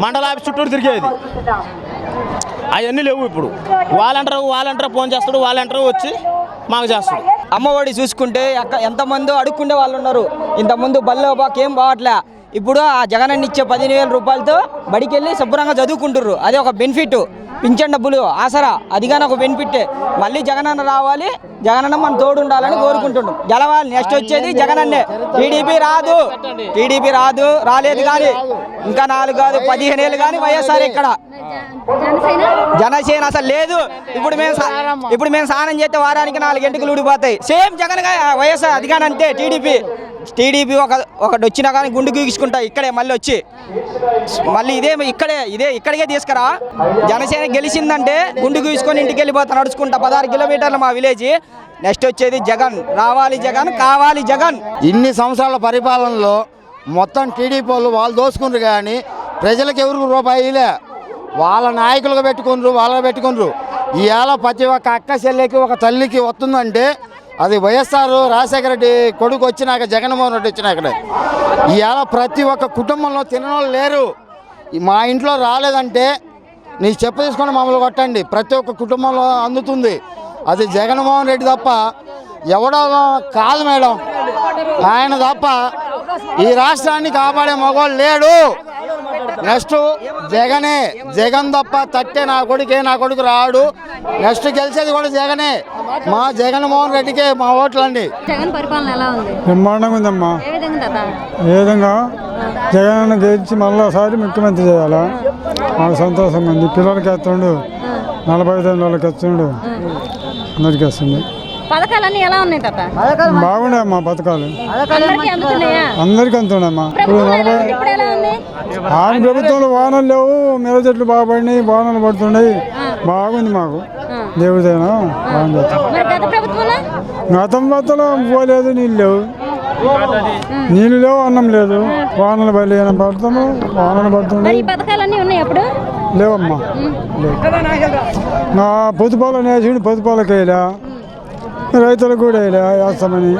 మండలాఫీస్ చుట్టూరు తిరిగేది, అవన్నీ లేవు. ఇప్పుడు వాలంటీర్ ఫోన్ చేస్తాడు, వాలంటీర్ వచ్చి మాకు చేస్తాడు. అమ్మఒడి చూసుకుంటే ఎంతమందో అడుక్కుండే వాళ్ళు ఉన్నారు. ఇంతకుముందు బల్లో బాకేం బావట్లే. ఇప్పుడు ఆ జగనన్న ఇచ్చే 15,000 రూపాయలతో బడికి వెళ్ళి శుభ్రంగా చదువుకుంటుర్రు. అదే ఒక బెనిఫిట్. పింఛన్ డబ్బులు ఆసరా, అది కానీ ఒక బెనిఫిట్. మళ్ళీ జగనన్న రావాలి, జగనన్న మనం తోడు ఉండాలని కోరుకుంటున్నాం. గెలవాలి. నెక్స్ట్ వచ్చేది జగనన్నే. టీడీపీ రాదు, రాలేదు. కానీ ఇంకా 4 కాదు 15 ఏళ్ళు కానీ వైఎస్ఆర్ ఇక్కడ. జనసేన అసలు లేదు. ఇప్పుడు మేము స్నానం చేస్తే వారానికి 4 గంటలు ఊడిపోతాయి. సేమ్ జగన్ వైఎస్ఆర్ అది కానీ అంతే. టీడీపీ ఒకటి వచ్చినా కానీ గుండు గీసుకుంటా ఇక్కడే మళ్ళీ వచ్చి మళ్ళీ ఇక్కడికే తీసుకురా. జనసేన గెలిచిందంటే గుండు గీసుకొని ఇంటికి వెళ్ళిపోతా నడుచుకుంటా 16 కిలోమీటర్లు మా విలేజ్. నెక్స్ట్ వచ్చేది జగన్. రావాలి జగన్, కావాలి జగన్. ఇన్ని సంవత్సరాల పరిపాలనలో మొత్తం టీడీపీ వాళ్ళు దోసుకున్నారు. కానీ ప్రజలకు ఎవరికి రూపాయిలే. వాళ్ళ నాయకులుగా పెట్టుకున్నారు. ఇవాళ ప్రతి ఒక్క అక్క చెల్లెకి ఒక తల్లికి వస్తుందంటే అది వైఎస్ఆర్ రాజశేఖర రెడ్డి కొడుకు వచ్చినాక, జగన్మోహన్ రెడ్డి వచ్చినాకనే. ఇవాళ ప్రతి ఒక్క కుటుంబంలో తిననోళ్ళు లేరు. మా ఇంట్లో రాలేదంటే నీ చెప్పు తీసుకొని మమ్మల్ని కొట్టండి. ప్రతి ఒక్క కుటుంబంలో అందుతుంది. అది జగన్మోహన్ రెడ్డి తప్ప ఎవడో కాదు మేడం. ఆయన తప్ప ఈ రాష్ట్రాన్ని కాపాడే మగవాళ్ళు లేడు. నెక్స్ట్ జగన్ తప్ప తట్టే నా కొడుకు రాడు. నెక్స్ట్ గెలిచేది కూడా జగనే. మా జగన్మోహన్ రెడ్డికే మా ఓట్లండి. జగన్ పరిపాలన ఎలా ఉంది? బ్రహ్మాండంగా ఉందమ్మా. ఏ విధంగా జగన్ గెలిచి మళ్ళీసారి ముఖ్యమంత్రి చేయాలా? మాకు సంతోషంగా ఉంది. పిల్లలకి ఎత్తుండు, 45 వాళ్ళకి ఎత్తుండు, అందరికి వస్తుంది. పథకాలన్నీ ఎలా ఉన్నాయి తాత? బాగున్నాయమ్మా పథకాలు, అందరికీ అందుతున్నాయమ్మా. ఆయన ప్రభుత్వంలో వాహనాలు లేవు, మిరప చెట్లు బాగా పడినాయి, వాహనాలు పడుతున్నాయి. బాగుంది మాకు. దేవుడిదైనా బాగుంది. గతంలో పోలేదు, నీళ్ళు లేవు, అన్నం లేదు. వాహనాలు పడతాము, వాహనాలు పడుతున్నాయి. లేవమ్మా, నా పొదుపాలు వేసి పొదుపాలకు వేయలే, రైతులకు కూడా వేస్తామని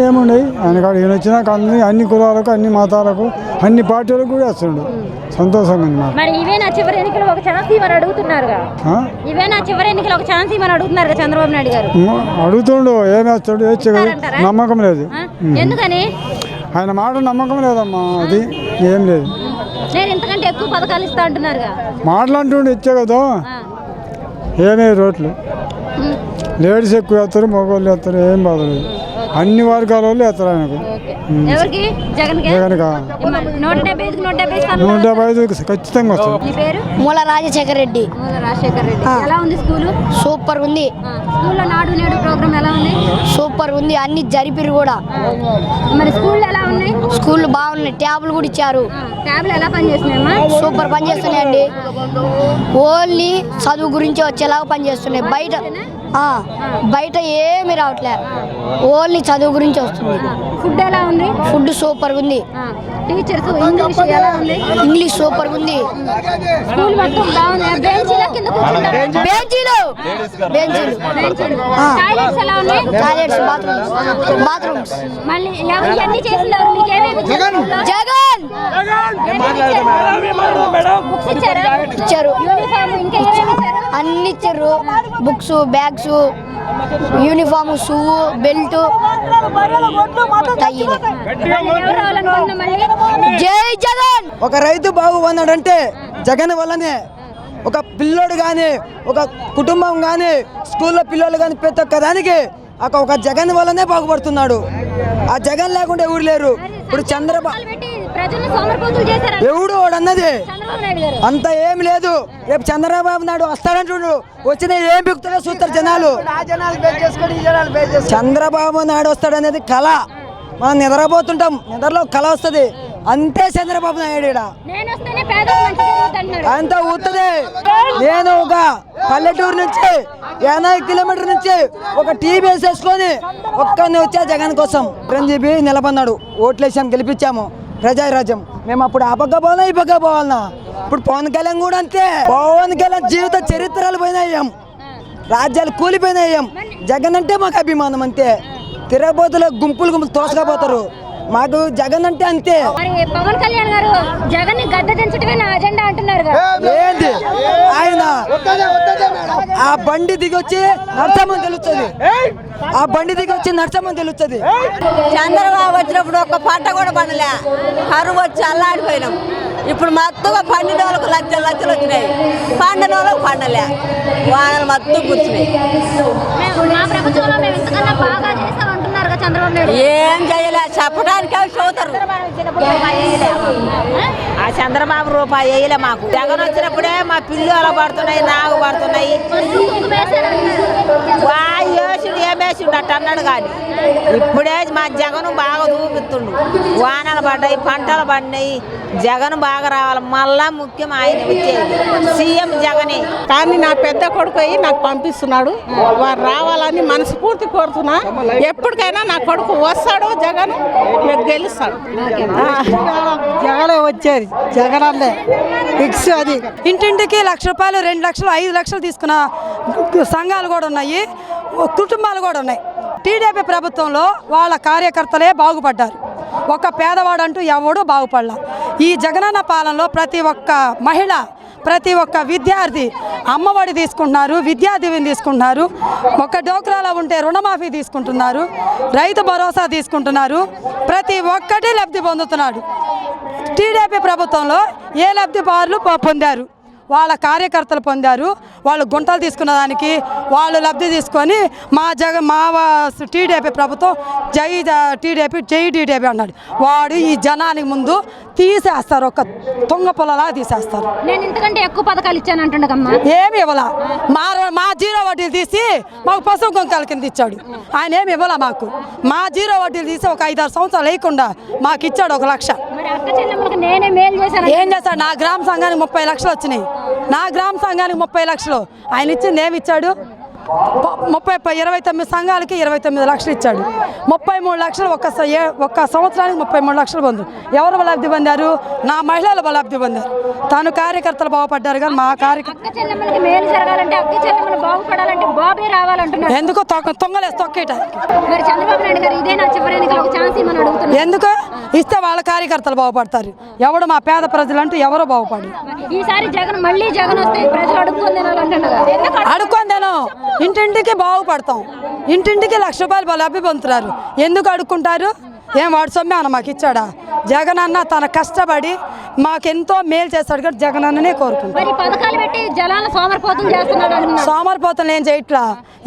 ఏమున్నాయి. ఆయన కాడ ఈయన వచ్చినాక అన్ని కులాలకు, అన్ని మతాలకు, అన్ని పార్టీలకు కూడా వేస్తుండు. సంతోషంగా ఉంది మాకు. చంద్రబాబు నాయుడు గారు అడుగుతుండు, ఏమి వేస్తాడు, నమ్మకం లేదు. ఆయన మాట నమ్మకం లేదమ్మా, అది ఏం లేదు. నేను ఇంతకంటే ఎక్కువ పథకాలు ఇస్తా అంటున్నారుగా. మాటలంటుండే ఇచ్చే కదా, ఏమే రోడ్లు లేడీస్ ఎక్కువ వేస్తారు, మగవాళ్ళు వేస్తారు, ఏం బాధ లేదు. అన్ని వర్గాల వాళ్ళు వేస్తారు ఆయనకు. ఎవరికి? జగన్కి. 175 ఖచ్చితంగా వస్తుంది. మూల రాజశేఖర రెడ్డి. ఎలా ఉంది స్కూలు? సూపర్ ఉంది. స్కూల్లో నాడు నేడు ప్రోగ్రామ్ ఎలా ఉంది? సూపర్ ఉంది, అన్ని జరిపిరు కూడా. మరి స్కూళ్ళు ఎలా ఉన్నాయి? స్కూళ్ళు బాగున్నాయి, ట్యాబ్లు కూడా ఇచ్చారు. ట్యాబ్లు ఎలా పనిచేస్తున్నాయమ్మా? సూపర్ పనిచేస్తున్నాయండి. ఓన్లీ చదువు గురించి వచ్చేలాగా పనిచేస్తున్నాయి. బయట ఏమి రావట్లే, ఓన్లీ చదువు గురించి వస్తుంది. ఫుడ్ ఎలా ఉంది? ఫుడ్ సూపర్ ఉంది. టీచర్స్ ఇంగ్లీష్ ఎలా ఉంది? ఇంగ్లీష్ సూపర్ ఉంది. స్కూల్ మొత్తం బాగుంది. బెంచీల కింద కూర్చుంటారు. టాయిలెట్స్ ఎలా ఉన్నాయి? Toilets, bathrooms. మళ్ళీ ఎవరు చేస్తున్నారు? మీకు ఏమేమి జగన్ ఇచ్చారు? యూనిఫామ్ ఇంకా ఏమేమి ఇచ్చారు? అన్ని ఇచ్చారు. Books, bags, uniform, shoe, belt, జై జగన్. ఒక రైతు బాగుపడినాడంటే జగన్ వల్లనే. ఒక పిల్లోడు కానీ, ఒక కుటుంబం కానీ, స్కూల్లో పిల్లలు కానీ, ప్రతి ఒక్క దానికి ఒక జగన్ వల్లనే బాగుపడుతున్నాడు. ఆ జగన్ లేకుంటే ఎవరు లేరు. ఇప్పుడు చంద్రబాబు ఎవడు వాడు అన్నది అంత ఏం లేదు. రేపు చంద్రబాబు నాయుడు వస్తాడంటుడు, వచ్చిన ఏం బిగుతాడో చూస్తారు జనాలు. చంద్రబాబు నాయుడు వస్తాడనేది కళ. మనం నిద్రపోతుంటాం, నిద్రలో కళ వస్తుంది. అంతే చంద్రబాబు నాయుడు అంత ఊతుంది. నేను ఒక పల్లెటూరు నుంచి 80 కిలోమీటర్ నుంచి ఒక టీవీ వేసేసుకొని ఒక్కరిని వచ్చా జగన్ కోసం. చిరంజీవి నిలబడినాడు, ఓట్లేసాం, గెలిపించాము. ప్రజారాజ్యం మేము అప్పుడు ఆ పక్క పోవాలన్నా ఈ పక్క పోవాలన్నా. ఇప్పుడు పవన్ కళ్యాణ్ కూడా అంతే. పవన్ కళ్యాణ్ జీవిత చరిత్రలు పోయినాయ్యాం, రాజ్యాలు కూలిపోయినాయ్యాం. జగన్ అంటే మాకు అభిమానం అంతే. తిరగబోతులు గుంపులు తోసకపోతారు. మాకు జగన్ అంటే అంతే. పవన్ కళ్యాణ్ గారు జగన్ ని గద్దె దించడమే నా అజెండా అంటున్నారు. ఏంటి ఆయన ఆ బండి దిగొచ్చి నడచమని తెలుస్తుంది. ఆ బండి దిగొచ్చి నడచమని తెలుస్తుంది. చంద్రబాబు వచ్చినప్పుడు ఒక్క పంట కూడా పండలే, కరువు వచ్చి అల్లాడిపోయినాం. ఇప్పుడు మొత్తం పండిన వాళ్ళకు లక్షలు వచ్చినాయి, పండిన వాళ్ళకు పండలే, వానలు మొత్తం కూర్చున్నాయి. ఏం చేయలే, చెప్పడానికే చదువుతారు. ఆ చంద్రబాబు రూపాయి వేయలే మాకు. జగన్ వచ్చినప్పుడే మా పిల్లలు పడుతున్నాయి, నాకు పడుతున్నాయి. వేసుడు ఏమేసిండు అట్ట అన్నాడు కానీ ఇప్పుడే మా జగన్ బాగా చూపిస్తుండు. వానలు పడ్డాయి, పంటలు పడినాయి. జగన్ బాగా రావాలి. మళ్ళా ముఖ్యం ఆయన వచ్చేది సీఎం జగనే. కానీ నా పెద్ద కొడుకు అయ్యి నాకు పంపిస్తున్నాడు. వారు రావాలని మనస్ఫూర్తి కోరుతున్నా. ఎప్పటికైనా నా కొడుకు వస్తాడు, జగన్ గెలుస్తాడు. జగనే వచ్చేది, జగన్ అల్లే ఫిక్స్. అది ఇంటింటికి ₹1,00,000, 2 లక్షలు, 5 లక్షలు తీసుకున్న సంఘాలు కూడా ఉన్నాయి, కుటుంబాలు కూడా ఉన్నాయి. టీడీపీ ప్రభుత్వంలో వాళ్ళ కార్యకర్తలే బాగుపడ్డారు. ఒక పేదవాడంటూ ఎవడూ బాగుపడలా. ఈ జగనన్న పాలనలో ప్రతి ఒక్క మహిళ, ప్రతి ఒక్క విద్యార్థి అమ్మఒడి తీసుకుంటున్నారు, విద్యా దీవెన తీసుకుంటున్నారు. ఒక డోక్రాలో ఉంటే రుణమాఫీ తీసుకుంటున్నారు, రైతు భరోసా తీసుకుంటున్నారు. ప్రతి ఒక్కటి లబ్ధి పొందుతున్నాడు. టీడీపీ ప్రభుత్వంలో ఏ లబ్ధిదారులు పొందారు? వాళ్ళ కార్యకర్తలు పొందారు. వాళ్ళు గుంటలు తీసుకున్న దానికి వాళ్ళు లబ్ధి తీసుకొని మా టీడీపీ ప్రభుత్వం జై టీడీపీ, జై టీడీపీ అన్నాడు. వాడు ఈ జనానికి ముందు తీసేస్తారు, ఒక తుంగ పొలలా తీసేస్తారు. నేను ఇంతకంటే ఎక్కువ పథకాలు ఇచ్చాను అంటుండకమ్మా. ఏమి ఇవ్వాల. మా జీరో వడ్డీలు తీసి మాకు పసుపు కుంకాల కింద ఇచ్చాడు. ఆయన ఏమి ఇవ్వాల మాకు. మా జీరో వడ్డీలు తీసి ఒక 5-6 సంవత్సరాలు లేకుండా మాకు ఇచ్చాడు 1 లక్ష. ఏం చేస్తాడు? నా గ్రామ సంఘానికి 30 లక్షలు వచ్చినాయి. నా గ్రామ సంఘానికి 30 లక్షలు. ఆయన ఇచ్చింది ఏమి ఇచ్చాడు? 29 సంఘాలకి 29 లక్షలు ఇచ్చాడు. 33 లక్షలు ఒక్క సంవత్సరానికి 33 లక్షలు పొందారు. ఎవరు లబ్ధి పొందారు? నా మహిళలు లబ్ధి పొందారు. తను కార్యకర్తలు బాగుపడ్డారు కానీ మా ఎందుకో తొంగలేసి తొక్కేయటానికి. ఎందుకు ఇస్తే వాళ్ళ కార్యకర్తలు బాగుపడతారు. ఎవడు మా పేద ప్రజలంటూ ఎవరో బాగుపడరు. ఈసారి జగన్ మళ్ళీ జగన్ వస్తే ప్రజలు అడుక్కుందేనో. ఇంటింటికి బాగుపడతాం. ఇంటింటికి ₹1,00,000 లబ్ధి పొందుతున్నారు. ఎందుకు అడుక్కుంటారు? ఏం వాడు సొమ్మే అన్న మాకు ఇచ్చాడా? జగన్ అన్న తన కష్టపడి మాకెంతో మేలు చేస్తాడు కాబట్టి జగన్ అన్ననే కోరుకుంటాం. సోమరిపోతులు ఏం చేయట్లా,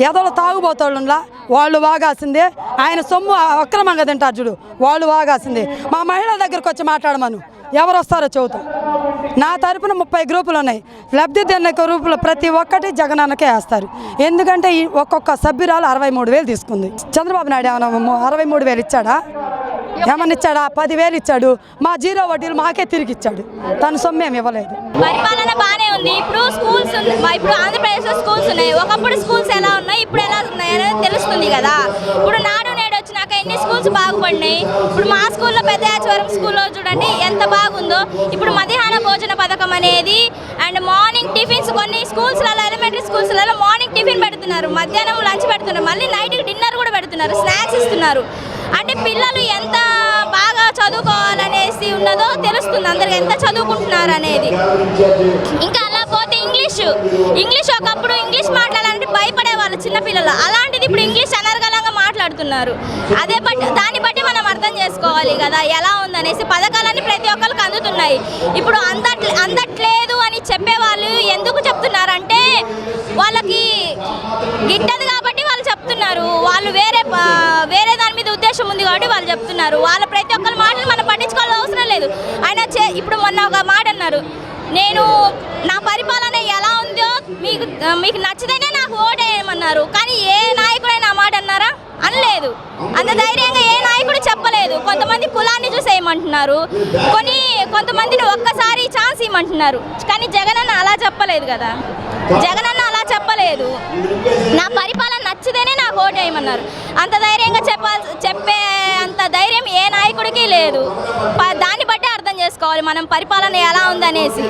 ఎదలు తాగుబోతోళ్ళులా వాళ్ళు వాగాల్సిందే. ఆయన సొమ్ము అక్రమంగా తింటారు చూడు, వాళ్ళు వాగాల్సిందే. మా మహిళల దగ్గరకు వచ్చి మాట్లాడమను, ఎవరు వస్తారో చెబుతాం. నా తరపున 30 గ్రూపులు ఉన్నాయి. లబ్ధి తిన్న గ్రూపులు ప్రతి ఒక్కటి జగన్ అన్నకే వేస్తారు. ఎందుకంటే ఒక్కొక్క సభ్యురాలు 63,000 తీసుకుంది. చంద్రబాబు నాయుడు ఏమన్నా 63,000 ఇచ్చాడా? ఏమన్నా ఇచ్చాడా? 10,000 ఇచ్చాడు. మా 0 వడ్డీలు మాకే తిరిగి ఇచ్చాడు. తను సొమ్మేం ఇవ్వలేదు. పరిపాలన బాగానే ఉంది. ఇప్పుడు స్కూల్స్ ఇప్పుడు ఆంధ్రప్రదేశ్లో స్కూల్స్ ఉన్నాయి. ఒకప్పుడు స్కూల్స్ ఎలా ఉన్నాయి, ఇప్పుడు ఎలా ఉన్నాయి అనేది తెలుస్తుంది కదా. ఇప్పుడు నాడు నేడు వచ్చినాక ఎన్ని స్కూల్స్ బాగుపడినాయి. ఇప్పుడు మా స్కూల్లో పెద్దయాచవరం స్కూల్లో చూడండి ఎంత బాగుందో. ఇప్పుడు మధ్యాహ్న భోజన పథకం అనేది అండ్ మార్నింగ్ టిఫిన్స్ కొన్ని స్కూల్స్లలో ఎలిమెంటరీ స్కూల్స్లలో మార్నింగ్ టిఫిన్ పెడుతున్నారు, మధ్యాహ్నం లంచ్ పెడుతున్నారు, మళ్ళీ నైట్కి డిన్నర్ కూడా పెడుతున్నారు, స్నాక్స్ ఇస్తున్నారు. అంటే పిల్లలు ఎంత బాగా చదువుకోవాలనేసి ఉన్నదో తెలుస్తుంది అందరికి, ఎంత చదువుకుంటున్నారు అనేది. ఇంకా అలా పోతే ఇంగ్లీష్ ఒకప్పుడు ఇంగ్లీష్ మాట్లాడాలంటే భయపడేవాళ్ళు చిన్నపిల్లలు, అలాంటిది ఇప్పుడు ఇంగ్లీష్ అనర్గళంగా మాట్లాడుతున్నారు. దాన్ని బట్టి మనం అర్థం చేసుకోవాలి కదా ఎలా ఉందనేసి. పథకాలన్నీ ప్రతి ఒక్కరికి అందుతున్నాయి. ఇప్పుడు అందట్లేదు అని చెప్పేవాళ్ళు ఎందుకు చెప్తున్నారంటే వాళ్ళకి గిట్టదు కాబట్టి వాళ్ళు చెప్తున్నారు. వాళ్ళు వేరే దాని మీద ఉద్దేశం ఉంది కాబట్టి వాళ్ళు చెప్తున్నారు. వాళ్ళ ప్రతి ఒక్కరి మాటలు మనం పట్టించుకోవాల్సిన అవసరం లేదు. ఆయన ఇప్పుడు మొన్న ఒక మాట అన్నారు, నేను నా పరిపాలన ఎలా ఉందో మీకు నచ్చితేనే నాకు ఓటేయమన్నారు. కానీ ఏ నాయకుడైనా ఆ మాట అన్నారా? అనలేదు. అంత ధైర్యంగా ఏ నాయకుడు చెప్పలేదు. కొంతమంది కులాన్ని చూసేయమంటున్నారు, కొంతమందిని ఒక్కసారి ఛాన్స్ ఇవ్వమంటున్నారు. కానీ జగనన్న అలా చెప్పలేదు కదా. జగనన్న అలా చెప్పలేదు. నా పరిపాలన నచ్చితేనే నాకు ఓటేయమన్నారు. అంత ధైర్యంగా చెప్పే అంత ధైర్యం ఏ నాయకుడికి లేదు. దాన్ని బట్టి అర్థం చేసుకోవాలి మనం పరిపాలన ఎలా ఉందనేసి.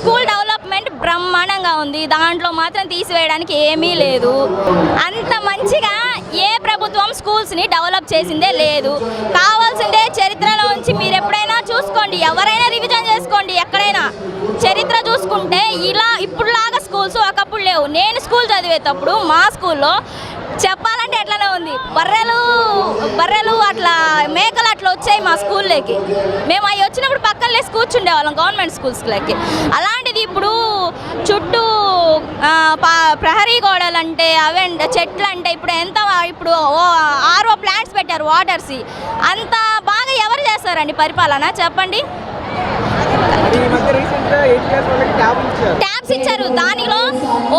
స్కూల్ డెవలప్మెంట్ బ్రహ్మాండంగా ఉంది. దాంట్లో మాత్రం తీసివేయడానికి ఏమీ లేదు. అంత మంచిగా ఏ ప్రభుత్వం స్కూల్స్ని డెవలప్ చేసిందే లేదు. కావాల్సిందే చరిత్రలోంచి మీరు ఎప్పుడైనా చూసుకోండి, ఎవరైనా రివిజన్ చేసుకోండి. ఎక్కడైనా చరిత్ర చూసుకుంటే ఇప్పుడులాగా స్కూల్స్ ఒకప్పుడు లేవు. నేను స్కూల్ చదివేటప్పుడు మా స్కూల్లో చెప్పాలంటే ఎట్లనే ఉంది, బర్రెలు అట్లా మేకలు అట్లా వచ్చాయి మా స్కూల్లోకి. మేము అవి వచ్చినప్పుడు పక్కన లేసి కూర్చుండేవాళ్ళం గవర్నమెంట్ స్కూల్స్లోకి. అలాంటిది ఇప్పుడు చుట్టూ ప్రహరీ గోడలు అంటే అవంటే చెట్లు అంటే ఇప్పుడు ఆర్ఓ ప్లాంట్స్ పెట్టారు వాటర్స్. అంత బాగా ఎవరు చేస్తారండి పరిపాలన చెప్పండి? ట్యాబ్స్ ఇచ్చారు, దానిలో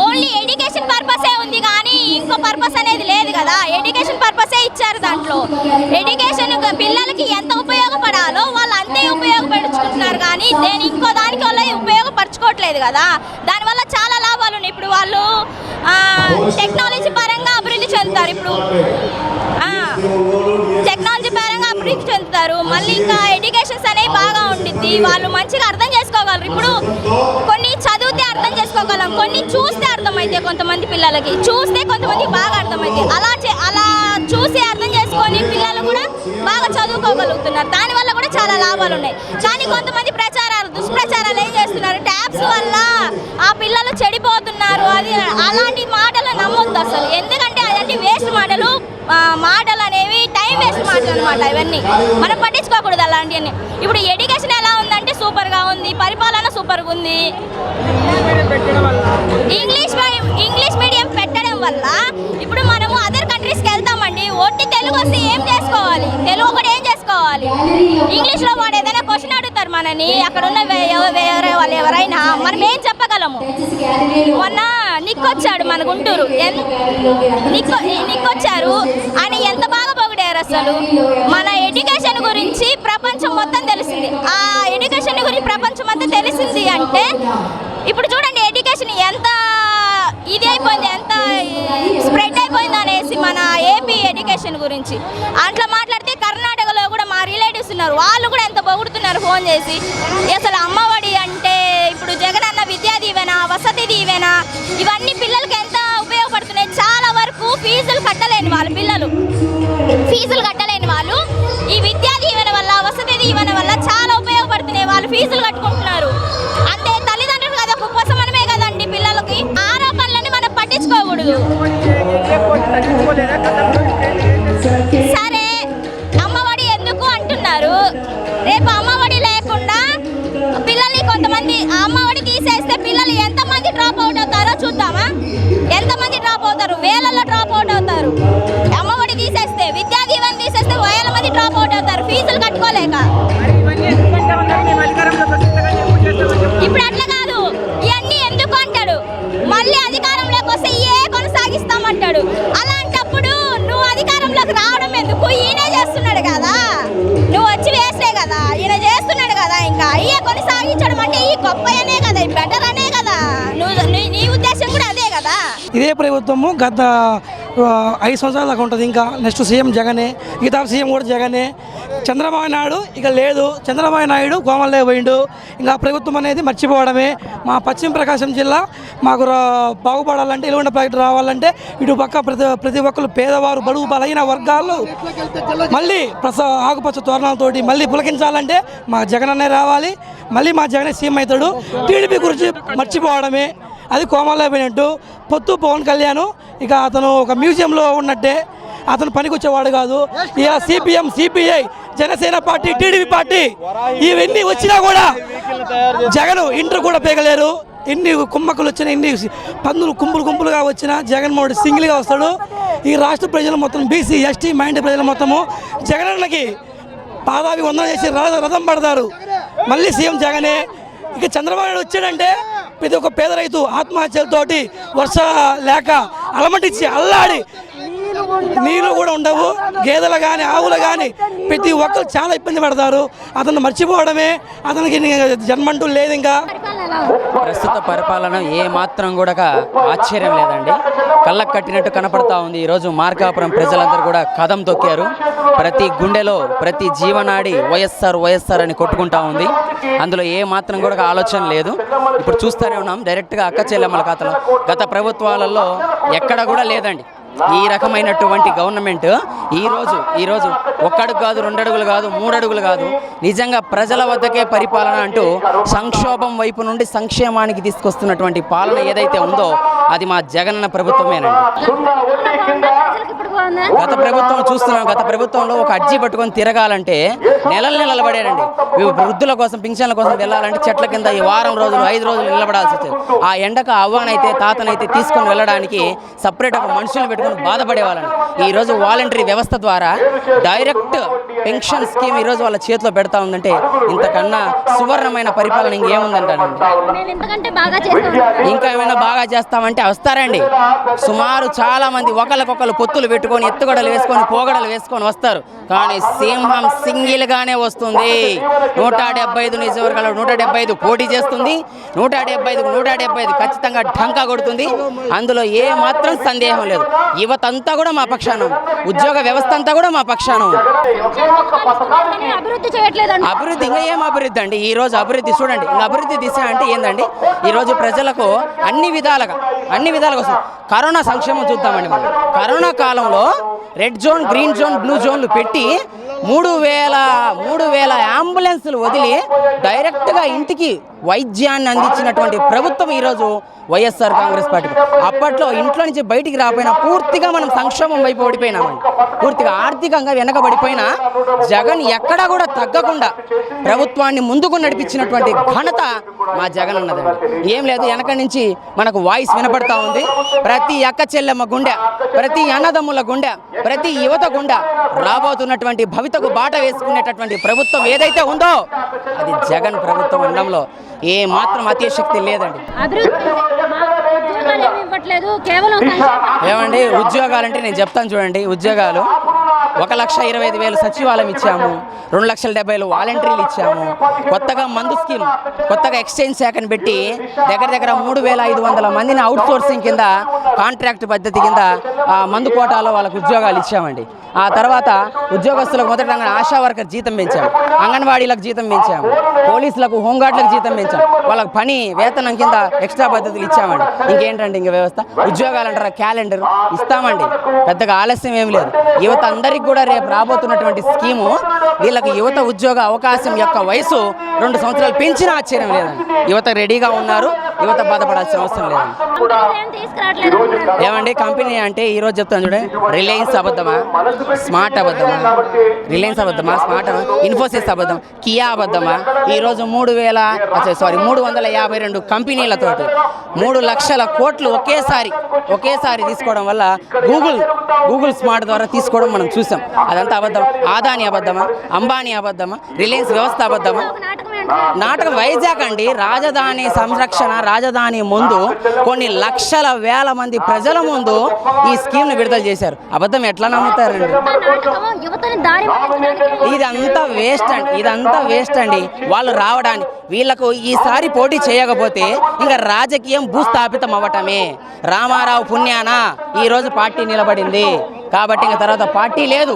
ఓన్లీ ఎడ్యుకేషన్ పర్పసే ఉంది కానీ ఇంకో పర్పస్ అనేది లేదు కదా. ఎడ్యుకేషన్ పర్పసే ఇచ్చారు. దాంట్లో ఎడ్యుకేషన్ పిల్లలకి ఎంత ఉపయోగపడాలో వాళ్ళు అంతే ఉపయోగపరుచుకుంటున్నారు కానీ ఇంకో దానికి వల్ల ఉపయోగపరచుకోవట్లేదు కదా. దానివల్ల చాలా లాభాలు ఉన్నాయి. ఇప్పుడు వాళ్ళు టెక్నాలజీ పరంగా అభివృద్ధి చెందుతారు. ఇప్పుడు టెక్నాలజీ పరంగా అభివృద్ధి చెందుతారు. మళ్ళీ ఇంకా ఎడ్యుకేషన్స్ అనేవి బాగా ఉండిద్ది. వాళ్ళు మంచిగా అర్థం చేసుకోగలరు. ఇప్పుడు కొన్ని చదివితే అర్థం చేసుకోగలం, కొన్ని చూస్తే అర్థమైతే కొంతమంది పిల్లలకి కొంతమంది బాగా అర్థమైతే అలా చూసి అర్థం చేసుకొని పిల్లలు కూడా బాగా చదువుకోగలుగుతున్నారు. దానివల్ల కూడా చాలా లాభాలు ఉన్నాయి. కానీ కొంతమంది దుష్ప్రచారాలు ఏం చేస్తున్నారు, ట్యాబ్స్ వల్ల ఆ పిల్లలు చెడిపోతున్నారు. అలాంటి మాటలు నమ్మొద్దు అసలు. ఎందుకంటే అలాంటి వేస్ట్ మాటలు అనేవి టైం వేస్ట్ మాటలు అనమాట. ఇవన్నీ మనం పట్టించుకోకూడదు అలాంటివన్నీ. ఇప్పుడు ఎడ్యుకేషన్ ఎలా ఉందంటే సూపర్గా ఉంది, పరిపాలన సూపర్గా ఉంది. ఇంగ్లీష్ మీడియం పెట్టడం వల్ల ఇప్పుడు మనము అదర్ కంట్రీస్కి వెళ్తామండి, ఒట్టి తెలుగు వస్తే ఏం చేసుకోవాలి? తెలుగు కూడా ఏం చేసుకోవాలి? ఇంగ్లీష్లో వాడు ఏదైనా క్వశ్చన్ అడుగుతారు మనని, అక్కడ ఉన్న వేరే వాళ్ళు ఎవరైనా మనం ఏం చెప్పగలము? మొన్న నిక్కొచ్చాడు మన గుంటూరు, నిక్కొచ్చారు. ఆయన ఎంత బాగా పొగిడారు అసలు. మన ఎడ్యుకేషన్ గురించి ప్రపంచం మొత్తం తెలిసింది. ఆ ఎడ్యుకేషన్ గురించి ప్రపంచం అంతా తెలిసింది అంటే ఇప్పుడు చూడండి ఎడ్యుకేషన్ ఎంత ఇది అయిపోయింది, ఎంత స్ప్రెడ్ అయిపోయింది అనేసి మన ఏపీ ఎడ్యుకేషన్ గురించి. అట్లా మాట్లాడితే కర్ణాటకలో కూడా మా రిలేటివ్స్ ఉన్నారు, వాళ్ళు కూడా ఎంత పొగుడుతున్నారు ఫోన్ చేసి. అసలు అమ్మఒడి అంటే ఇప్పుడు జగనన్న విద్యా దీవెన, వసతి దీవెన ఇవన్నీ పిల్లలకి ఎంత ఉపయోగపడుతున్నాయి. చాలా వరకు ఫీజులు కట్టలేని వాళ్ళు ఈ విద్యా దీవెన వల్ల, వసతి దీవెన వల్ల చాలా ఉపయోగపడుతున్నాయి. వాళ్ళు ఫీజులు కట్టుకుంటున్నారు. అంతే తల్లిదండ్రులు కదా ఉపశమనమే కదండి పిల్లలకి. ఆరోపణలని మనం పట్టించుకోకూడదు. ప్రభుత్వము గత 5 సంవత్సరాల దాకా ఉంటుంది. ఇంకా నెక్స్ట్ సీఎం జగనే, మిగతా సీఎం కూడా జగనే. చంద్రబాబు నాయుడు ఇక లేదు. చంద్రబాబు నాయుడు కోమల్లో పోయిండు. ఇంకా ప్రభుత్వం అనేది మర్చిపోవడమే. మా పశ్చిమ ప్రకాశం జిల్లా మాకు బాగుపడాలంటే, ఎలుగుండ ప్రాజెక్టు రావాలంటే ఇటు పక్క ప్రతి ఒక్కరు పేదవారు, బడుగు బలైన వర్గాలు మళ్ళీ ఆకుపచ్చ తోరణాలతోటి మళ్ళీ పులకించాలంటే మా జగనన్నే రావాలి. మళ్ళీ మా జగనే సీఎం అవుతాడు. టీడీపీ గురించి మర్చిపోవడమే, అది కోమల్లో పోయినట్టు. పొత్తు పవన్ కళ్యాణ్ ఇక అతను ఒక మ్యూజియంలో ఉన్నట్టే, అతను పనికొచ్చేవాడు కాదు. ఇక CPM, CPI, Janasena party, TDP party ఇవన్నీ వచ్చినా కూడా జగన్ ఇంటర్ కూడా పేగలేరు. ఎన్ని కుమ్మకులు వచ్చినా, ఎన్ని పందులు గుంపులుగా వచ్చినా జగన్మోహన్ సింగిల్గా వస్తాడు. ఈ రాష్ట్ర ప్రజలు మొత్తం బీసీ, ఎస్టీ మైండ్ ప్రజలు మొత్తము జగనన్నకి పాదాభి వందనం చేసి రథం పడతారు. మళ్ళీ సీఎం జగనే. ఇక చంద్రబాబు నాయుడు వచ్చాడంటే ప్రతి ఒక్క పేద రైతు ఆత్మహత్యలతోటి, వర్ష లేక అలమటించి అల్లాడి నీళ్ళు కూడా ఉండవు. గేదెలు కానీ ఆవులు కానీ ప్రతి ఒక్కరు చాలా ఇబ్బంది పడతారు. అతను మర్చిపోవడమే, అతనికి జన్మంటూ లేదు. ఇంకా ప్రస్తుత పరిపాలన ఏ మాత్రం కూడా ఆశ్చర్యం లేదండి. కళ్ళకు కట్టినట్టు కనపడతా ఉంది. ఈరోజు మార్కాపురం ప్రజలందరూ కూడా కదం తొక్కారు. ప్రతి గుండెలో, ప్రతి జీవనాడి వైఎస్ఆర్ వైఎస్ఆర్ అని కొట్టుకుంటా ఉంది. అందులో ఏ మాత్రం కూడా ఆలోచన లేదు. ఇప్పుడు చూస్తూనే ఉన్నాం డైరెక్ట్గా అక్క చెల్లెమ్మల ఖాతాలో. గత ప్రభుత్వాలలో ఎక్కడ కూడా లేదండి ఈ రకమైనటువంటి గవర్నమెంట్. ఈరోజు ఒక్కడుగు కాదు, 2 అడుగులు కాదు, 3 అడుగులు కాదు, నిజంగా ప్రజల వద్దకే పరిపాలన అంటూ సంక్షోభం వైపు నుండి సంక్షేమానికి తీసుకొస్తున్నటువంటి పాలన ఏదైతే ఉందో అది మా జగనన్న ప్రభుత్వమేనండి. గత ప్రభుత్వం చూస్తున్నాం. గత ప్రభుత్వంలో ఒక అర్జీ పట్టుకొని తిరగాలంటే నెలలు పడారండి. వృద్ధుల కోసం, పింఛన్ల కోసం వెళ్ళాలంటే చెట్ల కింద ఈ వారం రోజులు, 5 రోజులు నిలబడాల్సి వచ్చేది. ఆ ఎండకు అవ్వనైతే తాతనైతే తీసుకొని వెళ్ళడానికి సపరేట్ ఒక మనుషులు పెట్టుకొని బాధపడేవాళ్ళని. ఈరోజు వాలంటరీ వ్యవస్థ ద్వారా డైరెక్ట్ పెన్షన్ స్కీమ్ ఈరోజు వాళ్ళ చేతిలో పెడతా ఉందంటే ఇంతకన్నా సువర్ణమైన పరిపాలన ఇంకేముందంటానండి. ఇంకా ఏమైనా బాగా చేస్తామంటే వస్తారండి. సుమారు చాలా మంది ఒకరికొకరు పొత్తులు పెట్టుకొని, ఎత్తుగడలు వేసుకొని, పోగడలు వేసుకొని వస్తారు. కానీ సింహం సింగిల్గానే వస్తుంది. 175 నియోజకవర్గాలు 175 పోటీ చేస్తుంది. 175 ఖచ్చితంగా ఢంకా కొడుతుంది. అందులో ఏ మాత్రం సందేహం లేదు. యువత అంతా కూడా మా పక్షాన ఉంది. ఉద్యోగ వ్యవస్థ అంతా కూడా మా పక్షాన ఉంది. అభివృద్ధి ఇంకా ఏం అభివృద్ధి అండి? ఈ రోజు అభివృద్ధి చూడండి. ఇంకా అభివృద్ధి దిశ అంటే ఏందండి? ఈరోజు ప్రజలకు అన్ని విధాలుగా వస్తుంది. కరోనా సంక్షేమం చూద్దామండి. మనం కరోనా కాలంలో red zone, green zone, blue జోన్లు పెట్టి 3,000 అంబులెన్సులు వదిలి డైరెక్ట్గా ఇంటికి వైద్యాన్ని అందించినటువంటి ప్రభుత్వం ఈరోజు వైఎస్ఆర్ కాంగ్రెస్ పార్టీ. అప్పట్లో ఇంట్లో నుంచి బయటికి రాకపోయినా పూర్తిగా మనం సంక్షోభం వైపు ఓడిపోయినామండి. పూర్తిగా ఆర్థికంగా వెనకబడిపోయినా జగన్ ఎక్కడా కూడా తగ్గకుండా ప్రభుత్వాన్ని ముందుకు నడిపించినటువంటి ఘనత మా జగన్ అన్నదండి. ఏం లేదు, వెనక నుంచి మనకు వాయిస్ వినపడతా ఉంది. ప్రతి అక్క చెల్లెమ్మ గుండె, ప్రతి అన్నదమ్ముల గుండె, ప్రతి యువత గుండె రాబోతున్నటువంటి భవితకు బాట వేసుకునేటటువంటి ప్రభుత్వం ఏదైతే ఉందో అది జగన్ ప్రభుత్వం అనడంలో ఏ మాత్రం అతిశక్తి లేదండి. ఏమండి ఉద్యోగాలంటే నేను చెప్తాను చూడండి. ఉద్యోగాలు 1,20,000 సచివాలయం ఇచ్చాము, 2,70,000 వాలంటీర్లు ఇచ్చాము. కొత్తగా మందు స్కీమ్, కొత్తగా ఎక్స్చేంజ్ శాఖను పెట్టి దగ్గర 3,500 మందిని అవుట్ సోర్సింగ్ కింద, కాంట్రాక్ట్ పద్ధతి కింద మందు కోటాలో వాళ్ళకు ఉద్యోగాలు ఇచ్చామండి. ఆ తర్వాత ఉద్యోగస్తులకు మొదటగా ఆశా వర్కర్ జీతం పెంచాము, అంగన్వాడీలకు జీతం పెంచాము, పోలీసులకు, హోంగార్డులకు జీతం పెంచాము. వాళ్ళకి పని వేతనం కింద ఎక్స్ట్రా పద్ధతులు ఇచ్చామండి. ఇంకేంటండి ఇంక వ్యవస్థ? ఉద్యోగాలు అంటారా, క్యాలెండర్ ఇస్తామండి. పెద్దగా ఆలస్యం ఏమి లేదు. యువత అందరికీ కూడా రేపు రాబోతున్నటువంటి స్కీము వీళ్ళకి యువత ఉద్యోగ అవకాశం యొక్క వయసు 2 సంవత్సరాలు పెంచిన ఆశ్చర్యం లేదండి. యువత రెడీగా ఉన్నారు. యువత బాధపడాల్సిన అవసరం లేదండి. ఏమండి కంపెనీ అంటే ఈరోజు చెప్తాను చూడండి. రిలయన్స్ అబద్ధమా, స్మార్ట్ అబద్ధమా? రిలయన్స్ అబద్ధమా, స్మార్ట్ ఇన్ఫోసిస్ అబద్ధం, కియా అబద్ధమా? ఈరోజు 352 కంపెనీలతోటి 3 లక్షల కోట్లు ఒకేసారి తీసుకోవడం వల్ల గూగుల్ స్మార్ట్ ద్వారా తీసుకోవడం మనం చూసాం. అదంతా అబద్ధం. ఆదాని అబద్ధమా, అంబానీ అబద్ధమా, రిలయన్స్ వ్యవస్థ అబద్ధమా? నాటకం వైజాగ్ అండి, రాజధాని సంరక్షణ, రాజధాని ముందు కొన్ని లక్షల వేల మంది ప్రజల ముందు ఈ స్కీమ్ ను విడుదల చేశారు. అబద్ధం ఎట్లా నమ్ముతారండి? ఇదంతా వేస్ట్ అండి. వాళ్ళు రావడానికి వీళ్ళకు ఈసారి పోటీ చేయకపోతే ఇంకా రాజకీయం భూస్థాపితం అవ్వటమే. రామారావు పుణ్యాన ఈరోజు పార్టీ నిలబడింది కాబట్టి ఇంకా తర్వాత పార్టీ లేదు,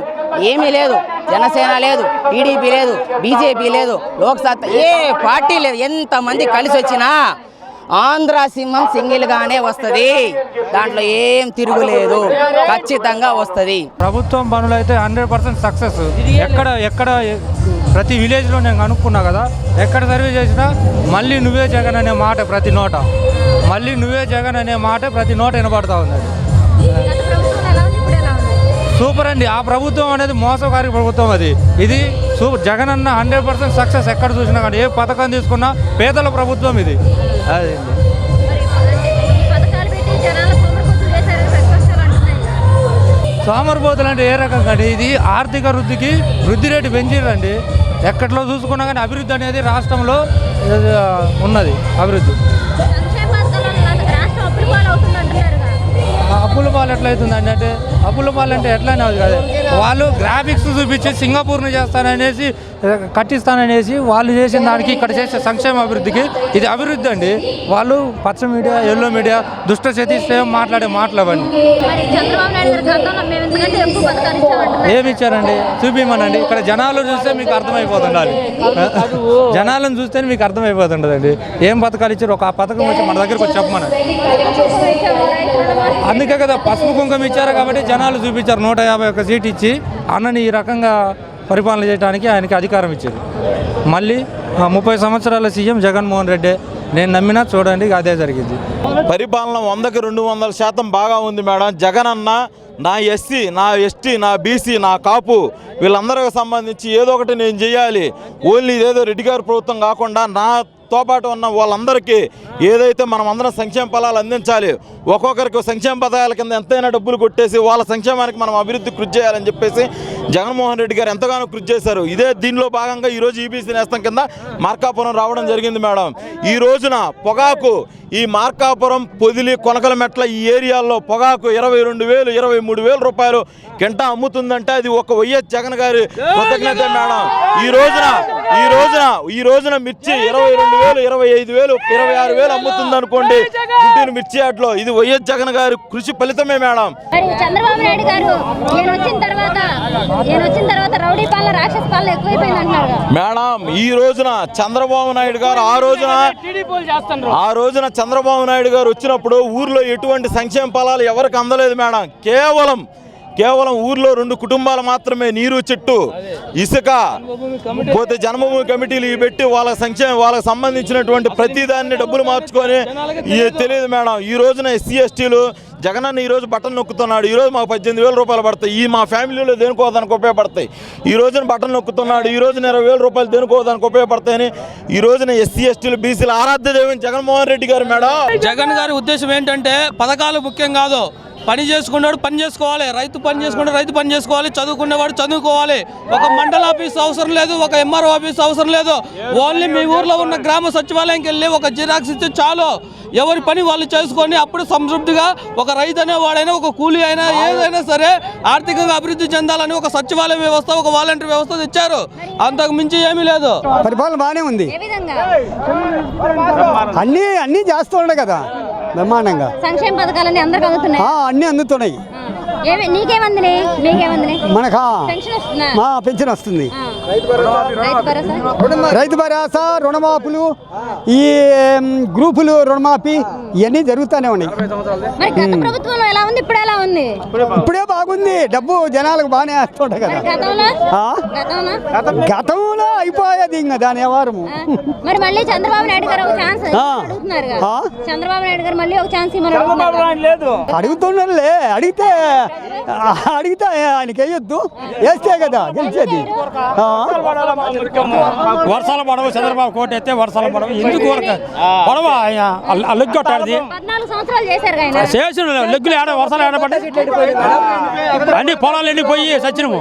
ఏమీ లేదు. జనసేన లేదు, టీడీపీ లేదు, బీజేపీ లేదు, లోక్సత్తా ఏ పార్టీ లేదు. ఎంతమంది కలిసి వచ్చినా ఆంధ్ర సింహం సింగిల్గానే వస్తుంది, దాంట్లో ఏం తిరుగులేదు, ఖచ్చితంగా వస్తుంది. ప్రభుత్వం పనులు అయితే 100% సక్సెస్. ఎక్కడ ప్రతి విలేజ్లో నేను అనుకున్నా కదా, ఎక్కడ సర్వే చేసినా మళ్ళీ నువ్వే జగన్ అనే మాట ప్రతి నోట, మళ్ళీ నువ్వే జగన్ అనే మాట ప్రతి నోట వినపడతా ఉంది. సూపర్ అండి. ఆ ప్రభుత్వం అనేది మోసకారి ప్రభుత్వం అది. ఇది జగన్ అన్న 100% సక్సెస్. ఎక్కడ చూసినా కానీ ఏ పథకం తీసుకున్నా పేదల ప్రభుత్వం ఇది. అది సోమరిపోతులు అంటే ఏ రకంగా అండి? ఇది ఆర్థిక వృద్ధి రేటు పెంచిరండి. ఎక్కట్లో చూసుకున్నా కానీ అభివృద్ధి అనేది రాష్ట్రంలో ఉన్నది. అభివృద్ధి అప్పుల పాలు ఎట్లయితుందండి అంటే, అప్పుల పాలు అంటే ఎట్లయినా కదా, వాళ్ళు గ్రాఫిక్స్ చూపించి సింగపూర్ని చేస్తాననేసి కట్టిస్తాననేసి వాళ్ళు చేసిన దానికి ఇక్కడ చేసే సంక్షేమ అభివృద్ధికి ఇది అభివృద్ధి అండి. వాళ్ళు పచ్చ మీడియా, ఎల్లో మీడియా, దుష్ట చతిష్టయం మాట్లాడే మాటలు అవన్నీ. ఏమి ఇచ్చారండి చూపిమనండి. ఇక్కడ జనాలు చూస్తే మీకు అర్థమైపోతుండాలి. జనాలను చూస్తే మీకు అర్థమైపోతుండదండి ఏం పథకాలు ఇచ్చారు. ఒక పథకం వచ్చి మన దగ్గరకు వచ్చి చెప్పమనండి. అందుకే కదా పసుపు కుంకుమ ఇచ్చారు కాబట్టి జనాలు చూపించారు. 151 సీట్ ఇచ్చి అన్నని ఈ రకంగా పరిపాలన చేయడానికి ఆయనకి అధికారం ఇచ్చారు. మళ్ళీ 30 సంవత్సరాల సీఎం జగన్మోహన్ రెడ్డి. నేను నమ్మినా చూడండి అదే జరిగింది. పరిపాలన 100కి 200% బాగా ఉంది మేడం. జగన్ అన్న నా ఎస్సీ, నా ఎస్టీ, నా బీసీ, నా కాపు వీళ్ళందరికి సంబంధించి ఏదో ఒకటి నేను చేయాలి. ఓన్లీ ఇదేదో రెడ్డి గారి ప్రభుత్వం కాకుండా నాతో పాటు ఉన్న వాళ్ళందరికీ ఏదైతే మనం అందరం సంక్షేమ ఫలాలు అందించాలి. ఒక్కొక్కరికి సంక్షేమ పథకాల కింద ఎంతైనా డబ్బులు కొట్టేసి వాళ్ళ సంక్షేమానికి మనం అభివృద్ధి కృషి చేయాలని చెప్పేసి జగన్మోహన్ రెడ్డి గారు ఎంతగానో కృషి చేశారు. ఇదే దీనిలో భాగంగా ఈరోజు ఈబీసీ నేస్తం కింద మార్కాపురం రావడం జరిగింది మేడం. ఈ రోజున పొగాకు ఈ మార్కాపురం, పొదిలి, కొనకలమెట్ల ఈ ఏరియాల్లో పొగాకు 22,000, 23,000 రూపాయలు కింటా అమ్ముతుందంటే అది ఒక వైఎస్ జగన్ గారి కృతజ్ఞత మేడం. ఈ రోజున మిర్చి 22,000, 25,000, 26,000 అమ్ముతుంది అనుకోండి గుంటూరు మిర్చి యార్డ్లో. ఇది వైఎస్ జగన్ గారి కృషి ఫలితమే మేడం. చంద్రబాబు నాయుడు గారు నేను వచ్చిన తర్వాత రౌడీ పాలన, రాక్షస పాలన ఎక్కువైపోయింది అంటున్నారు మేడం. ఈ రోజున చంద్రబాబు నాయుడు గారు ఆ రోజున చంద్రబాబు నాయుడు గారు వచ్చినప్పుడు ఊర్లో ఎటువంటి సంక్షేమ ఫలాలు ఎవరికి అందలేదు మేడం. కేవలం ఊర్లో 2 కుటుంబాలు మాత్రమే నీరు, చెట్టు, ఇసుక, పోతే జన్మభూమి కమిటీలు పెట్టి వాళ్ళకి సంబంధించినటువంటి ప్రతిదాన్ని డబ్బులు మార్చుకొని తెలియదు మేడం. ఈ రోజున ఎస్సీ ఎస్టీలు జగనన్న ఈరోజు బట్టలు నొక్కుతున్నాడు. ఈరోజు మాకు 18,000 రూపాయలు పడతాయి. ఈ మా ఫ్యామిలీలో దేనికోదానికి ఉపయోగపడతాయి. ఈ రోజున బట్టలు నొక్కుతున్నాడు. ఈ రోజున 20,000 రూపాయలు దేనికోదానికి ఉపయోగపడతాయని ఈ రోజున ఎస్సీ ఎస్టీలు బీసీలు ఆరాధ్య దైవం జగన్మోహన్ రెడ్డి గారు మేడం. జగన్ గారి ఉద్దేశం ఏంటంటే పథకాలు ముఖ్యం కాదు, పని చేసుకున్నాడు పని చేసుకోవాలి, రైతు పని చేసుకుంటే రైతు పని చేసుకోవాలి, చదువుకునేవాడు చదువుకోవాలి. ఒక మండల ఆఫీస్ అవసరం లేదు, ఒక ఎంఆర్ఓ ఆఫీస్ అవసరం లేదు. ఓన్లీ మీ ఊర్లో ఉన్న గ్రామ సచివాలయంకి వెళ్ళి ఒక జిరాక్స్ ఇస్తే చాలు. ఎవరి పని వాళ్ళు చేసుకొని అప్పుడు సంతృప్తిగా ఒక రైతు అనేవాడైనా, ఒక కూలీ అయినా, ఏదైనా సరే ఆర్థికంగా అభివృద్ధి చెందాలని ఒక సచివాలయ వ్యవస్థ, ఒక వాలంటీర్ వ్యవస్థ తెచ్చారు. అంతకు మించి ఏమీ లేదు. పరిపాలన బాగానే ఉంది. అన్నీ చేస్తూ ఉండే కదా బ్రహ్మాండంగా. సంక్షేమ పథకాలన్నీ అందరికి అందుతున్నాయి. అన్నీ అందుతున్నాయి. మనకా పెన్షన్ వస్తుంది. రైతు భరోసా, రుణమాపులు, ఈ గ్రూపులు రుణమాఫీ ఇవన్నీ జరుగుతూనే ఉన్నాయి. ఇప్పుడే బాగుంది. డబ్బు జనాలకు బాగానే వేస్తుంటాయి కదా. గతంలో అయిపోయేది ఇంకా దాని వ్యవహారము. మరి మళ్ళీ చంద్రబాబు నాయుడు గారు ఒక ఛాన్స్ అడుగుతున్నారు కదా. చంద్రబాబు నాయుడు గారు మళ్ళీ ఒక ఛాన్స్ అడుగుతున్నారులే. అడిగితే ఆయనకి వేయొద్దు, వేస్తే కదా గెలిచేది. వర్షాలు పడవు. చంద్రబాబు కోట అయితే వర్షాలు పడవు. ఎందుకు పడవ లెగ్గొట్టాడు చేసిన లెగ్గులు ఏడ వర్షాలు ఏడపడ్డా అన్ని పొలాలు ఎండిపోయి సచ్చినము.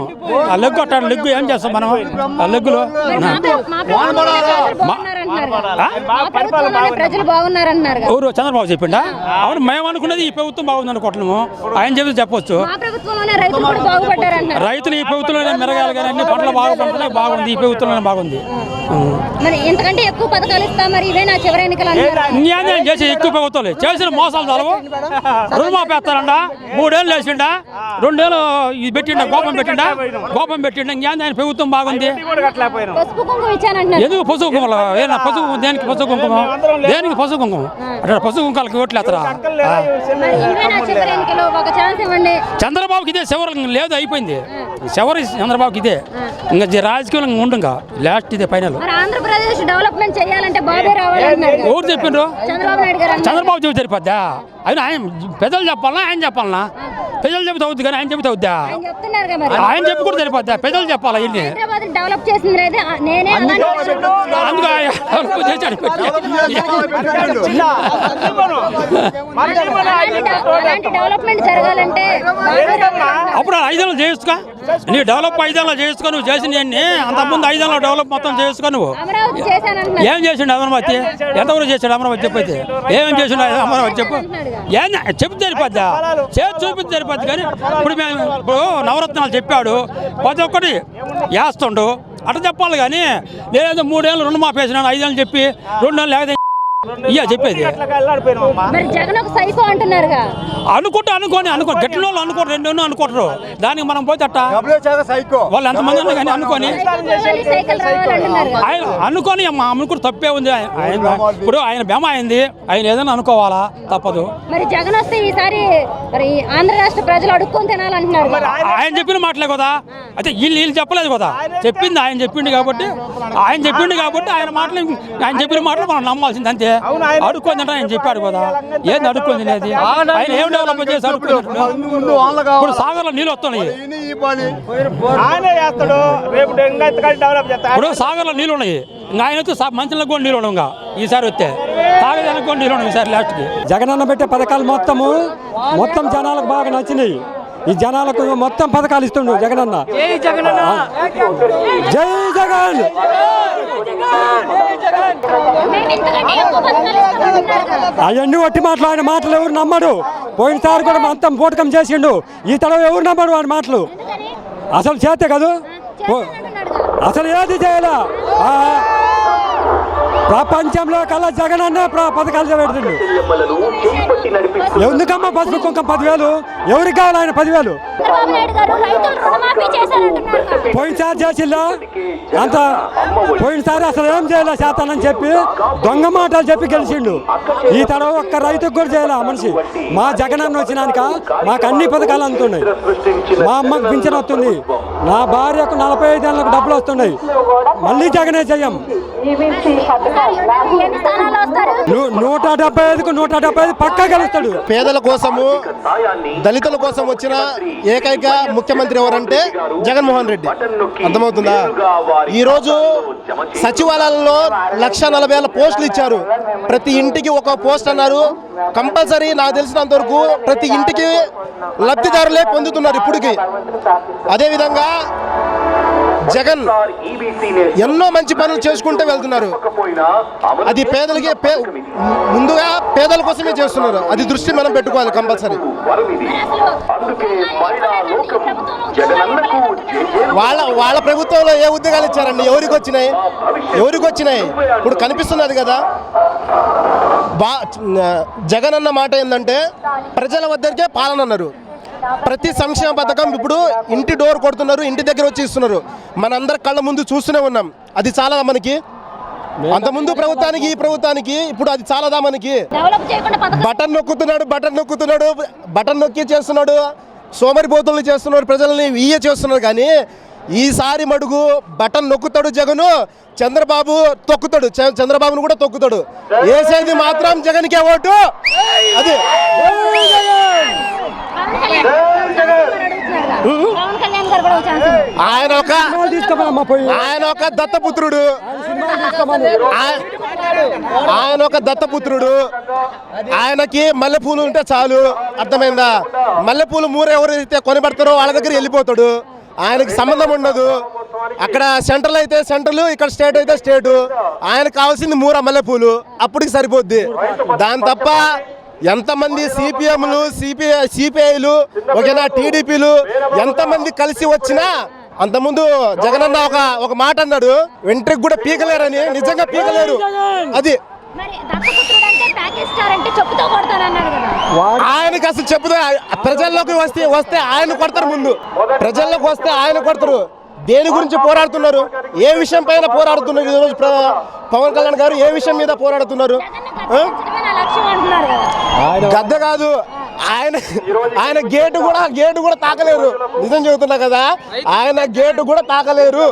ఆ లెగ్గు కొట్టాడు. లెగ్గు ఏం చేస్తాం మనం? ఆ లెగ్గులు ప్రజలు బాగున్నారంటున్నారు కదా. ఎవరు చంద్రబాబు చెప్పిండా? అవును, మేము అనుకున్నది ఈ ప్రభుత్వం బాగుంది అనుకుంటున్నాము. ఆయన చెప్తే చెప్పొచ్చు. మా ప్రభుత్వంలోనే రైతులు కూడా బాగుపడ్డారంటున్నారు. రైతులు ఈ ప్రభుత్వంలోనే మెరగాలి కానీ అన్ని పంటలు బాగా పండుతున్నాయి, బాగుంది ఈ ప్రభుత్వంలోనే బాగుంది. మరి ఇంతకంటే ఎక్కువ పథకాలు ఇస్తా, మరి ఇవే నా చివరి ఎన్నికలు అంటున్నారు. న్యాయం చేసి ఎక్కువ ప్రభుత్వాలు చేసిన మోసాలు చాలవు. రుణమాఫీ వేస్తారండా, 3 ఏళ్ళు వేసిండా, 2 ఏళ్ళు ఇది పెట్టిండా, కోపం పెట్టిండా న్యాయం ఆయన ప్రభుత్వం బాగుంది. పసుపు కుంకుమ ఇచ్చానంటున్నారు. ఎందుకు పసుపు కుంకుమలు? ఏనా పసుపు దేనికి పసుపు కుంకుమ? దేనికి పసుపు కుంకుమ? అంటే పసుపు కుంకాలకి ఓట్లు వేస్తారా? మరి ఇవే నా చివరి ఎన్నికలు, ఒక ఛాన్స్ ఇవ్వండి. చంద్రబాబుకి ఇదే చివరి లేదు, అయిపోయింది చివరి చంద్రబాబుకి ఇదే. ఇంకా రాజకీయంగా ఉండుగా లాస్ట్ ఇదే ఫైనల్. మరి ఆంధ్రప్రదేశ్ డెవలప్మెంట్ చేయాలంటే బాబే రావాలన్నారు. ఎవరు చెప్పిండ్రు? చంద్రబాబు నాయుడు గారు. చంద్రబాబు చెబితే సరిపోద్దా? ఆయన పెద్దలు చెప్పాలనా ఆయన చెప్పాలనా? పెద్దలు చెబితే అవుద్ది కానీ ఆయన చెబితే అవుద్దా? ఆయన చెప్పి కూడా సరిపోద్దా? పెద్దలు చెప్పాలా? ఇన్ని డెవలప్ చేసింది అయితే నేనే అందుకు చేశాడు. అలాంటి డెవలప్మెంట్ జరగాలంటే అప్పుడు 5 ఏళ్ళు చేసుకో, నీ డెవలప్ 5 ఏళ్ళు చేసుకో. నువ్వు చేసింది అంతకుముందు 5 ఏళ్ళు డెవలప్ మొత్తం చేసుకో. నువ్వు అమరావతి చేశానంటున్నారు. ఏం చేసిండు అమరావతి? ఎంతవరకు చేశాడు అమరావతి? చెప్పైతే ఏమేం చేసిండు అమరావతి చెప్పు. ఏం చెప్తే సరిపోద్దా? చేసి చూపించి సరిపోద్ది. కానీ ఇప్పుడు నవరత్నాలు చెప్పాడు, ప్రతి ఒక్కటి వేస్తుండు అట్లా చెప్పాలి. కానీ లేదో 3 ఏళ్ళు రుణమాఫీ వేసినాను, 5 ఏళ్ళు చెప్పి 2 ఏళ్ళు లేకపోతే చెప్పేది. మరి జగన్ ఒక సైకో అంటున్నారుగా. అనుకోని గట్టిన వాళ్ళు అనుకోరు, 2 ఏళ్ళు అనుకుంటారు. దానికి మనం పోతే అట్ట వాళ్ళు ఎంతమంది ఉన్నా కానీ అనుకొని అనుకుని తప్పే ఉంది. ఇప్పుడు ఆయన బెమ అయింది, ఆయన ఏదైనా అనుకోవాలా, తప్పదు. మరి జగన్ వస్తే ఈసారి మరి ఆంధ్ర రాష్ట్ర ప్రజలు అడుక్కొని తినాలంటున్నారు. ఆయన చెప్పిన మాటలే కదా, అయితే వీళ్ళు చెప్పలేదు కదా. చెప్పింది ఆయన చెప్పిండు కాబట్టి ఆయన మాటలు, ఆయన చెప్పిన మాటలు మనం నమ్మాల్సింది అంతే. అడుక్కొని తింటా ఆయన చెప్పాడు కదా, ఏంది అడుక్కొని తినేది? ఆయన ఏం డెవలప్ చేసి అడుక్కొని ఇప్పుడు సాగర్లో నీళ్ళు వస్తున్నాయి. ఇప్పుడు సాగర్లో నీళ్ళు ఉన్నాయి, ఇంకా ఆయన వస్తే మంచిలో కూడా నీళ్ళు ఉండవు. ఈసారి వస్తే తాగేదానికి కూడా నీళ్ళు ఉండవు. ఈసారి లాస్ట్కి జగనన్న పెట్టే పథకాలు మొత్తం జనాలకు బాగా నచ్చినాయి. ఈ జనాలకు మొత్తం పథకాలు ఇస్తుండు జగనన్న. జై జగన్. అవన్నీ ఒట్టి మాటలు, ఆయన మాటలు ఎవరు నమ్మడు. పోయినసారి కూడా మొత్తం పోటకం చేసిండు, ఈ తడవ ఎవరు నమ్మడు వాడి మాటలు. అసలు చేస్తే కదా, అసలు ఏది చేయాలా? ప్రపంచంలో కల్లా జగనన్న పథకాలు పెడుతుండు. ఎందుకమ్మా పసుపు కుంకం 10,000? ఎవరికి కావాలి ఆయన 10,000? పోయినసారి చేసిల్లా అంత, పోయినసారి అసలు ఏం చేయాల శాతానని చెప్పి దొంగ మాటలు చెప్పి గెలిచిండు. ఈ తడవ ఒక్క రైతుకు కూడా చేయాల మనిషి. మా జగనన్న వచ్చినాక మాకు అన్ని పథకాలు అందుతున్నాయి. మా అమ్మకు పింఛన్ వస్తుంది, నా భార్యకు 45 ఏళ్ళకు డబ్బులు వస్తున్నాయి. మళ్ళీ జగనే చెయ్యం. 175కు 175 పక్కా గెలుస్తాడు. పేదల కోసము, దళితుల కోసం వచ్చిన ఏకైక ముఖ్యమంత్రి ఎవరంటే జగన్మోహన్ రెడ్డి. అర్థమవుతుందా? ఈరోజు సచివాలయాల్లో 140,000 పోస్టులు ఇచ్చారు. ప్రతి ఇంటికి ఒక పోస్ట్ అన్నారు. కంపల్సరీ నాకు తెలిసినంత వరకు ప్రతి ఇంటికి లబ్ధిదారులే పొందుతున్నారు ఇప్పటికి. అదేవిధంగా జగన్ ఎన్నో మంచి పనులు చేసుకుంటూ వెళ్తున్నారు. అది పేదలకి ముందుగా పేదల కోసమే చేస్తున్నారు. అది దృష్టి మనం పెట్టుకోవాలి కంపల్సరీ. వాళ్ళ ప్రభుత్వంలో ఏ ఉద్యోగాలు ఇచ్చారండి? ఎవరికి వచ్చినాయి? ఇప్పుడు కనిపిస్తున్నది కదా. జగన్ అన్న మాట ఏంటంటే ప్రజల వద్దకే పాలన అన్నారు. ప్రతి సంక్షేమ పథకం ఇప్పుడు ఇంటి డోర్ కొడుతున్నారు, ఇంటి దగ్గర వచ్చి ఇస్తున్నారు. మనందరి కళ్ళ ముందు చూస్తూనే ఉన్నాం. అది చాలా మనకి అంతకుముందు ప్రభుత్వానికి ఈ ప్రభుత్వానికి ఇప్పుడు అది చాలాదా మనకి? బటన్ నొక్కి చేస్తున్నాడు, సోమరిపోతులు చేస్తున్నాడు, ప్రజల్ని ఇయ్య చేస్తున్నారు. కానీ ఈసారి మడుగు బటన్ నొక్కుతాడు జగను, చంద్రబాబు తొక్కుతాడు, చంద్రబాబును కూడా తొక్కుతాడు. వేసేది మాత్రం జగన్కే ఓటు. అది ఆయన ఒక దత్తపుత్రుడు. ఆయనకి మల్లెపూలు ఉంటే చాలు. అర్థమైందా? మల్లెపూలు మూర ఎవరైతే కొనిపెడతారో వాళ్ళ దగ్గర వెళ్ళిపోతాడు. ఆయనకి సంబంధం ఉండదు. అక్కడ సెంట్రల్ అయితే సెంట్రల్, ఇక్కడ స్టేట్ అయితే స్టేటు. ఆయనకు కావాల్సింది 3 మల్లెపూలు, అప్పటికి సరిపోద్ది. దాని తప్ప ఎంతమంది సిపిఎంలు, సిపిఐలు, ఓకేనా, టీడీపీలు ఎంతమంది కలిసి వచ్చినా అంతకుముందు జగనన్న ఒక మాట అన్నాడు, వెంట్రుకు కూడా పీకలేరని. నిజంగా పీకలేరు. అది ఆయనకి అసలు చెప్పుదా, ప్రజల్లోకి వస్తే ఆయన కొడతారు. ముందు ప్రజల్లోకి వస్తే ఆయన కొడతారు. దేని గురించి పోరాడుతున్నారు? ఏ విషయం పైన పోరాడుతున్నారు ఈరోజు పవన్ కళ్యాణ్ గారు? ఏ విషయం మీద పోరాడుతున్నారు? గద్ద కాదు, ఆయన గేటు కూడా తాకలేరు. నిజం చెబుతున్నా కదా, ఆయన గేటు కూడా తాకలేరు.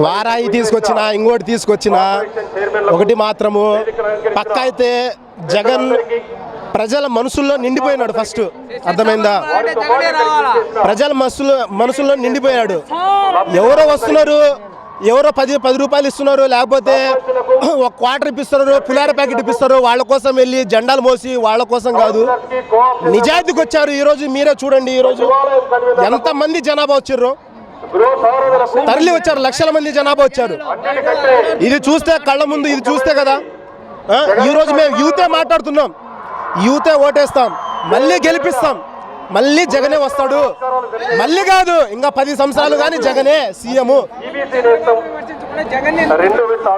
వారాయి తీసుకొచ్చినా ఇంకోటి తీసుకొచ్చినా ఒకటి మాత్రము పక్క అయితే జగన్ ప్రజల మనసుల్లో నిండిపోయినాడు. ఫస్ట్ అర్థమైందా? ప్రజల మనసుల్లో నిండిపోయాడు. ఎవరో వస్తున్నారు, ఎవరో 10 రూపాయలు ఇస్తున్నారు, లేకపోతే ఒక క్వార్టర్ ఇప్పిస్తున్నారు, పులిహార ప్యాకెట్ ఇప్పిస్తారు. వాళ్ళ కోసం వెళ్ళి జెండాలు మోసి వాళ్ళ కోసం కాదు, నిజాయితీకి వచ్చారు. ఈరోజు మీరే చూడండి, ఈరోజు ఎంతమంది జనాభా వచ్చారు, తరలి వచ్చారు. లక్షల మంది జనాభా వచ్చారు. ఇది చూస్తే కళ్ళ ముందు ఇది చూస్తే కదా. ఈరోజు మేము యూతే మాట్లాడుతున్నాం, యూతే ఓటేస్తాం, మళ్ళీ గెలిపిస్తాం, మళ్ళీ జగనే వస్తాడు. మళ్ళీ కాదు, ఇంకా 10 సంవత్సరాలు కానీ జగనే సీఎం.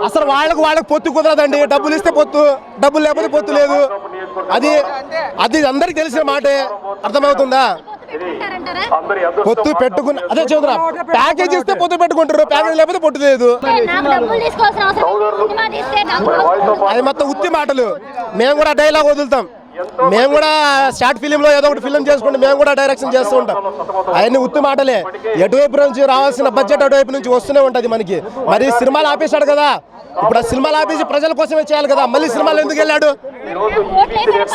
అసలు వాళ్ళకి పొత్తు కుదరదండి. డబ్బులు ఇస్తే పొత్తు, డబ్బులు లేకపోతే పొత్తు లేదు. అది అందరికి తెలిసిన మాటే. అర్థమవుతుందా? పొత్తు పెట్టుకుని అదే చెబుతున్నా, ప్యాకేజ్ ఇస్తే పొత్తు పెట్టుకుంటారు, ప్యాకేజ్ లేకపోతే పొత్తు లేదు. అది మొత్తం ఉత్తి మాటలు. మేము కూడా డైలాగ్ వదులుతాం, మేము కూడా షార్ట్ ఫిలింలో ఏదో ఒకటి ఫిలిం చేసుకుంటే మేము కూడా డైరెక్షన్ చేస్తూ ఉంటాం. అవన్నీ ఉత్తి మాటలే. ఎటువైపు నుంచి రావాల్సిన బడ్జెట్ అటువైపు నుంచి వస్తూనే ఉంటుంది మనకి. మరి సినిమాలు ఆపేశాడు కదా, ఇప్పుడు ఆ సినిమాలు ఆపేసి ప్రజల కోసమే చేయాలి కదా. మళ్ళీ సినిమాలు ఎందుకు వెళ్ళాడు?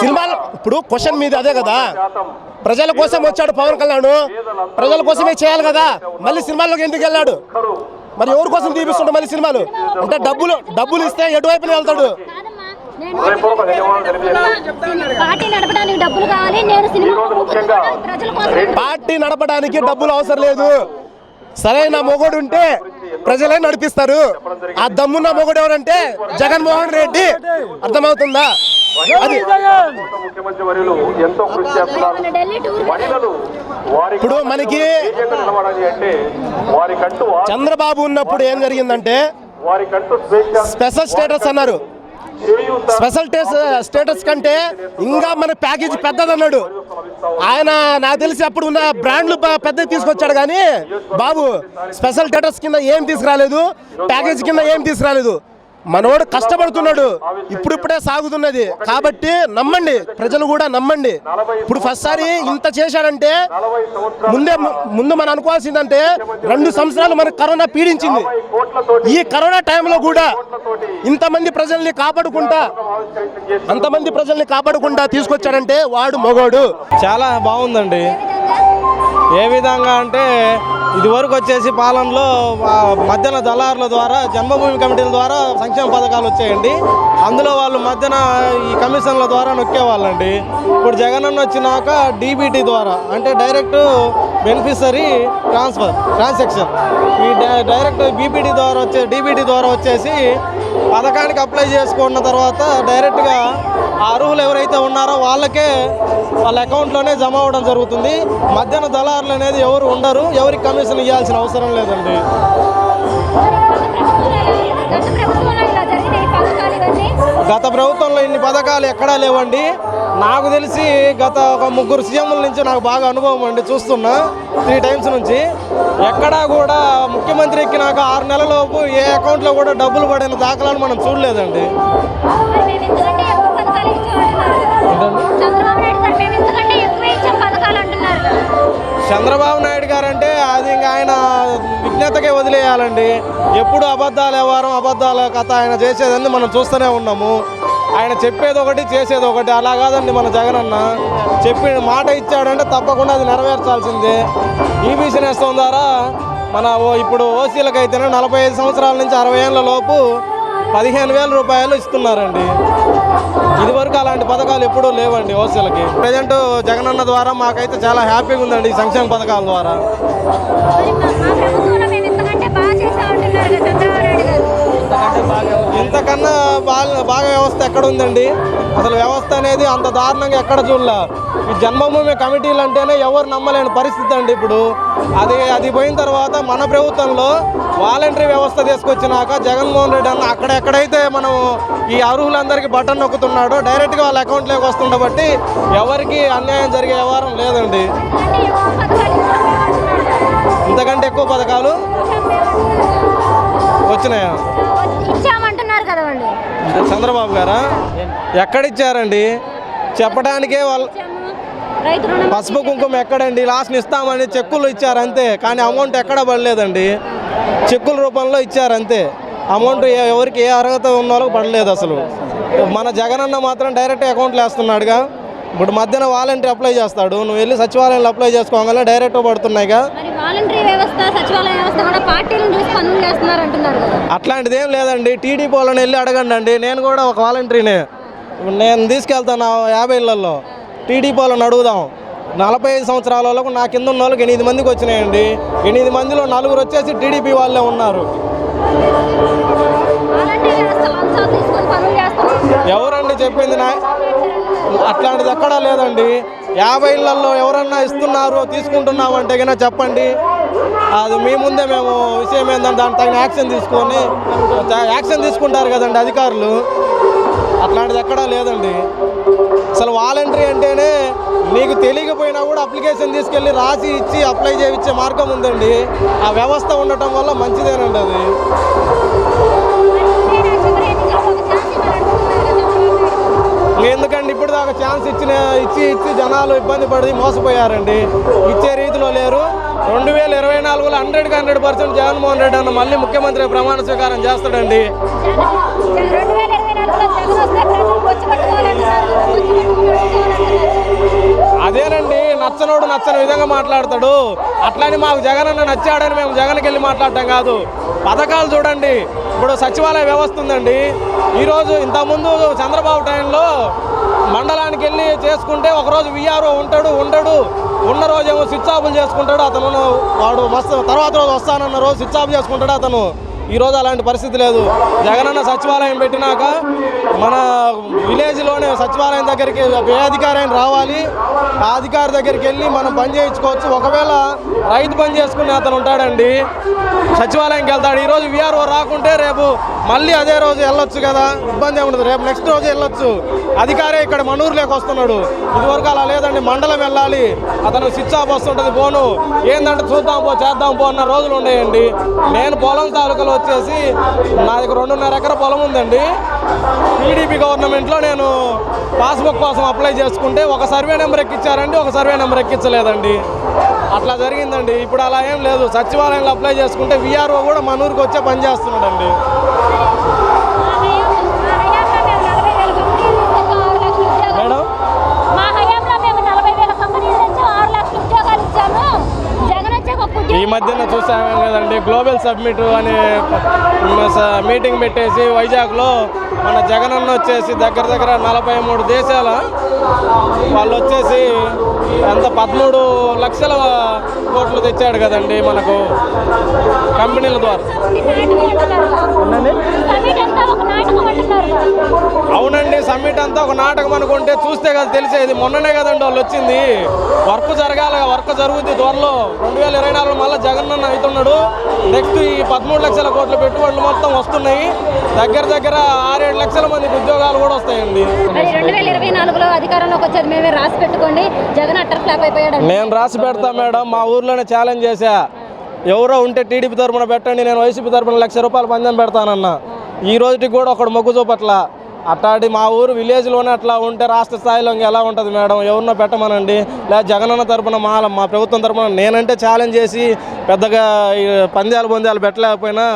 సినిమాలు ఇప్పుడు క్వశ్చన్ మీద అదే కదా, ప్రజల కోసం వచ్చాడు పవన్ కళ్యాణ్, ప్రజల కోసమే చేయాలి కదా. మళ్ళీ సినిమాల్లోకి ఎందుకు వెళ్ళాడు? మరి ఎవరి కోసం తీపిస్తుంటాడు మళ్ళీ సినిమాలు? అంటే డబ్బులు ఇస్తే ఎటువైపున వెళ్తాడు? పార్టీ నడపడానికి డబ్బులు అవసరం లేదు. సరైన మొగోడు ఉంటే ప్రజలే నడిపిస్తారు. ఆ దమ్మున్న మొగోడు ఎవరంటే జగన్మోహన్ రెడ్డి. అర్థమవుతుందా? అది ఇప్పుడు మనకి చంద్రబాబు ఉన్నప్పుడు ఏం జరిగిందంటే స్పెషల్ స్టేటస్ అన్నారు. స్పెషల్ స్టేటస్ కంటే ఇంకా మన ప్యాకేజ్ పెద్దదన్నాడు ఆయన. నాకు తెలిసి అప్పుడు ఉన్న బ్రాండ్లు పెద్ద తీసుకొచ్చాడు, కానీ బాబు స్పెషల్ స్టేటస్ కింద ఏం తీసుకురాలేదు, ప్యాకేజ్ కింద ఏం తీసుకురాలేదు. మనోడు కష్టపడుతున్నాడు, ఇప్పుడిప్పుడే సాగుతున్నది. కాబట్టి నమ్మండి, ప్రజలు కూడా నమ్మండి. ఇప్పుడు ఫస్ట్ సారి ఇంత చేశాడంటే ముందు మనం అనుకోవాల్సిందంటే 2 సంవత్సరాలు మనకు కరోనా పీడించింది. ఈ కరోనా టైంలో కూడా అంతమంది ప్రజల్ని కాపాడుకుంటా తీసుకొచ్చాడంటే వాడు మగోడు. చాలా బాగుందండి. ఏ విధంగా అంటే ఇదివరకు వచ్చేసి పాలనలో మధ్యన దళారుల ద్వారా, జన్మభూమి కమిటీల ద్వారా సంక్షేమ పథకాలు వచ్చాయండి. అందులో వాళ్ళు మధ్యన ఈ కమిషన్ల ద్వారా నొక్కేవాళ్ళండి. ఇప్పుడు జగనన్న వచ్చినాక డీబీటీ ద్వారా, అంటే డైరెక్ట్ బెనిఫిషరీ ట్రాన్సాక్షన్, ఈ డైరెక్ట్ డీబీటీ ద్వారా వచ్చేసి పథకానికి అప్లై చేసుకున్న తర్వాత డైరెక్ట్గా అర్హులు ఎవరైతే ఉన్నారో వాళ్ళకే వాళ్ళ అకౌంట్లోనే జమ అవ్వడం జరుగుతుంది. మధ్యాహ్న దళారులు అనేది ఎవరు ఉండరు, ఎవరికి కమిషన్ ఇవ్వాల్సిన అవసరం లేదండి. గత ప్రభుత్వంలో ఇన్ని పథకాలు ఎక్కడా లేవండి. నాకు తెలిసి గత ఒక 3 సీఎంల నుంచి నాకు బాగా అనుభవం అండి, చూస్తున్నా 3 టైమ్స్ నుంచి. ఎక్కడా కూడా ముఖ్యమంత్రి ఎక్కినాక 6 నెలలలోపు ఏ అకౌంట్లో కూడా డబ్బులు పడిన దాఖలాలు మనం చూడలేదండి. చంద్రబాబు నాయుడు గారు అంటే అది ఇంకా ఆయన విజ్ఞతకే వదిలేయాలండి. ఎప్పుడు అబద్ధాలు వ్యవహారం, అబద్ధాల కథ ఆయన చేసేదని మనం చూస్తూనే ఉన్నాము. ఆయన చెప్పేది ఒకటి, చేసేది ఒకటి. అలా కాదండి మన జగనన్న. చెప్పిన మాట ఇచ్చాడంటే తప్పకుండా అది నెరవేర్చాల్సిందే. ఈబీసీ నేస్తం ద్వారా మన ఇప్పుడు ఓసీలకు అయితేనే 45 సంవత్సరాల నుంచి 60 ఏళ్ళ లోపు 15,000 రూపాయలు ఇస్తున్నారండి. ఇదివరకు అలాంటి పథకాలు ఎప్పుడూ లేవండి ఓసీలకి. ప్రజెంట్ జగనన్న ద్వారా మాకైతే చాలా హ్యాపీగా ఉందండి ఈ సంక్షేమ పథకాల ద్వారా. ఇంతకన్నా బాగా వ్యవస్థ ఎక్కడ ఉందండి? అసలు వ్యవస్థ అనేది అంత దారుణంగా ఎక్కడ చూడలే. ఈ జన్మభూమి కమిటీలు అంటేనే ఎవరు నమ్మలేని పరిస్థితి అండి. ఇప్పుడు అది పోయిన తర్వాత మన ప్రభుత్వంలో వాలంటరీ వ్యవస్థ తీసుకొచ్చినాక జగన్మోహన్ రెడ్డి అన్న ఎక్కడైతే మనం ఈ అర్హులందరికీ బటన్ నొక్కుతున్నాడో డైరెక్ట్గా వాళ్ళ అకౌంట్లోకి వస్తుండ బట్టి ఎవరికి అన్యాయం జరిగే వ్యవహారం లేదండి. ఇంతకంటే ఎక్కువ పథకాలు వచ్చినాయా? చంద్రబాబు గారా ఎక్కడిచ్చారండి? చెప్పడానికే వాళ్ళు పసుపు కుంకుమ ఎక్కడండి? లాస్ట్ ఇస్తామని చెక్కులు ఇచ్చారు అంతే, కానీ అమౌంట్ ఎక్కడ పడలేదండి. చెక్కుల రూపంలో ఇచ్చారు అంతే. అమౌంట్ ఎవరికి ఏ అర్హత ఉన్న వాళ్ళకి పడలేదు అసలు. మన జగనన్న మాత్రం డైరెక్ట్ అకౌంట్లో వేస్తున్నాడుగా. ఇప్పుడు మధ్యన వాలంటరీ అప్లై చేస్తాడు, నువ్వు వెళ్ళి సచివాలయంలో అప్లై చేసుకోగానే డైరెక్ట్ పడుతున్నాయిగా. అట్లాంటిది ఏం లేదండి. టీడీపీ వాళ్ళని వెళ్ళి అడగండి అండి. నేను కూడా ఒక వాలంటరీనే, నేను తీసుకెళ్తాను 50 ఇళ్లలో. టీడీపీ వాళ్ళని అడుగుదాం. 45 సంవత్సరాల వాళ్ళకు నా కింద ఉన్న వాళ్ళకి 8 మందికి వచ్చినాయండి. 8 మందిలో 4 వచ్చేసి టీడీపీ వాళ్ళే ఉన్నారు. ఎవరండి చెప్పింది? అట్లాంటిది ఎక్కడా లేదండి. 50 ఇళ్లలో ఎవరన్నా ఇస్తున్నారు తీసుకుంటున్నాము అంటే కన్నా చెప్పండి. అది మీ ముందే మేము విషయం ఏంటంటే దాన్ని తగిన యాక్షన్ తీసుకుంటారు కదండి అధికారులు. అట్లాంటిది ఎక్కడా లేదండి. అసలు వాలంటరీ అంటేనే నీకు తెలియకపోయినా కూడా అప్లికేషన్ తీసుకెళ్ళి రాసి ఇచ్చి అప్లై చేయించే మార్గం ఉందండి. ఆ వ్యవస్థ ఉండటం వల్ల మంచిదేనండి అది. ఎందుకండి ఇప్పుడు దాకా ఛాన్స్ ఇచ్చి జనాలు ఇబ్బంది పడి మోసపోయారండి. ఇచ్చే రీతిలో లేరు. 2024లో 100% జగన్మోహన్ రెడ్డి అన్న మళ్ళీ ముఖ్యమంత్రి ప్రమాణ స్వీకారం చేస్తాడండి. అదేనండి, నచ్చని విధంగా మాట్లాడతాడు. అట్లని మాకు జగన్ అన్న నచ్చాడని మేము జగన్కి వెళ్ళి మాట్లాడటం కాదు. పథకాలు చూడండి. ఇప్పుడు సచివాలయ వ్యవస్థ ఉందండి. ఈరోజు ఇంతకుముందు చంద్రబాబు టైంలో మండలానికి వెళ్ళి చేసుకుంటే ఒకరోజు విఆర్ఓ ఉండడు. ఉన్న రోజేమో స్విచ్ ఆఫ్లు చేసుకుంటాడు అతను. వాడు తర్వాత రోజు వస్తానన్న రోజు స్విచ్ ఆఫ్ చేసుకుంటాడు అతను. ఈరోజు అలాంటి పరిస్థితి లేదు. జగనన్న సచివాలయం పెట్టినాక మన విలేజ్లోనే సచివాలయం దగ్గరికి ఏ అధికారి అయినా రావాలి, ఆ అధికారి దగ్గరికి వెళ్ళి మనం పని చేయించుకోవచ్చు. ఒకవేళ రైతు పని చేసుకునే అతను ఉంటాడండి, సచివాలయంకి వెళ్తాడు. ఈరోజు విఆర్ఓ రాకుంటే రేపు మళ్ళీ అదే రోజు వెళ్ళొచ్చు కదా, ఇబ్బంది ఉండదు. రేపు నెక్స్ట్ రోజు వెళ్ళొచ్చు. అధికారే ఇక్కడ మనూరులోకి వస్తున్నాడు. ఇదివరకు అలా లేదండి, మండలం వెళ్ళాలి, అతను స్విచ్ ఆఫ్ వస్తుంటుంది. పోను ఏంటంటే చూద్దాం చేద్దాం అన్న రోజులు ఉండేయండి. నేను పొలం తాలూకాలో వచ్చేసి నా దగ్గర 2.5 ఎకరా పొలం ఉందండి. టీడీపీ గవర్నమెంట్లో నేను పాస్బుక్ కోసం అప్లై చేసుకుంటే ఒక సర్వే నెంబర్ ఎక్కించారండి, ఒక సర్వే నెంబర్ ఎక్కించలేదండి. అట్లా జరిగిందండి. ఇప్పుడు అలా ఏం లేదు. సచివాలయంలో అప్లై చేసుకుంటే విఆర్ఓ కూడా మన ఊరికి వచ్చే పని చేస్తున్నాడండి. మేడం ఈ మధ్యన చూసాం కదండి, గ్లోబల్ సబ్మిట్ అనే మీటింగ్ పెట్టేసి వైజాగ్లో మన జగనన్న వచ్చేసి దగ్గర 43 దేశాల వాళ్ళు వచ్చేసి ఎంత 13 లక్షల కోట్లు తెచ్చాడు కదండి మనకు కంపెనీల ద్వారా. అవునండి, సమ్మిట్ అంతా ఒక నాటకం అనుకుంటే చూస్తే కదా తెలిసేది. మొన్ననే కదండి వాళ్ళు వచ్చింది. వర్క్ జరగాలి, వర్క్ జరుగుద్ది త్వరలో. 2024 మళ్ళీ జగనన్న అవుతున్నాడు. నెక్స్ట్ ఈ 13 లక్షల కోట్ల పెట్టుబడులు మొత్తం వస్తున్నాయి. దగ్గర 6-7 లక్షల మందికి ఉద్యోగాలు కూడా వస్తాయండి. 2024లో అధికారంలోకి వచ్చేది మేమే రాసి పెట్టుకోండి, జగన్ అట్టర్ ఫ్లాప్ అయిపోయాడు. నేను రాసి పెడతా మేడం. మా ఊర్లోనే ఛాలెంజ్ చేశా, ఎవరో ఉంటే టీడీపీ తరఫున పెట్టండి, నేను వైసీపీ తరఫున ₹1,00,000 పందెం పెడతానన్న. ఈ రోజుకి కూడా ఒకడు మొగ్గు చూపట్ల. అట్లాంటి మా ఊరు విలేజ్లోనే అట్లా ఉంటే రాష్ట్ర స్థాయిలో ఎలా ఉంటుంది మేడం? ఎవరినో పెట్టమనండి. లేదా జగనన్న తరఫున మా ప్రభుత్వం తరఫున నేనంటే ఛాలెంజ్ చేసి పెద్దగా పందాలు పెట్టలేకపోయినా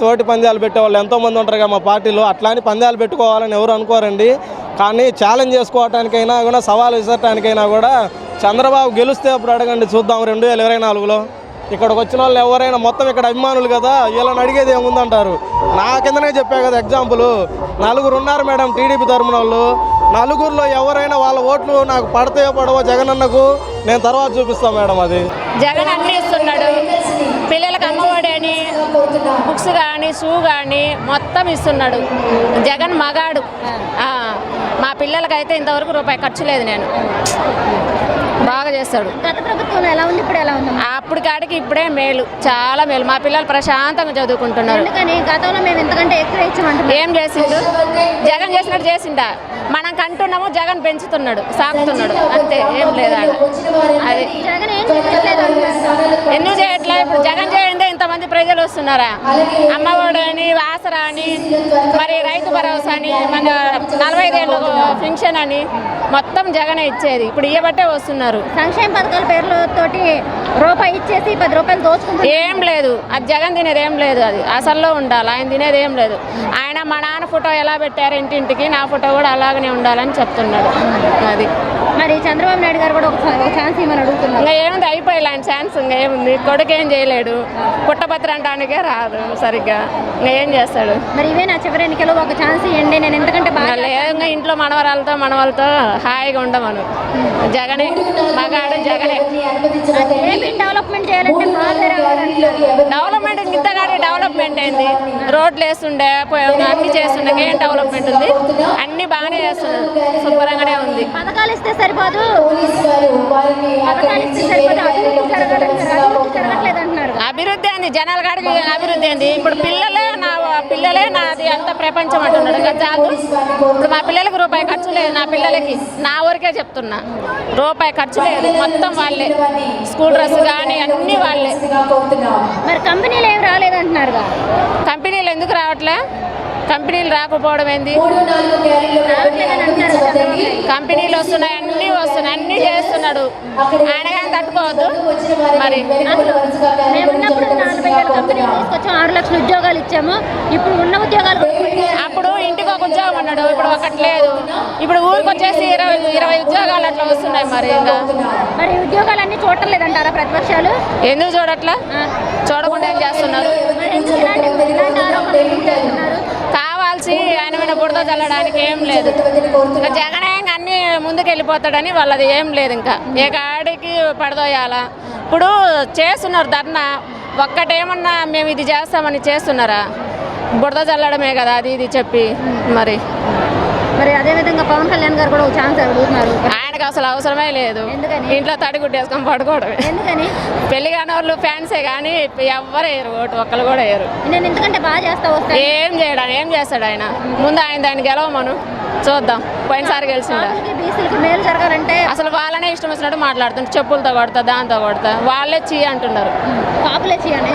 తోటి పందాలు పెట్టేవాళ్ళు ఎంతోమంది ఉంటారుగా మా పార్టీలో. అట్లా అని పందాలు పెట్టుకోవాలని ఎవరు అనుకోరండి. కానీ ఛాలెంజ్ చేసుకోవటానికైనా కూడా, సవాల్ విసరటానికైనా కూడా చంద్రబాబు గెలిస్తే అప్పుడు అడగండి, చూద్దాం 2024లో. ఇక్కడికి వచ్చిన వాళ్ళు ఎవరైనా మొత్తం ఇక్కడ అభిమానులు కదా, వీళ్ళని అడిగేది ఏముందంటారు. నా కిందనే చెప్పా కదా ఎగ్జాంపుల్, 4 ఉన్నారు మేడం టీడీపీ తరపున వాళ్ళు. 4లో ఎవరైనా వాళ్ళ ఓట్లు నాకు పడతాయో పడవో జగనన్నకు నేను తర్వాత చూపిస్తాను మేడం. అది జగన్ అన్నీ ఇస్తున్నాడు, పిల్లలకు అమ్మఒడి అని, బుక్స్ కానీ షూ కానీ మొత్తం ఇస్తున్నాడు. జగన్ మగాడు. మా పిల్లలకైతే ఇంతవరకు రూపాయి ఖర్చు లేదు. నేను బాగా చేస్తాడు. గత ప్రభుత్వం ఎలా ఉంది, ఇప్పుడు ఎలా ఉంది? అప్పుడు కాడికి ఇప్పుడే మేలు, చాలా మేలు. మా పిల్లలు ప్రశాంతంగా చదువుకుంటున్నారు. ఎందుకని గతంలో మేము ఇంతకంటే ఎక్కువ ఇచ్చామంటున్నాం. ఏం చేసిండు? జగన్ చేసినట్టు చేసిండా? మనం కంటున్నాము, జగన్ పెంచుతున్నాడు, సాగుతున్నాడు, అంతే. ఏం లేదా అది. జగన్ ఏం చేయట్లేదు. ఎందుకు చేయట్లేదు? ఇప్పుడు జగన్ చేయండి ఇంతమంది ప్రజలు వస్తున్నారా? అమ్మఒడి అని, ఆసరా అని, మరి రైతు భరోసా అని, మన 45 ఏళ్ళ పెన్షన్ అని మొత్తం జగనే ఇచ్చేది. ఇప్పుడు ఇవ్వబట్టే వస్తున్నారు. సంక్షేమ పథకాల పేర్లతోటి రూపాయి ఇచ్చేసి 10 రూపాయలు దోచుకుంటారు. ఏం లేదు, అది జగన్ తినేది ఏం లేదు. అది అసల్లో ఉండాలి, ఆయన తినేది ఏం లేదు. ఆయన మా నాన్న ఫోటో ఎలా పెట్టారు ఇంటింటికి, నా ఫోటో కూడా అలాగనే ఉండాలని చెప్తున్నాడు. అది మరి చంద్రబాబు నాయుడు గారు కూడా ఒక ఛాన్స్ ఇవ్వమని అడుగుతున్నారు. ఇంకా ఏముంది, అయిపోయి ఆయన ఛాన్స్. ఇంకా ఏముంది, కొడుకు ఏం చేయలేడు, పుట్టపత్ర అంటానికే రాదు సరిగ్గా. ఇంకా ఏం చేస్తాడు? మరి ఇవే నా చివరి ఎన్నికలో ఒక ఛాన్స్ ఇవ్వండి, నేను ఎందుకంటే బాగా లేదు. ఇంకా ఇంట్లో మనవరాలతో హాయిగా ఉండమను. జగనే మగాడు, జగనే. డెవలప్మెంట్ చేయాలంటే డెవలప్మెంట్ ఇంతగానే డెవలప్మెంట్ అయింది. రోడ్లు వేస్తుండే, అన్ని చేస్తుండే, ఏం డెవలప్మెంట్ ఉంది? అన్ని బాగానే చేస్తున్నారు, శుభ్రంగానే ఉంది. పథకాలు ఇస్తే సరిపోదు, జరగట్లేదు అంటున్నారు. అభివృద్ధి అంది, జనాల కాడికి అభివృద్ధి అంది. ఇప్పుడు పిల్లలే నాది అంత ప్రపంచం అంటున్నాడు. ఇంకా చాలు. ఇప్పుడు మా పిల్లలకి రూపాయి ఖర్చు లేదు. నా పిల్లలకి, నా ఊరికే చెప్తున్నా, రూపాయి ఖర్చు లేదు. మొత్తం వాళ్ళే, స్కూల్ డ్రెస్ కానీ అన్నీ వాళ్ళే. మరి కంపెనీలు ఏమి రాలేదంటున్నారు. కంపెనీలు ఎందుకు రావట్లే? కంపెనీలు రాకపోవడం ఏంది? కంపెనీలు వస్తున్నాయి, అన్నీ వస్తున్నాయి, అన్నీ చేస్తున్నాడు. ఆయన కానీ తట్టుకోవద్దు. మరి మేమున్నప్పుడు 40,000 కంపెనీలు తీసుకొచ్చాము, 6 లక్షల ఉద్యోగాలు ఇచ్చాము. ఇప్పుడు ఉన్న ఉద్యోగాలు అప్పుడు ఇంటికి ఒక ఉద్యోగం ఉన్నాడు, ఇప్పుడు ఒకటి లేదు. ఇప్పుడు ఊరికి వచ్చేసి 20 ఉద్యోగాలు అట్లా వస్తున్నాయి. మరి ఉద్యోగాలన్నీ చూడలేదంటారా ప్రతిపక్షాలు? ఎందుకు చూడట్లా? చూడకుండా ఏం చేస్తున్నారు? కావాల్సి ఆయన మీద బురద చల్లడానికి ఏం లేదు. ఇంకా జగనే అన్నీ ముందుకు వెళ్ళిపోతాడని వాళ్ళది ఏం లేదు. ఇంకా ఏ కాడికి పడదోయాలా? ఇప్పుడు చేస్తున్నారు ధర్నా, ఒక్కటేమన్నా మేము ఇది చేస్తామని చేస్తున్నారా? బురద చల్లడమే కదా అది ఇది చెప్పి. మరి అదేవిధంగా పవన్ కళ్యాణ్ గారు కూడా ఒక ఛాన్స్ అడుగుతున్నారు. ఆయనకు అసలు అవసరమే లేదు. ఇంట్లో తడిగుడ్డేసుకొని పడుకోవడమే. ఎందుకని? పెళ్లి కాని వాళ్ళు ఫ్యాన్సే కానీ ఎవ్వరు వేయరు, ఓటు ఒక్కరు కూడా వేయరు. నేను ఎందుకంటే బాగా ఏం చేయడానికి ఏం చేస్తాడు ఆయన? ముందు ఆయన గెలవమను, చూద్దాం. పోయినసారి గెలిచిందా? బీసీలకు మేలు జరగాలంటే అసలు వాళ్ళనే ఇష్టం వచ్చినట్టు మాట్లాడుతుంటారు. చెప్పులతో కొడతా, దాంతో కొడతా, వాళ్ళే చీ అంటున్నారు. కాపులే చీ అని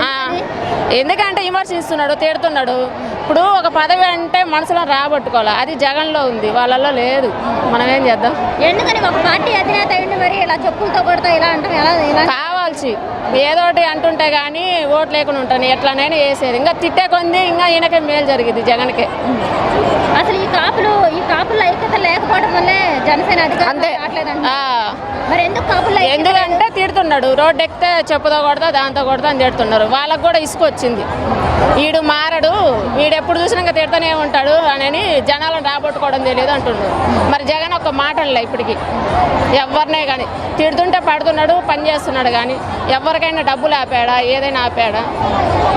ఎందుకంటే విమర్శిస్తున్నాడు, తిడుతున్నాడు. ఇప్పుడు ఒక పదవి అంటే మనసులో రాబట్టుకోవాలి, అది జగన్లో ఉంది, వాళ్ళలో లేదు. మనం ఏం చేద్దాం? ఎందుకని ఒక పార్టీ అధినేత అయ్యింది మరి ఇలా చెప్పులతో కొడతా ఇలా అంటే ఎలా కావాల్సి ఏదోటి అంటుంటే కానీ ఓట్లు లేకుండా ఉంటాను, ఎట్లనైనా వేసేది. ఇంకా తిట్టే కొంది ఇంకా ఈయనకే మేలు జరిగింది, జగన్కే. అసలు ఈ కాపుల ఐక్యత లేకపోవడం వల్లే జనసేన అధికారం రావట్లేదంట. మరి ఎందుకు కాపుల? ఎందుకంటే తిడుతున్నాడు, రోడ్డు ఎక్కితే చెప్పుతో కొడతా, దాంతో కొడతా అని తిడుతున్నారు. వాళ్ళకు కూడా ఇసుకొచ్చింది. వీడు మారడు, వీడు ఎప్పుడు చూసినా ఇంకా తిడుతూనే ఉంటాడు అని జనాలను రాబట్టుకోవడం తెలియదు అంటున్నాడు. మరి జగన్ ఒక మాటలే ఇప్పటికి ఎవరినే కానీ తిడుతుంటే పడుతున్నాడు, పని చేస్తున్నాడు. కానీ ఎవరికైనా డబ్బులు ఆపాడా, ఏదైనా ఆపాడా?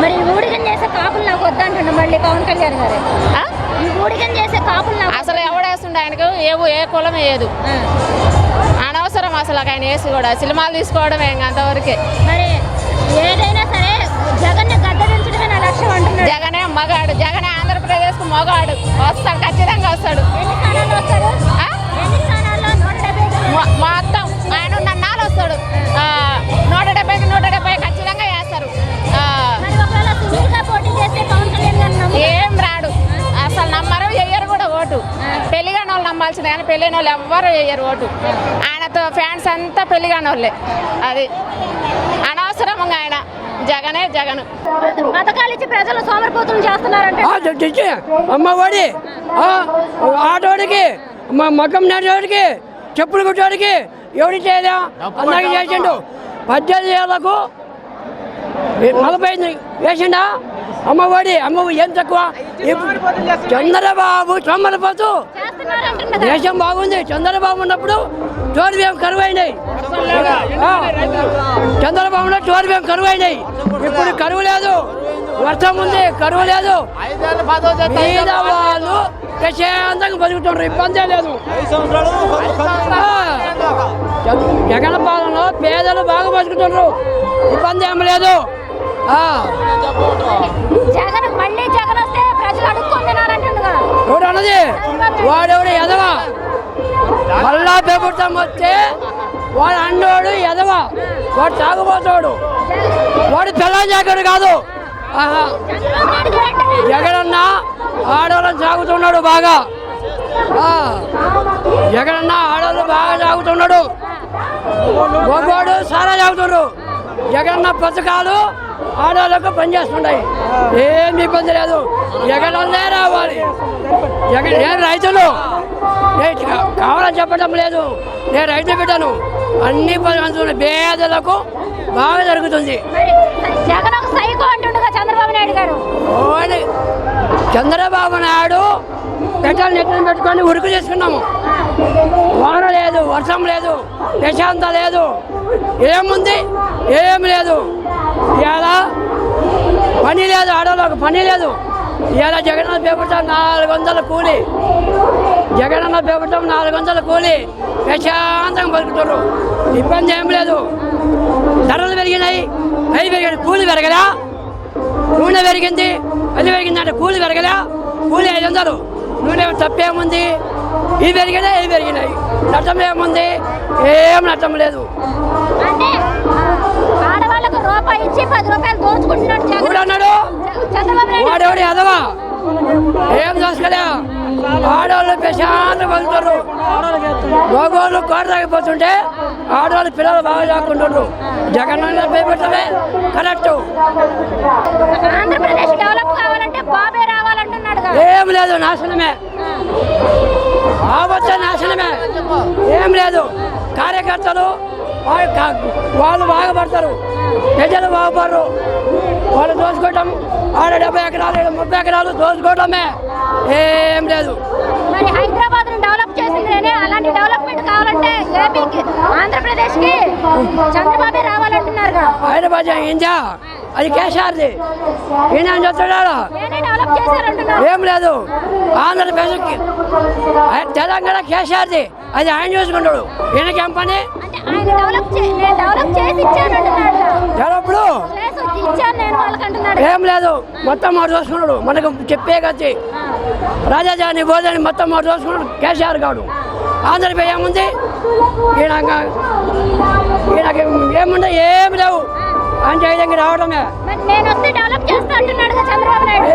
మరి ఊడిగం చేసే కాపులు నాకు వద్దంటుండ మళ్ళీ పవన్ కళ్యాణ్ గారు. ఈ ఊడిగం చేసే కాపులు అసలు ఎవడేస్తుండే? ఆయనకు ఏ కులం వేయదు, అనవసరం అసలు ఆయన వేసి కూడా. సినిమాలు తీసుకోవడం ఏం అంతవరకే. మరి ఏదైనా సరే జగన్ గద్దెదించడమే నా లక్ష్యం అంటున్నాడు. జగనే మగాడు, జగనే ఆంధ్రప్రదేశ్కు మగాడు. వస్తాడు, ఖచ్చితంగా వస్తాడు. ఎన్ని స్థానాల్లో వస్తాడు? ఎన్ని స్థానాల్లో? 170 మొత్తం ఆయన నన్నాలు వస్తాడు. 170కి 170 ఖచ్చితంగా వేస్తారు. పోటీ చేస్తే పవన్ కళ్యాణ్ గారు ఏం రాడు, అసలు నమ్మరు, చెయ్యరు కూడా ఓటు. పెళ్లిగాని వాళ్ళు నమ్మాల్సిందే కానీ పెళ్ళైన వాళ్ళు ఎవ్వరు వేయరు ఓటు. ఆయనతో ఫ్యాన్స్ అంతా పెళ్లిగాని వాళ్ళే. అది అనవసరంగా ఆయన జగనే జగన్. పథకాలు ఇచ్చి ప్రజలు సోమరిపోతులు చేస్తున్నారంటే అమ్మఒడి, ఆటోడికి, మగ్గం నేటోడికి, చెప్పులు కుట్టోడికి ఎవరి చేయదా అందరికి చేసిండు. 18 ఏళ్లకు 40 వేసిండా అమ్మఒడి ఏం తక్కువ చంద్రబాబు సోమరిపోతు దేశం బాగుంది. చంద్రబాబు ఉన్నప్పుడు చోరు బియ్యం కరువు అయినాయి. చంద్రబాబులో చోరు బియ్యం కరువు అయినాయి. ఇప్పుడు కరువు లేదు, వర్షం ఉంది, కరువు లేదు. మీద వాళ్ళు ప్రశాంతంగా బతుకుతున్నారు, ఇబ్బందే లేదు. జగన్ పాలనలో పేదలు బాగా బతుకుతున్నారు, ఇబ్బంది ఏం లేదు. ఎవరు అన్నది వాడెవడు ఎదవా, మళ్ళా ప్రభుత్వం వస్తే వాడు అన్నోడు ఎదవా, వాడు తాగుపోతాడు, వాడు పిల్లలు జాగ్రత్త కాదు. జగనన్న ఆడవాళ్ళని సాగుతున్నాడు బాగా. జగనన్న ఆడవాళ్ళు బాగా సాగుతున్నాడు, మగవాడు సారా సాగుతున్నారు. జగనన్న పథకాలు ఆడవాళ్ళకు పనిచేస్తున్నాయి, ఏమి ఇబ్బంది లేదు. జగనన్నే రావాలి. నేను రైతులు కావాలని చెప్పడం లేదు, నేను రైతు బిడ్డను. అన్ని పథకాలు పేదలకు బాగా జరుగుతుంది. చంద్రబాబు నాయుడు పెట్రోల్ నెట్టిన పెట్టుకొని ఉరుకు చేసుకున్నాము. వాన లేదు, వర్షం లేదు, ప్రశాంత లేదు, ఏముంది ఏం లేదు. ఇలా పని లేదు, ఆడవాళ్ళకు పని లేదు. ఇలా జగనన్న ప్రభుత్వం 400 కూలి, జగనన్న ప్రభుత్వం 400 కూలి ప్రశాంతంగా బతుకుతారు, ఇబ్బంది ఏం లేదు. ధరలు పెరిగినాయి, అవి పెరిగాయి, కూలి పెరగదా. నూనె పెరిగింది, అది పెరిగిందంటే కూలి పెరగదా. కూలి 500, నూనె తప్పేముంది. ఇవి పెరిగినాయి, ఇవి పెరిగినాయి, నష్టం ఏముంది, ఏం నష్టం లేదు. అన్నాడు వాడెవడు ఎదవా, ఏం దోసుకలే. ఆడవాళ్ళు ప్రశాంతంగా బతుకుతారు, మగవాళ్ళు కోట తాగిపోతుంటే ఆడవాళ్ళు పిల్లలు బాగా చాకుంటారు. జగనన్న పెట్టమే కరెక్ట్. ఏం లేదు, నాశనమే, ఆవచ్చ నాశనమే, ఏం లేదు. కార్యకర్తలు వాళ్ళు బాగుపడతారు, ప్రజలు బాగుపడరు. వాళ్ళు దోచుకోవటం, ఆడ 70 ఎకరాలు 30 ఎకరాలు దోచుకోవటమే, ఏం లేదు. హైదరాబాద్ డెవలప్ చేసింది, అలాంటి డెవలప్మెంట్ కావాలంటే ఏపీకి ఆంధ్రప్రదేశ్కి చంద్రబాబు రావాలంటున్నారు. హైదరాబాద్ ఇంజా అది కేసీఆర్ది, ఈయన చెప్తున్నాడు. ఏం లేదు, ఆంధ్రప్రదేశ్కి తెలంగాణ కేసీఆర్ది, అది ఆయన చూసుకుంటాడు. ఈయనకేం పని? ఏం లేదు, మొత్తం మాట చూసుకున్నాడు. మనకు చెప్పే కచ్చి రాజాజాని బోధని మొత్తం మాట చూసుకున్నాడు కేసీఆర్ గారు. ఆంధ్రప్రదేశ్ ఏముంది, ఈయనకి ఏముండే ఏం లేవు. అంటే ఈ దగ్గర రావడమే,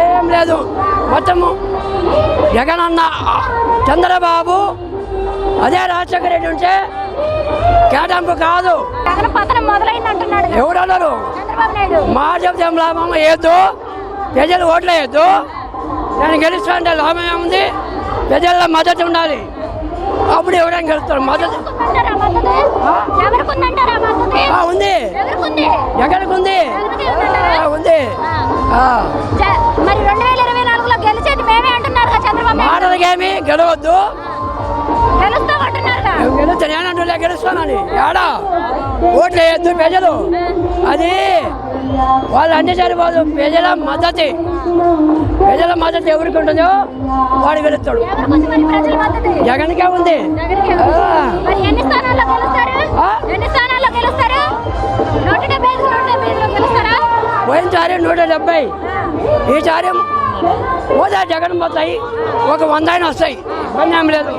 ఏం లేదు. మొత్తము జగనన్న చంద్రబాబు అదే రాజశేఖర రెడ్డి ఉంటే కేటాయింపు కాదు. ఎవరు అన్నారు? మా చెప్తే లాభం వేయద్దు, ప్రజలు ఓట్లు వేయద్దు. నేను గెలుస్తా అంటే లాభం ఏముంది? ప్రజల్లో మద్దతు ఉండాలి, అప్పుడు ఎవరైనా గెలుస్తారు. మద్దతు ఉంది, జగన్కు ఉంది, ఉంది. మాటలకేమి గెలవద్దు, గెలుస్తా నేనంటే గెలుస్తానని ఏడా ఓట్లు వేయద్దు ప్రజలు. అది వాళ్ళు అంటే సరిపోదు, ప్రజల మద్దతు ఎవరికి ఉంటుందో వాడు గెలుస్తాడు. జగన్కే ఉంది. పోయినసారి 170, ఈసారి జగన్ పోతాయి, ఒక 100 అయినా వస్తాయి, ఇబ్బంది ఏం లేదు.